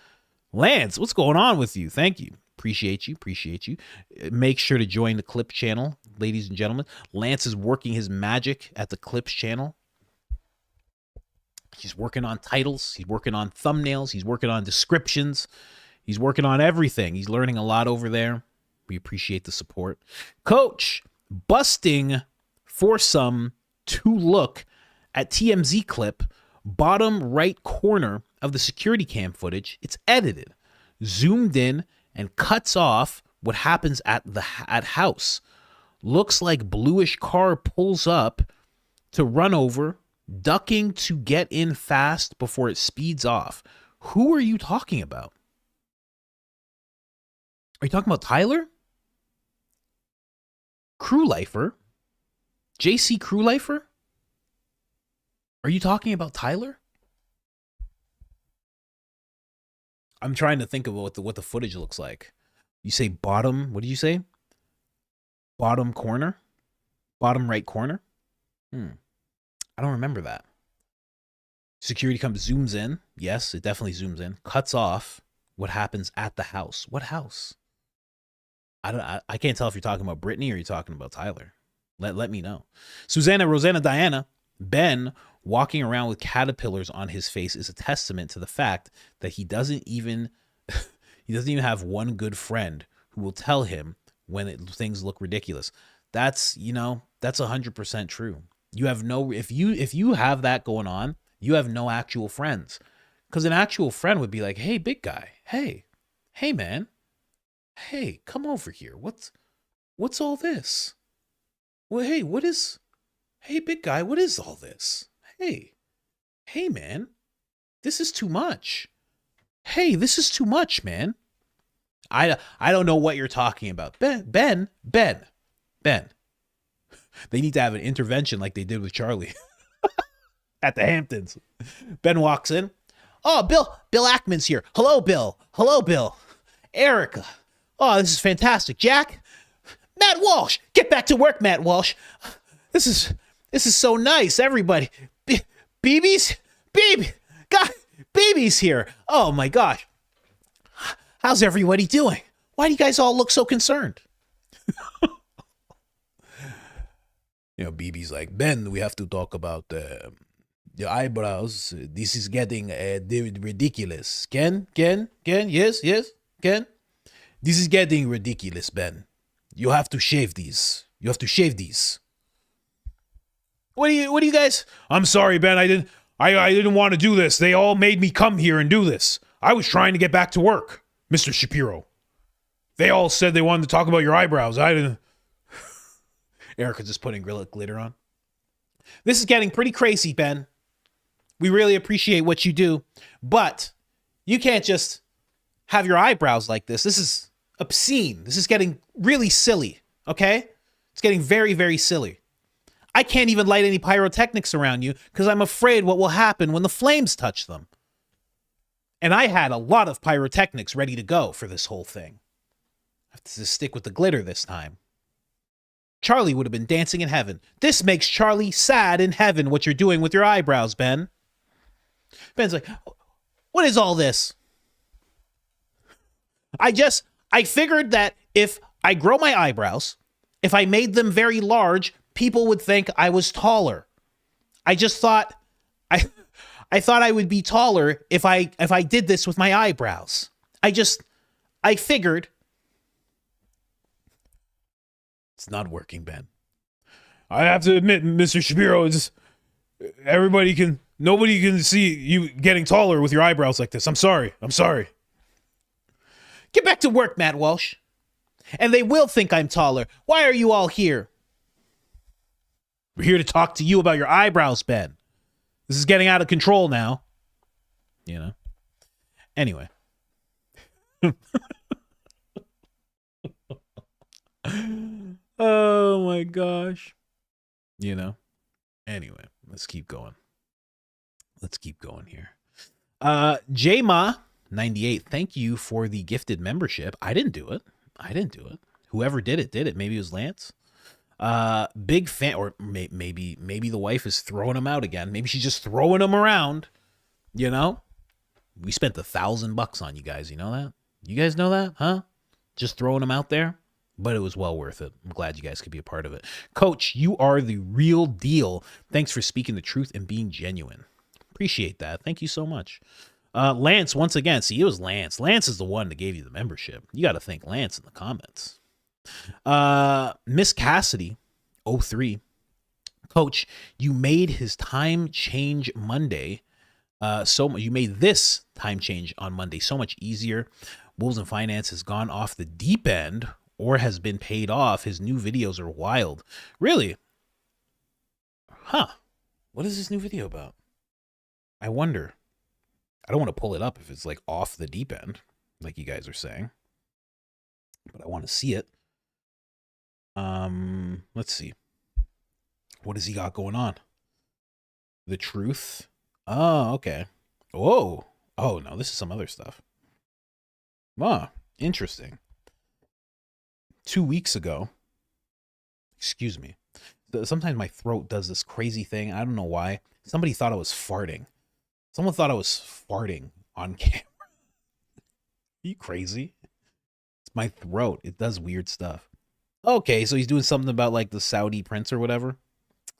Lance, what's going on with you? Thank you. Appreciate you. Make sure to join the Clips channel, ladies and gentlemen. Lance is working his magic at the Clips channel. He's working on titles. He's working on thumbnails. He's working on descriptions. He's working on everything. He's learning a lot over there. We appreciate the support. Coach, busting foursome to look at TMZ clip, bottom right corner of the security cam footage. It's edited, zoomed in, and cuts off what happens at house. Looks like bluish car pulls up to run over, ducking to get in fast before it speeds off. Who are you talking about? Are you talking about Tyler? Crew Lifer? JC Crew Lifer? Are you talking about Tyler? I'm trying to think of what the footage looks like. You say bottom, what did you say? Bottom corner? Bottom right corner? I don't remember that. Security zooms in. Yes, it definitely zooms in. Cuts off what happens at the house. What house? I can't tell if you're talking about Brittany or you're talking about Tyler. Let me know. Susanna, Rosanna, Diana, Ben walking around with caterpillars on his face is a testament to the fact that he doesn't even have one good friend who will tell him when things look ridiculous. That's 100% true. You have if you have that going on, you have no actual friends. Because an actual friend would be like, hey, big guy, hey man, hey, come over here. What's all this? Well, hey, big guy, what is all this? Hey, man, this is too much. Hey, this is too much, man. I don't know what you're talking about. Ben. They need to have an intervention like they did with Charlie at the Hamptons. Ben walks in. Oh, Bill Ackman's here. Hello, Bill. Erika. Oh, this is fantastic. Jack. Matt Walsh. Get back to work, Matt Walsh. This is so nice. Everybody. BB's here. Oh my gosh. How's everybody doing? Why do you guys all look so concerned? BB's like, Ben, we have to talk about your eyebrows. This is getting ridiculous. Ken, yes, Ken. This is getting ridiculous, Ben. You have to shave these. What do you guys? I'm sorry, Ben. I didn't want to do this. They all made me come here and do this. I was trying to get back to work, Mr. Shapiro. They all said they wanted to talk about your eyebrows. I didn't. Erika just putting glitter on. This is getting pretty crazy, Ben. We really appreciate what you do, but you can't just have your eyebrows like this. This is obscene. This is getting really silly, okay? It's getting very, very silly. I can't even light any pyrotechnics around you because I'm afraid what will happen when the flames touch them. And I had a lot of pyrotechnics ready to go for this whole thing. I have to stick with the glitter this time. Charlie would have been dancing in heaven. This makes Charlie sad in heaven, what you're doing with your eyebrows, Ben. Ben's like, what is all this? I figured that if I grow my eyebrows, if I made them very large, people would think I was taller. I just thought, I thought I would be taller if I did this with my eyebrows. I figured. It's not working, Ben. I have to admit, Mr. Shapiro, nobody can see you getting taller with your eyebrows like this. I'm sorry. Get back to work, Matt Walsh. And they will think I'm taller. Why are you all here? We're here to talk to you about your eyebrows, Ben. This is getting out of control now. You know? Anyway. Oh my gosh. You know? Anyway, let's keep going. Let's keep going here. JMA98, thank you for the gifted membership. I didn't do it. Whoever did it. Maybe it was Lance. Big fan, or maybe the wife is throwing him out again. Maybe she's just throwing him around. You know? We spent $1,000 on you guys. You know that? You guys know that? Huh? Just throwing him out there. But it was well worth it. I'm glad you guys could be a part of it. Coach, you are the real deal. Thanks for speaking the truth and being genuine. Appreciate that. Thank you so much. Lance, once again, see, it was Lance. Lance is the one that gave you the membership. You got to thank Lance in the comments. Miss Cassidy, 03. Coach, you made his time change Monday. You made this time change on Monday so much easier. Wolves and Finance has gone off the deep end or has been paid off. His new videos are wild. Really? Huh. What is this new video about? I wonder. I don't want to pull it up if it's like off the deep end, like you guys are saying. But I want to see it. Let's see. What does he got going on? The truth? Oh, okay. Whoa. Oh, no, this is some other stuff. Ah, interesting. 2 weeks ago, excuse me. Sometimes my throat does this crazy thing. I don't know why. Somebody thought I was farting. Someone thought I was farting on camera. Are you crazy? It's my throat. It does weird stuff. Okay, so he's doing something about like the Saudi prince or whatever.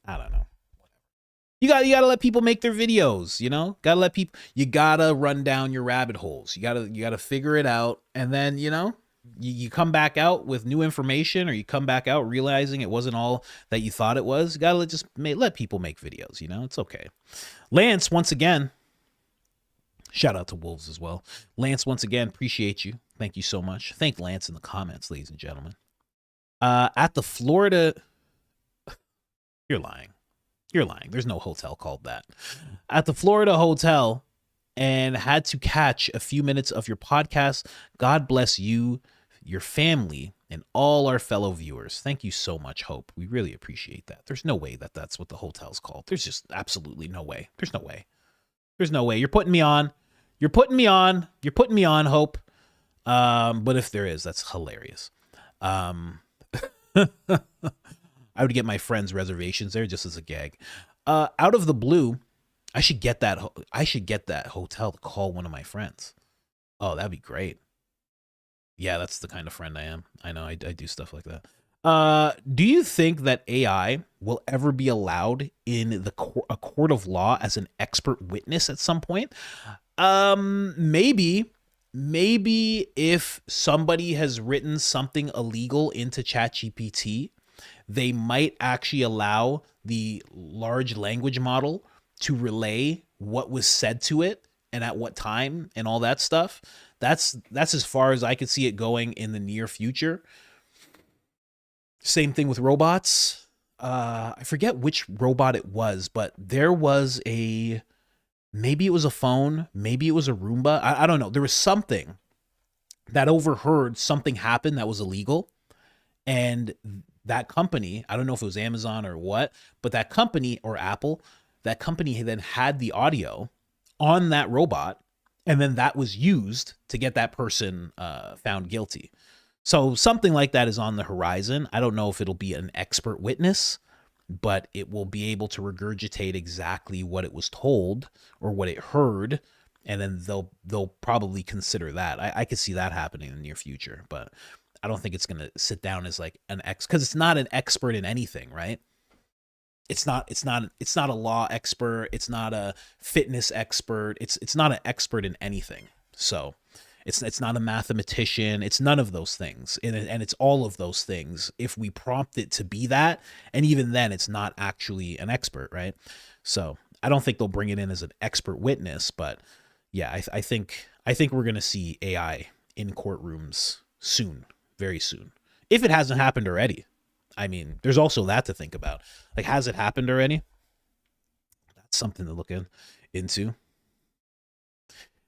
I don't know. You gotta let people make their videos, you know? You gotta run down your rabbit holes. You gotta figure it out, and then, you know, you come back out with new information, or you come back out realizing it wasn't all that you thought it was. You gotta let people make videos, you know? It's okay. Lance, once again, shout out to Wolves as well. Lance, once again, appreciate you. Thank you so much. Thank Lance in the comments, ladies and gentlemen. At the Florida... You're lying. There's no hotel called that. At the Florida hotel, and had to catch a few minutes of your podcast. God bless you, your family, and all our fellow viewers. Thank you so much, Hope. We really appreciate that. There's no way that that's what the hotel's called. There's just absolutely no way. There's no way. You're putting me on, Hope. But if there is, that's hilarious. I would get my friends reservations there just as a gag. Out of the blue, I should get that hotel to call one of my friends. Oh, that'd be great. Yeah, that's the kind of friend I am. I know I do stuff like that. Do you think that AI will ever be allowed in a court of law as an expert witness at some point? Maybe if somebody has written something illegal into ChatGPT, they might actually allow the large language model to relay what was said to it and at what time and all that stuff. That's as far as I could see it going in the near future. Same thing with robots. I forget which robot it was, but there was maybe it was a phone, maybe it was a Roomba. I don't know. There was something that overheard something happen that was illegal, and that company, I don't know if it was Amazon or what, but that company or Apple, that company then had the audio on that robot, and then that was used to get that person found guilty. So something like that is on the horizon. I don't know if it'll be an expert witness, but it will be able to regurgitate exactly what it was told or what it heard, and then they'll probably consider that. I could see that happening in the near future, but I don't think it's going to sit down as like an because it's not an expert in anything, right? It's not a law expert. It's not a fitness expert. It's not an expert in anything. So it's not a mathematician. It's none of those things. And it's all of those things if we prompt it to be that. And even then, it's not actually an expert, right? So I don't think they'll bring it in as an expert witness. But yeah, I think we're going to see AI in courtrooms soon, very soon, if it hasn't happened already. I mean, there's also that to think about. Like, has it happened already? That's something to look into.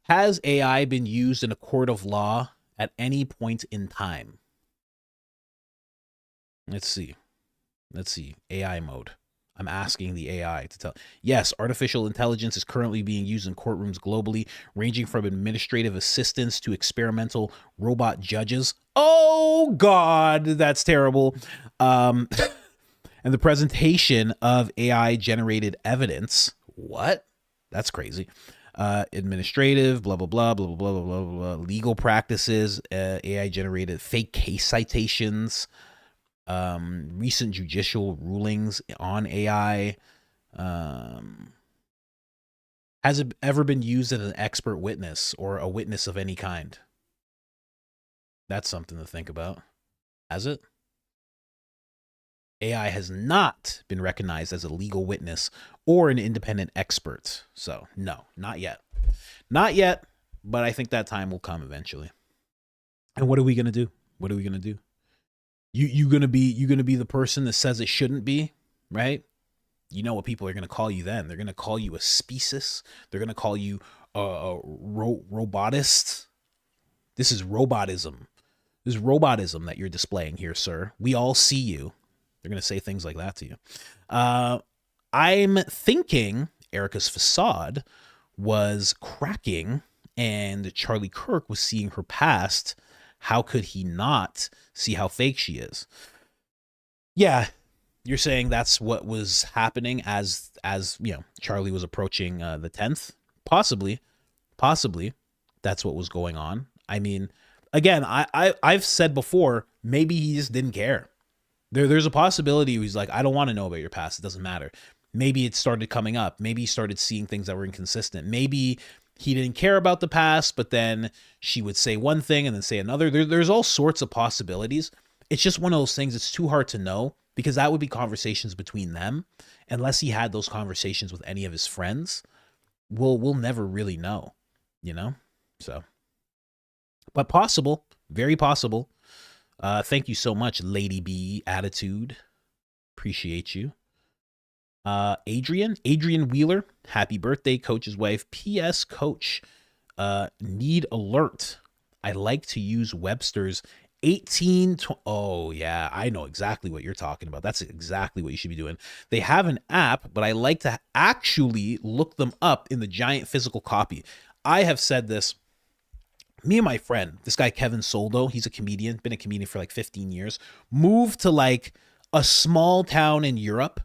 Has AI been used in a court of law at any point in time? Let's see. AI mode. I'm asking the AI to tell. Yes, artificial intelligence is currently being used in courtrooms globally, ranging from administrative assistants to experimental robot judges. Oh, God, that's terrible. And the presentation of AI-generated evidence. What? That's crazy. Administrative, blah, blah, blah, blah, blah, blah, blah, blah, legal practices, AI-generated fake case citations, recent judicial rulings on AI. Has it ever been used as an expert witness or a witness of any kind? That's something to think about. Has it? AI has not been recognized as a legal witness or an independent expert. So, no, not yet. Not yet, but I think that time will come eventually. And what are we going to do? What are we going to do? You going to be the person that says it shouldn't be, right? You know what people are going to call you then. They're going to call you a specious. They're going to call you a robotist. This is robotism. This is robotism that you're displaying here, sir. We all see you. They're going to say things like that to you. I'm thinking Erika's facade was cracking and Charlie Kirk was seeing her past. How could he not see how fake she is? Yeah, you're saying that's what was happening as you know, Charlie was approaching the 10th? Possibly that's what was going on. I mean, again, I've said before, maybe he just didn't care. There's a possibility he's like, I don't want to know about your past. It doesn't matter. Maybe it started coming up. Maybe he started seeing things that were inconsistent. Maybe he didn't care about the past, but then she would say one thing and then say another. There's all sorts of possibilities. It's just one of those things. It's too hard to know because that would be conversations between them. Unless he had those conversations with any of his friends, we'll never really know, you know? So, but possible, very possible. Thank you so much, Lady B Attitude. Appreciate you. Adrian Wheeler, happy birthday, Coach's wife. P.S. Coach, need alert. I like to use Webster's 18. Oh, yeah, I know exactly what you're talking about. That's exactly what you should be doing. They have an app, but I like to actually look them up in the giant physical copy. I have said this. Me and my friend, this guy Kevin Soldo, he's a comedian, been a comedian for like 15 years, moved to like a small town in Europe,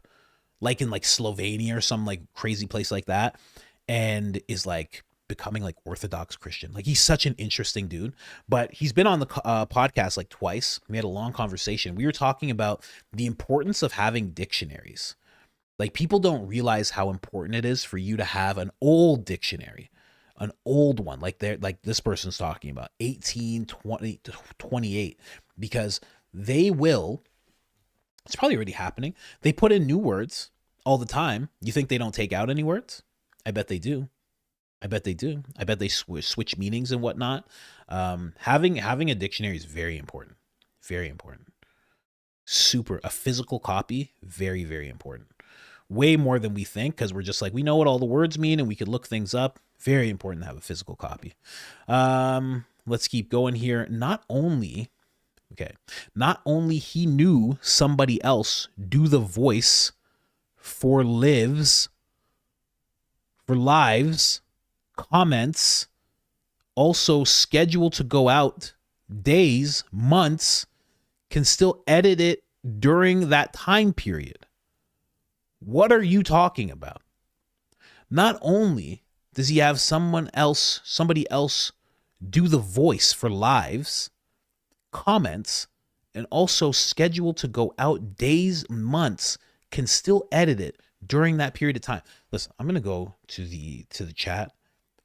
like in like Slovenia or some like crazy place like that, and is like becoming like Orthodox Christian. Like, he's such an interesting dude, but he's been on the podcast like twice. We had a long conversation. We were talking about the importance of having dictionaries. Like, people don't realize how important it is for you to have an old dictionary. An old one, like this person's talking about 1820 to 28, because they will, it's probably already happening. They put in new words all the time. You think they don't take out any words? I bet they do. I bet they do. I bet they switch meanings and whatnot. Having a dictionary is very important. Very important. A physical copy, very, very important. Way more than we think, because we're just like, we know what all the words mean and we could look things up. Very important to have a physical copy. Let's keep going here. Not only Okay. Not only he knew somebody else do the voice for lives, comments, also scheduled to go out days, months, can still edit it during that time period. What are you talking about? Not only does he have somebody else do the voice for lives, comments, and also scheduled to go out days, months, can still edit it during that period of time. Listen, I'm going to go to the chat.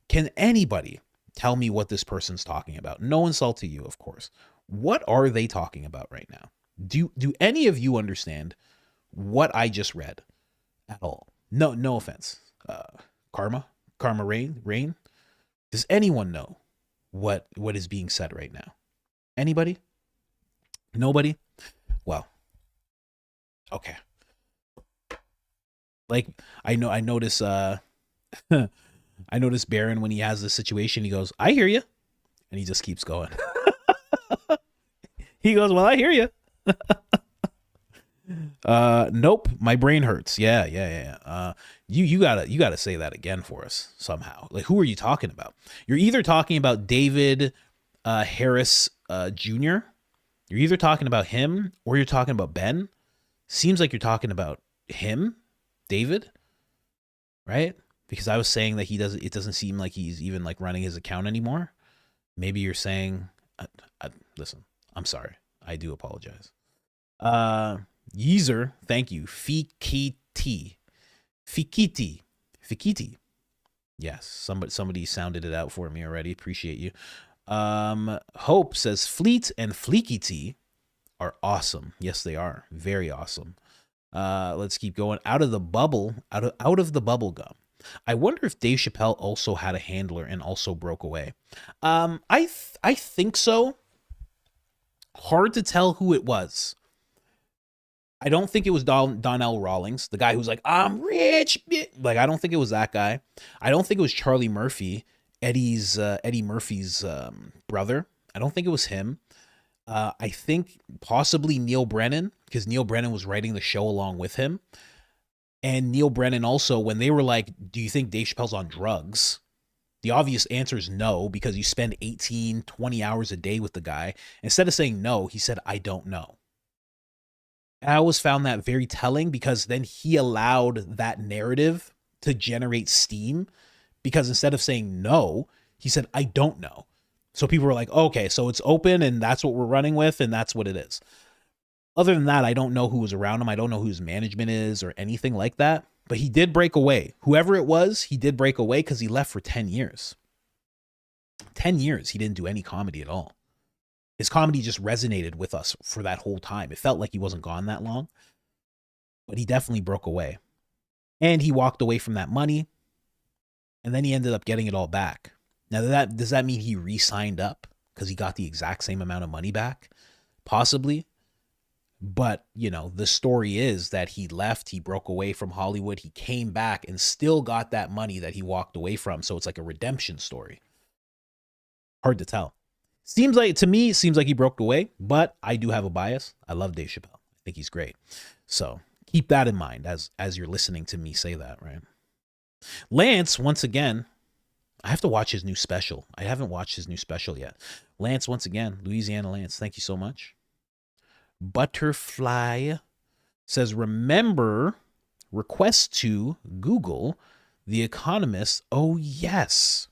Can anybody tell me what this person's talking about? No insult to you, of course. What are they talking about right now? Do any of you understand what I just read at all? No offense. Karma Rain. Does anyone know what is being said right now? Anybody? Nobody? Well, okay. Like I notice I notice Baron, when he has this situation, he goes, "I hear you," and he just keeps going. He goes, "Well, I hear you." Nope, my brain hurts. Yeah. You gotta say that again for us somehow. Like, who are you talking about? You're either talking about David Harris Jr. You're either talking about him or you're talking about Ben. Seems like you're talking about him, David, right? Because I was saying that it doesn't seem like he's even like running his account anymore. Maybe you're saying, listen, I'm sorry. I do apologize. Yeezer, thank you. Fikiti. Yes, somebody sounded it out for me already. Appreciate you. Hope says Fleet and Fleekity are awesome. Yes, they are. Very awesome. Let's keep going. Out of the bubble gum. I wonder if Dave Chappelle also had a handler and also broke away. I think so. Hard to tell who it was. I don't think it was Donnell Rawlings, the guy who's like, "I'm rich." Like, I don't think it was that guy. I don't think it was Charlie Murphy, Eddie Murphy's brother. I don't think it was him. I think possibly Neil Brennan, because Neil Brennan was writing the show along with him. And Neil Brennan also, when they were like, "Do you think Dave Chappelle's on drugs?" The obvious answer is no, because you spend 18, 20 hours a day with the guy. Instead of saying no, he said, "I don't know." And I always found that very telling, because then he allowed that narrative to generate steam, because instead of saying no, he said, "I don't know." So people were like, okay, so it's open and that's what we're running with and that's what it is. Other than that, I don't know who was around him. I don't know who his management is or anything like that. But he did break away. Whoever it was, he did break away because he left for 10 years. 10 years, he didn't do any comedy at all. His comedy just resonated with us for that whole time. It felt like he wasn't gone that long. But he definitely broke away. And he walked away from that money. And then he ended up getting it all back. Now, does that mean he re-signed up because he got the exact same amount of money back? Possibly. But, you know, the story is that he left, he broke away from Hollywood, he came back and still got that money that he walked away from. So it's like a redemption story. Hard to tell. To me, it seems like he broke away, but I do have a bias. I love Dave Chappelle. I think he's great. So keep that in mind as you're listening to me say that, right? Lance, once again, I have to watch his new special. I haven't watched his new special yet. Lance, once again, Louisiana Lance, thank you so much. Butterfly says, remember, request to Google The Economist. Oh, yes.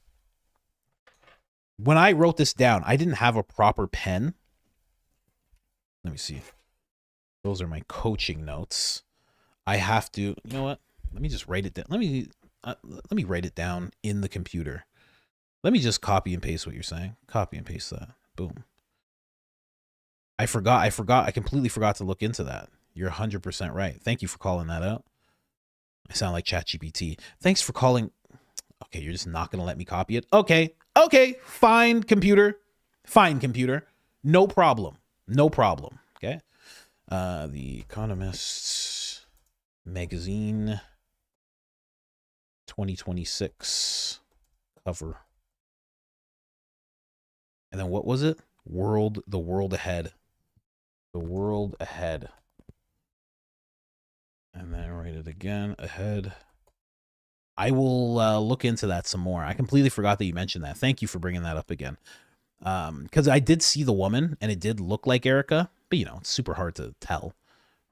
When I wrote this down, I didn't have a proper pen. Let me see. Those are my coaching notes. I have to, you know what? Let me just write it down. Let me write it down in the computer. Let me just copy and paste what you're saying. Copy and paste that. Boom. I completely forgot to look into that. You're 100% right. Thank you for calling that out. I sound like ChatGPT. Thanks for calling. Okay, you're just not going to let me copy it? Okay, fine, computer. Fine, computer. No problem. Okay? The Economist magazine 2026 cover. And then what was it? The World Ahead. The world ahead. And then write it again. Ahead. I will look into that some more. I completely forgot that you mentioned that. Thank you for bringing that up again. Because I did see the woman, and it did look like Erika. But, you know, it's super hard to tell,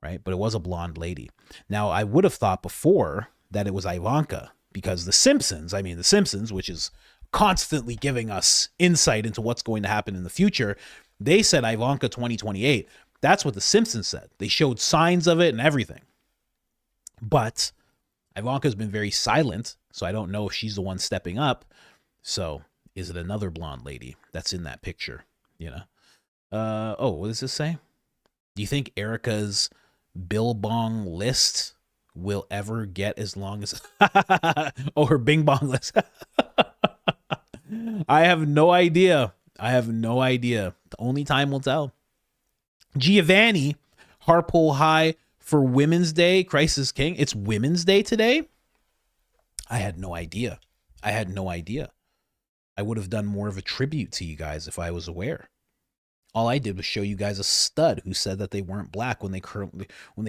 right? But it was a blonde lady. Now, I would have thought before that it was Ivanka. Because The Simpsons, which is constantly giving us insight into what's going to happen in the future, they said Ivanka 2028. That's what The Simpsons said. They showed signs of it and everything. But Ivanka's been very silent, so I don't know if she's the one stepping up. So is it another blonde lady that's in that picture? You know? What does this say? Do you think Erika's Billabong list will ever get as long as her Bing Bong list? I have no idea. The only time will tell. Giovanni, Harpole High for Women's Day, Christ is King. It's Women's Day today? I had no idea. I would have done more of a tribute to you guys if I was aware. All I did was show you guys a stud who said that they weren't black when they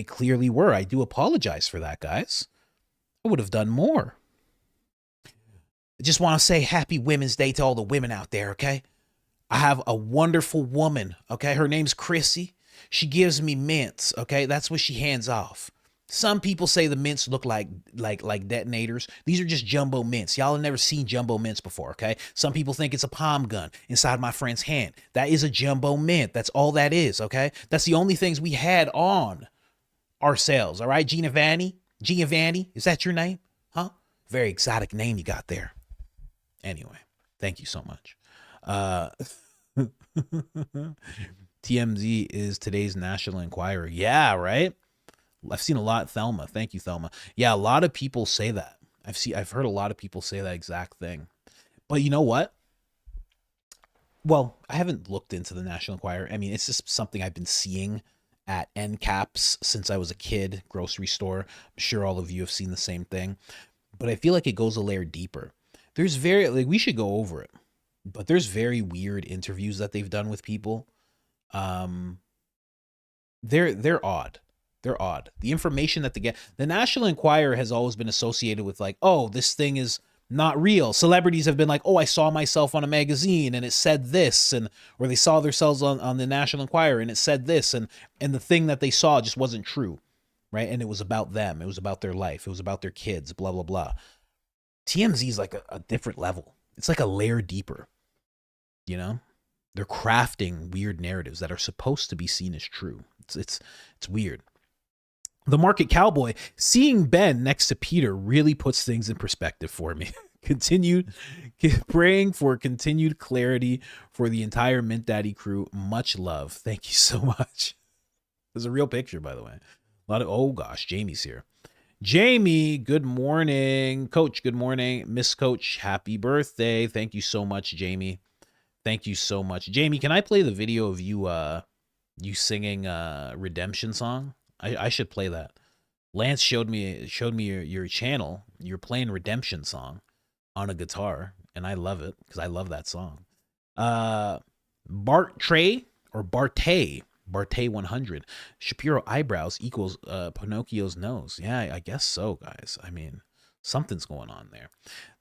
clearly were. I do apologize for that, guys. I would have done more. I just want to say happy Women's Day to all the women out there, okay? I have a wonderful woman, okay? Her name's Chrissy. She gives me mints, okay? That's what she hands off. Some people say the mints look like detonators. These are just jumbo mints. Y'all have never seen jumbo mints before, okay? Some people think it's a palm gun inside my friend's hand. That is a jumbo mint. That's all that is, okay? That's the only things we had on ourselves, all right? Giovanni, is that your name? Huh? Very exotic name you got there. Anyway, thank you so much. TMZ is today's National Enquirer. Yeah, right? I've seen a lot. Thelma. Thank you, Thelma. Yeah, a lot of people say that. I've heard a lot of people say that exact thing. But you know what? Well, I haven't looked into the National Enquirer. I mean, it's just something I've been seeing at end caps since I was a kid, grocery store. I'm sure all of you have seen the same thing. But I feel like it goes a layer deeper. There's we should go over it. But there's very weird interviews that they've done with people. They're odd. They're odd. The information that they get. The National Enquirer has always been associated with like, oh, this thing is not real. Celebrities have been like, oh, I saw myself on a magazine and it said this, or they saw themselves on the National Enquirer and it said this, and the thing that they saw just wasn't true, right? And it was about them. It was about their life. It was about their kids, blah, blah, blah. TMZ is like a different level. It's like a layer deeper, you know? They're crafting weird narratives that are supposed to be seen as true. It's weird. The Market Cowboy, seeing Ben next to Peter really puts things in perspective for me. Praying for continued clarity for the entire Mint Daddy crew. Much love. Thank you so much. There's a real picture, by the way. Oh gosh, Jamie's here. Jamie, good morning. Coach, good morning. Miss Coach, happy birthday. Thank you so much, Jamie. Thank you so much. Jamie, can I play the video of you singing Redemption song? I should play that. Lance showed me your channel. You're playing Redemption song on a guitar, and I love it because I love that song. Bartay 100. Shapiro eyebrows equals Pinocchio's nose. Yeah, I guess so, guys. I mean, something's going on there.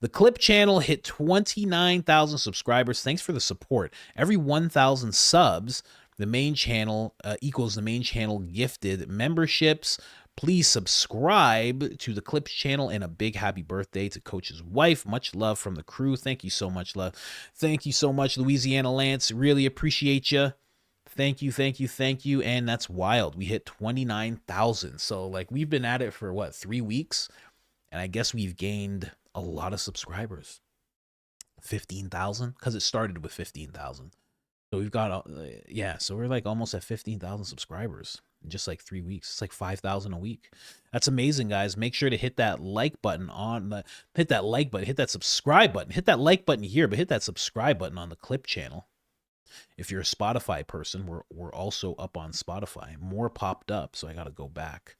The Clip channel hit 29,000 subscribers. Thanks for the support. Every 1,000 subs, the main channel equals the main channel gifted memberships. Please subscribe to the Clips channel, and a big happy birthday to Coach's wife. Much love from the crew. Thank you so much, love. Thank you so much, Louisiana Lance. Really appreciate you. Thank you. And that's wild. We hit 29,000. So like we've been at it for 3 weeks, and I guess we've gained a lot of subscribers. 15,000 because it started with 15,000. So we've got, so we're like almost at 15,000 subscribers in just like 3 weeks. It's like 5,000 a week. That's amazing, guys. Make sure to hit that like button hit that subscribe button, hit that like button here, but hit that subscribe button on the Clip channel. If you're a Spotify person, we're also up on Spotify. More popped up, so I got to go back.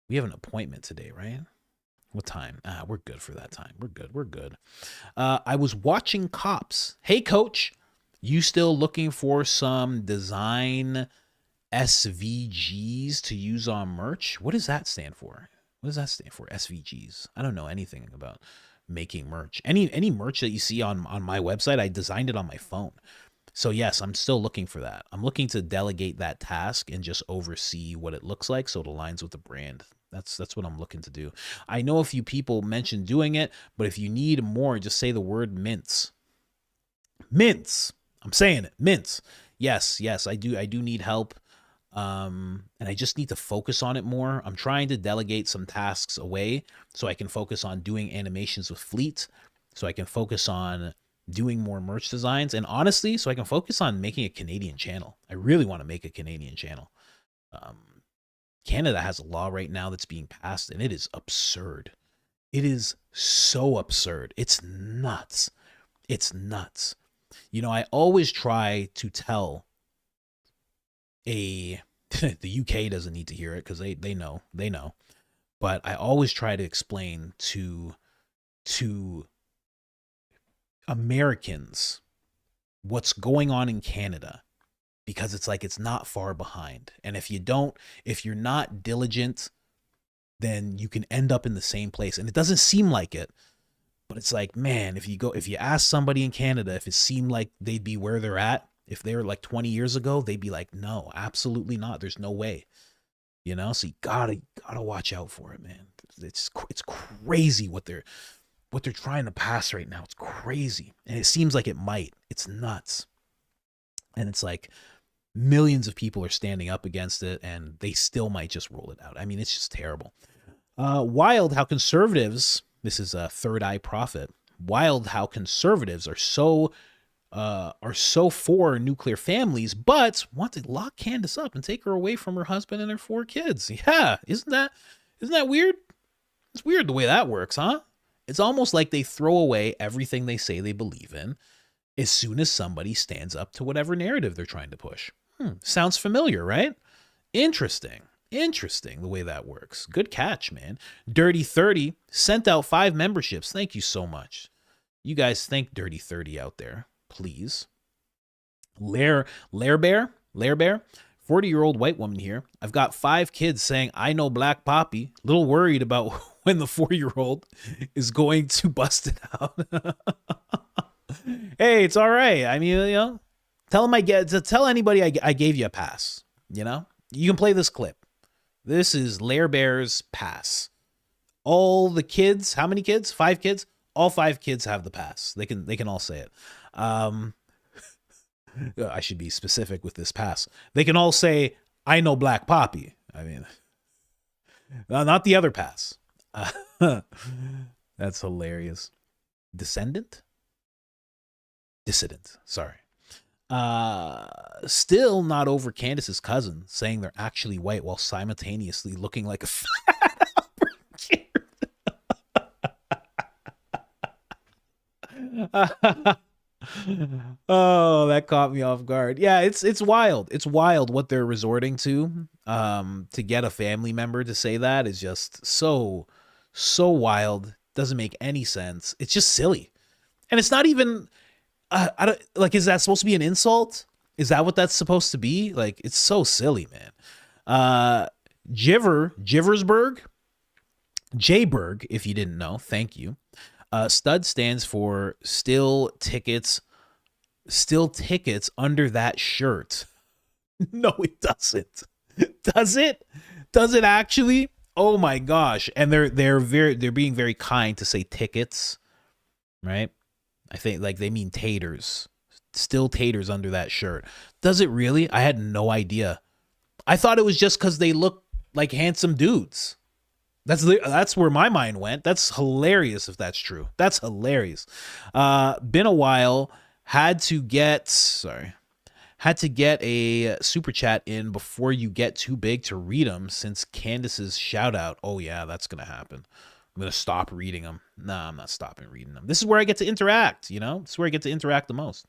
We have an appointment today, right? What time? We're good for that time. We're good. I was watching Cops. Hey, Coach. You still looking for some design SVGs to use on merch. What does that stand for? What does that stand for? SVGs. I don't know anything about making merch. Any merch that you see on my website, I designed it on my phone. So yes, I'm still looking for that. I'm looking to delegate that task and just oversee what it looks like so it aligns with the brand. That's what I'm looking to do. I know a few people mentioned doing it, but if you need more, just say the word mints. Mints. I'm saying it. Mints. Yes, I do need help. And I just need to focus on it more. I'm trying to delegate some tasks away so I can focus on doing animations with Fleet, so I can focus on doing more merch designs, and honestly, so I can focus on making a Canadian channel. I really want to make a Canadian channel. Canada has a law right now that's being passed, and it is absurd. It is so absurd. It's nuts. It's nuts. You know, I always try to tell the UK doesn't need to hear it because they know. But I always try to explain to Americans what's going on in Canada, because it's like it's not far behind. And if you're not diligent, then you can end up in the same place. And it doesn't seem like it, but it's like, man, if you ask somebody in Canada if it seemed like they'd be where they're at, if they were like 20 years ago, they'd be like, no, absolutely not. There's no way, you know? So you gotta watch out for it, man. It's crazy what they're trying to pass right now. It's crazy. And it seems like it might. It's nuts. And it's like millions of people are standing up against it, and they still might just roll it out. I mean, it's just terrible. Wild how conservatives, this is a Third Eye Prophet, wild how conservatives are so for nuclear families, but want to lock Candace up and take her away from her husband and her 4 kids. Yeah, isn't that weird? It's weird the way that works, huh? It's almost like they throw away everything they say they believe in as soon as somebody stands up to whatever narrative they're trying to push. Sounds familiar, right? Interesting the way that works. Good catch, man. Dirty 30 sent out 5 memberships. Thank you so much. You guys thank Dirty 30 out there, please. Lair Bear, 40-year-old white woman here. I've got 5 kids saying I know Black Poppy. Little worried about when the 4-year-old is going to bust it out. Hey, it's all right. I mean, you know, tell anybody I gave you a pass. You know, you can play this clip. This is Lair Bear's pass. All the kids, how many kids? 5 kids. All 5 kids have the pass. They can all say it. I should be specific with this pass. They can all say, I know Black Poppy. I mean, not the other pass. That's hilarious. Dissident, sorry. Still not over Candace's cousin saying they're actually white while simultaneously looking like a fat Oh, that caught me off guard. Yeah, it's wild. It's wild what they're resorting to get a family member to say that is just so wild. Doesn't make any sense. It's just silly. And it's not even I don't like, is that supposed to be an insult? Is that what that's supposed to be? Like, it's so silly, man. Jiversburg, Jayberg, if you didn't know, thank you. Stud stands for still tickets under that shirt. No, it doesn't. Does it? Does it actually? Oh my gosh. And they're being very kind to say tickets, right? I think like they mean taters. Still taters under that shirt. Does it really? I had no idea. I thought it was just because they look like handsome dudes. That's where my mind went. That's hilarious if that's true. That's hilarious. Been a while. Had to get a super chat in before you get too big to read them since Candace's shout out. Oh yeah, that's going to happen. I'm going to stop reading them. Nah, I'm not stopping reading them. This is where I get to interact, you know? This is where I get to interact the most.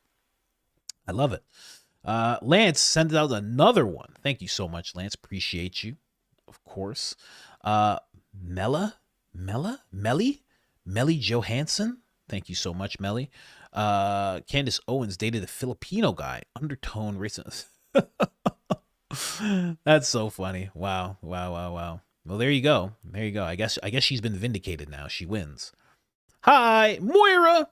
I love it. Lance sent out another one. Thank you so much, Lance. Appreciate you, of course. Melly Johansson. Thank you so much, Melly. Candace Owens dated a Filipino guy. Undertone racist. That's so funny. Wow. Wow. Well, there you go. There you go. I guess she's been vindicated now. She wins. Hi, Moira.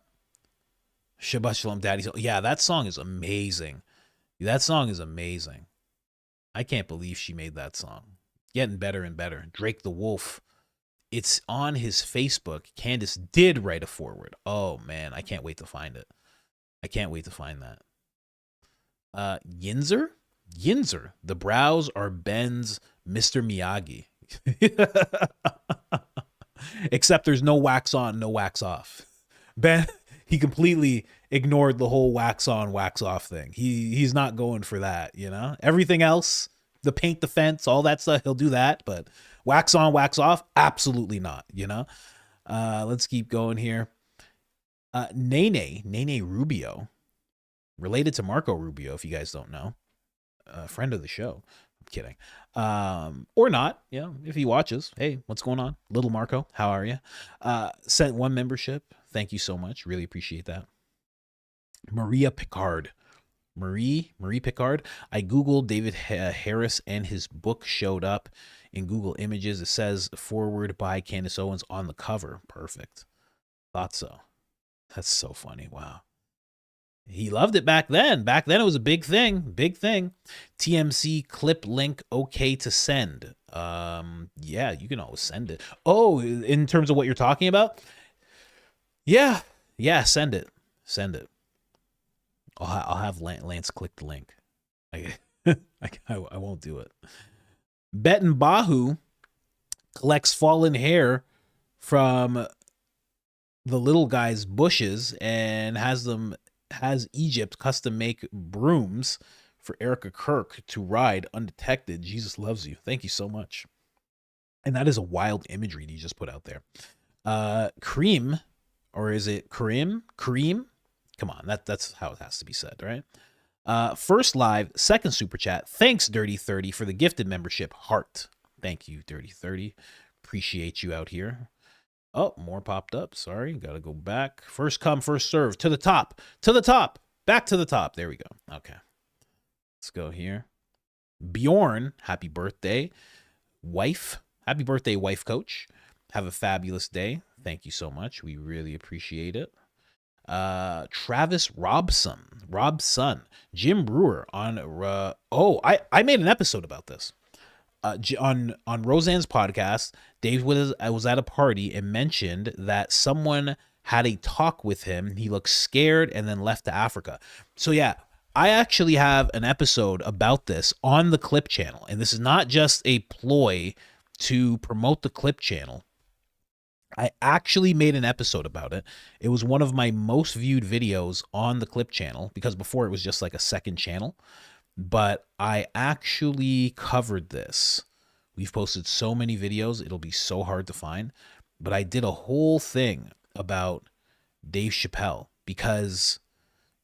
Shabbat Shalom, Daddy. Yeah, that song is amazing. That song is amazing. I can't believe she made that song. Getting better and better. Drake the Wolf. It's on his Facebook. Candace did write a forward. Oh, man. I can't wait to find it. I can't wait to find that. Yinzer? Yinzer. The brows are Ben's Mr. Miyagi. Except there's no wax on, no wax off. Ben, he completely ignored the whole wax on, wax off thing. He's not going for that, you know? Everything else, the paint the fence, all that stuff, he'll do that, but wax on, wax off, absolutely not, you know? Let's keep going here. Nene Rubio, related to Marco Rubio, if you guys don't know. A friend of the show. I'm kidding. Or not, you know, if he watches. Hey, what's going on? Little Marco, how are you? Sent 1 membership. Thank you so much. Really appreciate that. Maria Picard. Marie Picard. I Googled David Harris and his book showed up in Google Images. It says forward by Candace Owens on the cover. Perfect. Thought so. That's so funny. Wow. He loved it back then. Back then it was a big thing. Big thing. TMC clip link okay to send. Yeah, you can always send it. Oh, in terms of what you're talking about? Yeah, send it. Send it. I'll have Lance click the link. I won't do it. Betten Bahu collects fallen hair from the little guy's bushes and has Egypt custom make brooms for Erika Kirk to ride undetected. Jesus loves you. Thank you so much. And that is a wild imagery that you just put out there. Cream, or is it Kareem? Kareem? Come on, that's how it has to be said, right? First live, second super chat. Thanks, Dirty 30, for the gifted membership. Heart. Thank you, Dirty 30. Appreciate you out here. Oh, more popped up. Sorry, gotta go back. First come, first serve. To the top. To the top. Back to the top. There we go. Okay. Let's go here. Bjorn, happy birthday. Wife. Happy birthday, wife coach. Have a fabulous day. Thank you so much. We really appreciate it. Travis Robson. Jim Brewer on I made an episode about this. On Roseanne's podcast, Dave was at a party and mentioned that someone had a talk with him. He looked scared and then left to Africa. So yeah, I actually have an episode about this on the Clip channel. And this is not just a ploy to promote the Clip channel. I actually made an episode about it. It was one of my most viewed videos on the Clip channel because before it was just like a second channel. But I actually covered this. We've posted so many videos, it'll be so hard to find. But I did a whole thing about Dave Chappelle because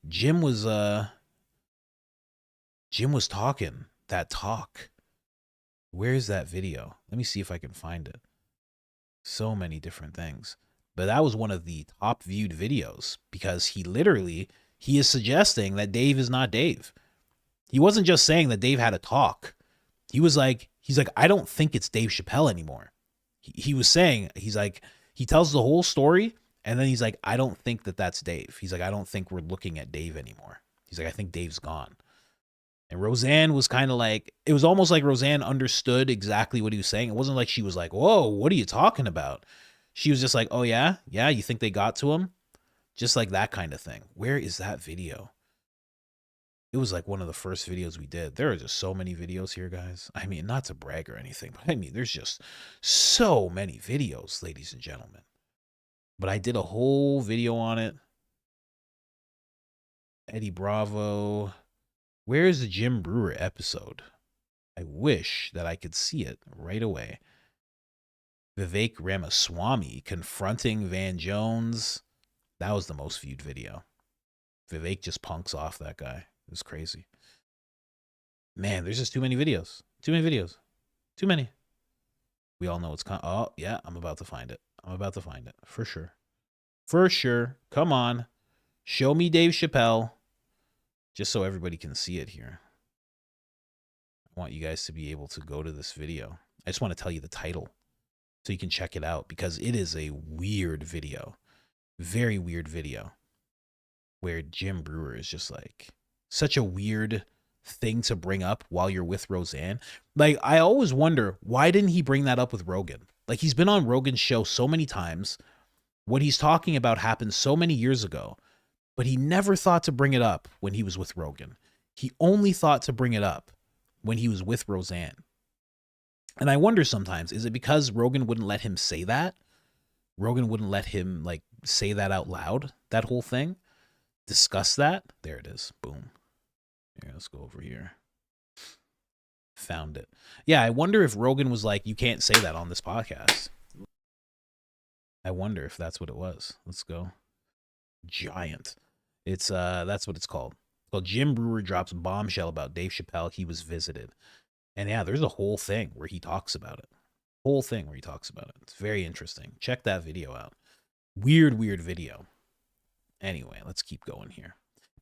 Jim was talking that talk. Where's that video? Let me see if I can find it. So many different things. But that was one of the top viewed videos because he is suggesting that Dave is not Dave. He wasn't just saying that Dave had a talk. He's like, I don't think it's Dave Chappelle anymore. He was saying, he tells the whole story and then he's like, I don't think that's Dave. He's like, I don't think we're looking at Dave anymore. He's like, I think Dave's gone. And Roseanne was kind of like, it was almost like Roseanne understood exactly what he was saying. It wasn't like she was like, whoa, what are you talking about? She was just like, oh yeah? Yeah, you think they got to him? Just like that kind of thing. Where is that video? It was like one of the first videos we did. There are just so many videos here, guys. I mean, not to brag or anything, but I mean, there's just so many videos, ladies and gentlemen. But I did a whole video on it. Eddie Bravo. Where's the Jim Brewer episode? I wish that I could see it right away. Vivek Ramaswamy confronting Van Jones. That was the most viewed video. Vivek just punks off that guy. It was crazy. Man, there's just too many videos. Too many videos. Too many. We all know what's coming. Oh, yeah, I'm about to find it. I'm about to find it. For sure. For sure. Come on. Show me Dave Chappelle. Just so everybody can see it here. I want you guys to be able to go to this video. I just want to tell you the title so you can check it out, because it is a weird video. Very weird video where Jim Brewer is just like such a weird thing to bring up while you're with Roseanne. Like, I always wonder, why didn't he bring that up with Rogan? Like, he's been on Rogan's show so many times. What he's talking about happened so many years ago, but he never thought to bring it up when he was with Rogan. He only thought to bring it up when he was with Roseanne. And I wonder sometimes, is it because Rogan wouldn't let him say that? Rogan wouldn't let him like say that out loud, that whole thing? Discuss that? There it is. Boom. Here, let's go over here. Found it. Yeah, I wonder if Rogan was like, you can't say that on this podcast. I wonder if that's what it was. Let's go. Giant. It's that's what it's called. Well, Jim Brewer drops bombshell about Dave Chappelle. He was visited. And yeah, there's a whole thing where he talks about it. Whole thing where he talks about it. It's very interesting. Check that video out. Weird video. Anyway, let's keep going here.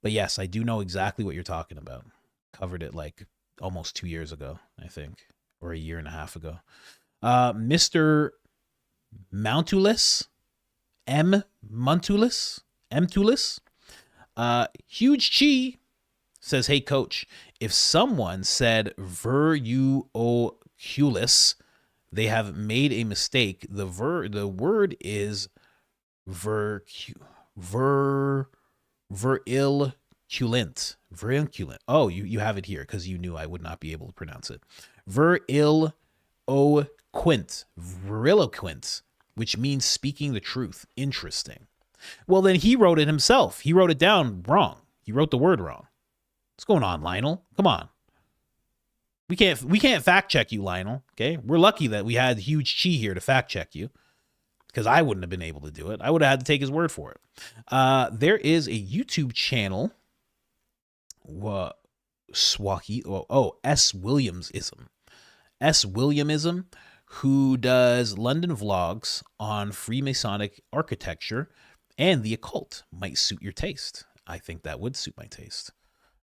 But yes, I do know exactly what you're talking about. Covered it like almost 2 years ago, I think, or a year and a half ago. Mr. Mountulis, M. Montulis, Huge Chi says, hey, coach, if someone said veruoculus, they have made a mistake. The word is virilculent. Oh, you have it here because you knew I would not be able to pronounce it. Viriloquent, which means speaking the truth. Interesting. Well, then he wrote it himself. He wrote it down wrong. He wrote the word wrong. What's going on, Lionel? Come on. We can't fact check you, Lionel. Okay, we're lucky that we had Huge Chi here to fact check you, because I wouldn't have been able to do it. I would have had to take his word for it. There is a YouTube channel, S. Williamsism. S. Williamism, who does London vlogs on Freemasonic architecture and the occult. Might suit your taste. I think that would suit my taste.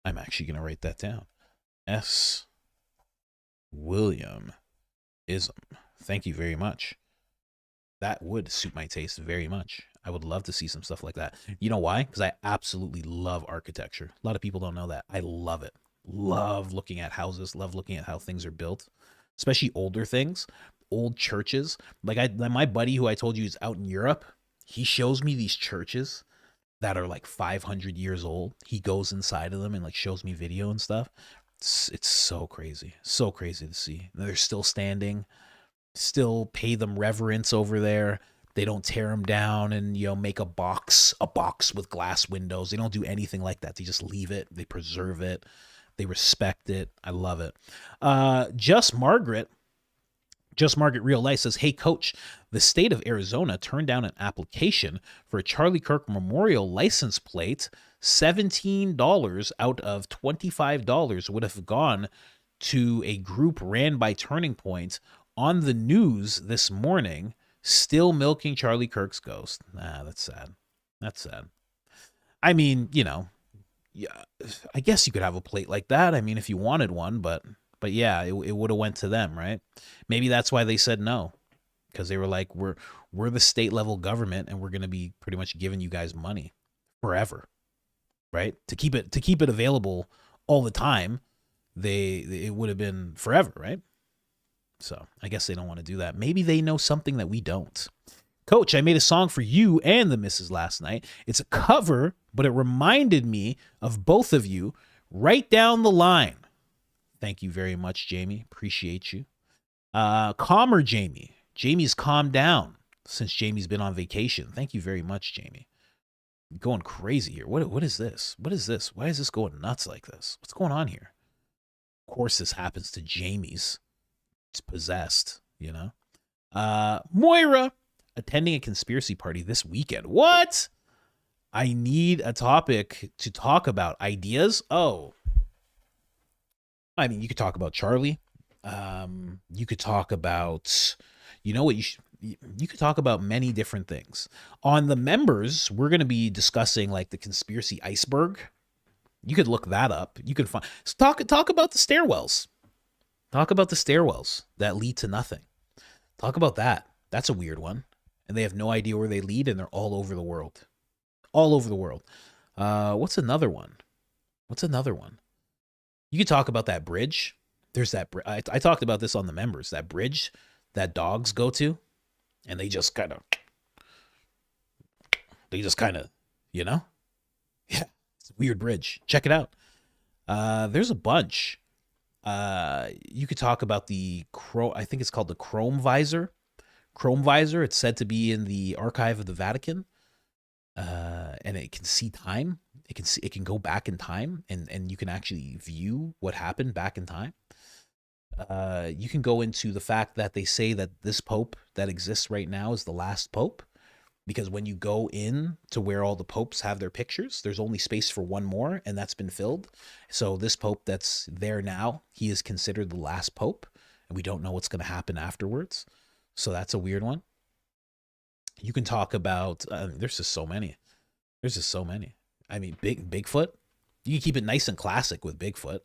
I'm actually going to write that down. S. Williamism. Thank you very much. That would suit my taste very much. I would love to see some stuff like that. You know why? Because I absolutely love architecture. A lot of people don't know that. I love it. Love looking at houses. Love looking at how things are built, especially older things, old churches. Like my buddy who I told you is out in Europe, he shows me these churches that are like 500 years old. He goes inside of them and like shows me video and stuff. It's so crazy. So crazy to see. They're still standing. Still pay them reverence over there. They don't tear them down and, you know, make a box with glass windows. They don't do anything like that. They just leave it. They preserve it. They respect it. I love it. Just Margaret Real Life says, hey, coach, the state of Arizona turned down an application for a Charlie Kirk Memorial license plate. $17 out of $25 would have gone to a group ran by Turning Point. On the news this morning, still milking Charlie Kirk's ghost. Nah, that's sad. That's sad. I mean, you know, yeah, I guess you could have a plate like that. I mean, if you wanted one, but yeah, it would have went to them, right? Maybe that's why they said no, because they were like, we're the state level government, and we're going to be pretty much giving you guys money forever, right? To keep it available all the time. It would have been forever, right? So I guess they don't want to do that. Maybe they know something that we don't. Coach, I made a song for you and the missus last night. It's a cover, but it reminded me of both of you right down the line. Thank you very much, Jamie. Appreciate you. Calmer Jamie. Jamie's calmed down since Jamie's been on vacation. Thank you very much, Jamie. Going crazy here. What is this? What is this? Why is this going nuts like this? What's going on here? Of course, this happens to Jamie's. It's possessed, you know. Moira, attending a conspiracy party this weekend. What? I need a topic to talk about. Ideas? Oh. I mean, you could talk about Charlie. You could talk about, you know what, you could talk about many different things. On the members, we're going to be discussing like the conspiracy iceberg. You could look that up. You could find talk about the stairwells. Talk about the stairwells that lead to nothing. Talk about that. That's a weird one. And they have no idea where they lead, and they're all over the world. All over the world. What's another one? You could talk about that bridge. There's that I talked about this on the members. That bridge that dogs go to, and they just kind of, you know? Yeah, it's a weird bridge. Check it out. There's a bunch. You could talk about I think it's called the Chrome Visor. Chrome Visor, it's said to be in the archive of the Vatican. And it can see time. It can go back in time, and you can actually view what happened back in time. You can go into the fact that they say that this pope that exists right now is the last pope, because when you go in to where all the popes have their pictures, there's only space for one more, and that's been filled. So this pope that's there now, he is considered the last pope, and we don't know what's going to happen afterwards. So that's a weird one. You can talk about, there's just so many. I mean, Bigfoot, you can keep it nice and classic with Bigfoot,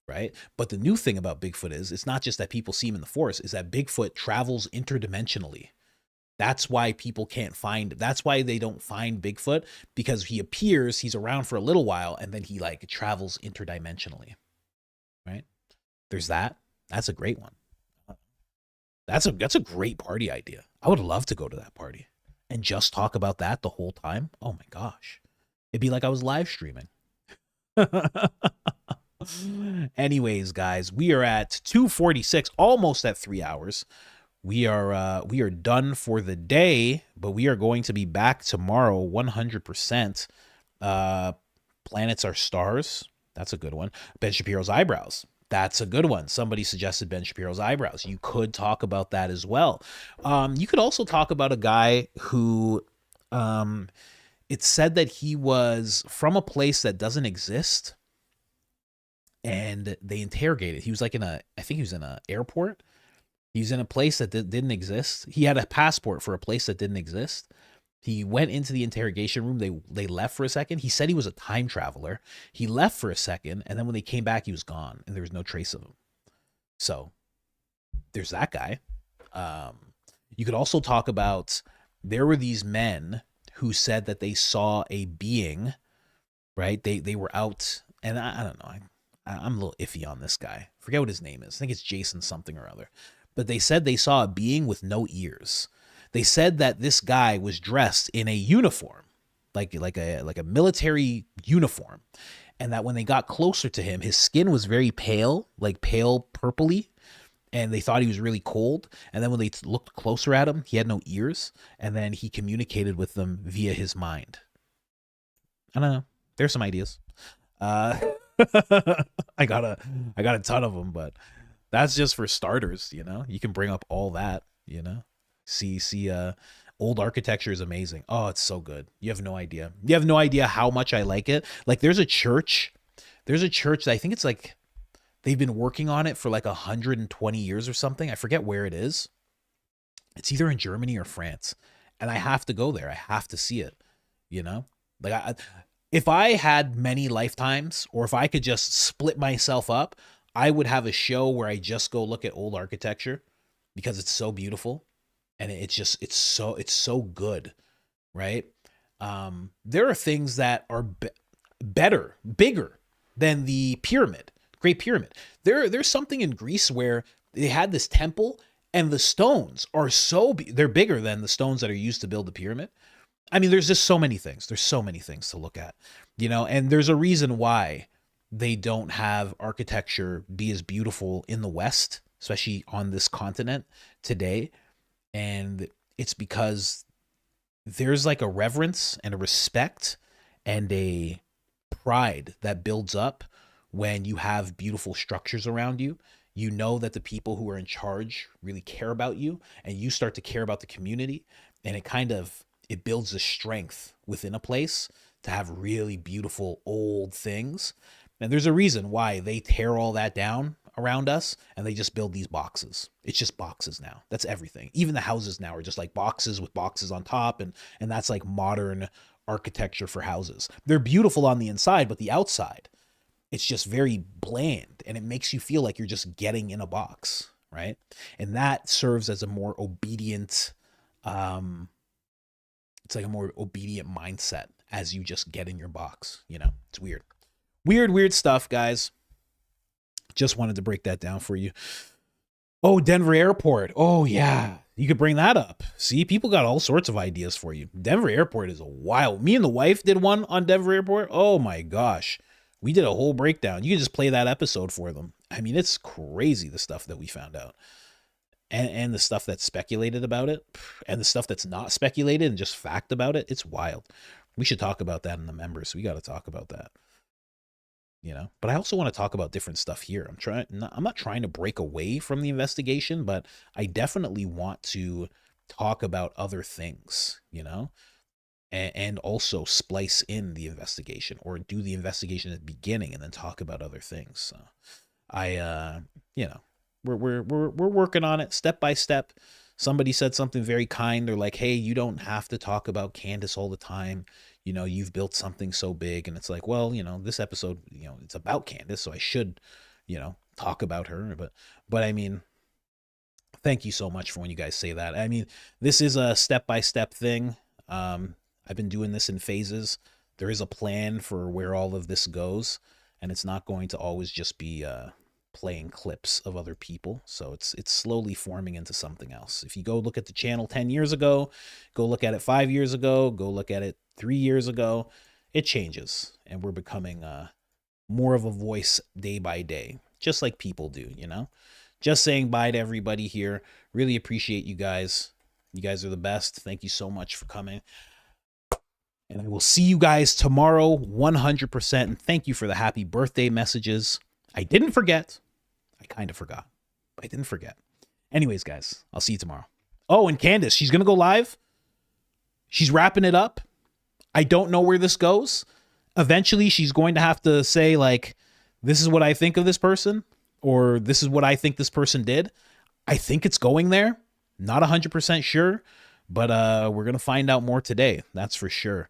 right? But the new thing about Bigfoot is it's not just that people see him in the forest, is that Bigfoot travels interdimensionally. That's why that's why they don't find Bigfoot, because he appears, he's around for a little while, and then he like travels interdimensionally, right? There's that. That's a great one. That's a great party idea. I would love to go to that party and just talk about that the whole time. Oh my gosh. It'd be like I was live streaming. Anyways, guys, we are at 2:46, almost at 3 hours. We are done for the day, but we are going to be back tomorrow 100%. Planets are stars. That's a good one. Ben Shapiro's eyebrows. That's a good one. Somebody suggested Ben Shapiro's eyebrows. You could talk about that as well. You could also talk about a guy who, it's said that he was from a place that doesn't exist, and they interrogated. He was like I think he was in an airport. He was in a place that didn't exist. He had a passport for a place that didn't exist. He went into the interrogation room. They left for a second. He said he was a time traveler. He left for a second, and then when they came back, he was gone, and there was no trace of him. So there's that guy. You could also talk about, there were these men who said that they saw a being, right? They were out, and I don't know. I'm a little iffy on this guy. Forget what his name is. I think it's Jason something or other. But they said they saw a being with no ears. They said that this guy was dressed in a uniform, like a military uniform, and that when they got closer to him, his skin was very pale, like pale purpley, and they thought he was really cold. And then when they looked closer at him, he had no ears, and then he communicated with them via his mind. I don't know. There's some ideas. I got a ton of them, but that's just for starters. You know, you can bring up all that. You know. See, old architecture is amazing. Oh, it's so good. You have no idea. You have no idea how much I like it. Like there's a church that I think it's like they've been working on it for like 120 years or something. I forget where it is. It's either in Germany or France. And I have to go there. I have to see it. You know, like if I had many lifetimes, or if I could just split myself up, I would have a show where I just go look at old architecture because it's so beautiful. And it's so good, right? There are things that are bigger than the pyramid, Great Pyramid. There's something in Greece where they had this temple, and the stones are they're bigger than the stones that are used to build the pyramid. I mean, there's just so many things. There's so many things to look at, you know. And there's a reason why they don't have architecture be as beautiful in the West, especially on this continent today. And it's because there's like a reverence and a respect and a pride that builds up when you have beautiful structures around you. You know that the people who are in charge really care about you, and you start to care about the community, and it builds a strength within a place to have really beautiful old things. And there's a reason why they tear all that down around us and they just build these boxes. It's just boxes now. That's everything. Even the houses now are just like boxes with boxes on top, and that's like modern architecture for houses. They're beautiful on the inside, but the outside it's just very bland, and it makes you feel like you're just getting in a box, right? And that serves as a more obedient, it's like a more obedient mindset as you just get in your box, you know? It's weird. Weird stuff, guys. Just wanted to break that down for you. Oh, Denver Airport. Oh, yeah. You could bring that up. See, people got all sorts of ideas for you. Denver Airport is a wild. Me and the wife did one on Denver Airport. Oh, my gosh. We did a whole breakdown. You can just play that episode for them. I mean, it's crazy, the stuff that we found out. And the stuff that's speculated about it. And the stuff that's not speculated and just fact about it. It's wild. We should talk about that in the members. We got to talk about that. You know, but I also want to talk about different stuff here. I'm not trying to break away from the investigation, but I definitely want to talk about other things, you know, and also splice in the investigation, or do the investigation at the beginning and then talk about other things. So you know, we're working on it step by step. Somebody said something very kind. They're like, hey, you don't have to talk about Candace all the time. You know, you've built something so big. And it's like, well, you know, this episode, you know, it's about Candace, so I should, you know, talk about her. But I mean, thank you so much for when you guys say that. I mean, this is a step-by-step thing. I've been doing this in phases. There is a plan for where all of this goes, and it's not going to always just be playing clips of other people. So it's slowly forming into something else. If you go look at the channel 10 years ago, go look at it 5 years ago, go look at it 3 years ago, it changes, and we're becoming more of a voice day by day, just like people do, you know? Just saying bye to everybody here. Really appreciate you guys. You guys are the best. Thank you so much for coming. And I will see you guys tomorrow, 100%. And thank you for the happy birthday messages. I didn't forget. I kind of forgot, but I didn't forget. Anyways, guys, I'll see you tomorrow. Oh, and Candace, she's going to go live. She's wrapping it up. I don't know where this goes. Eventually, she's going to have to say, like, this is what I think of this person, or this is what I think this person did. I think it's going there. Not 100% sure, but we're going to find out more today. That's for sure.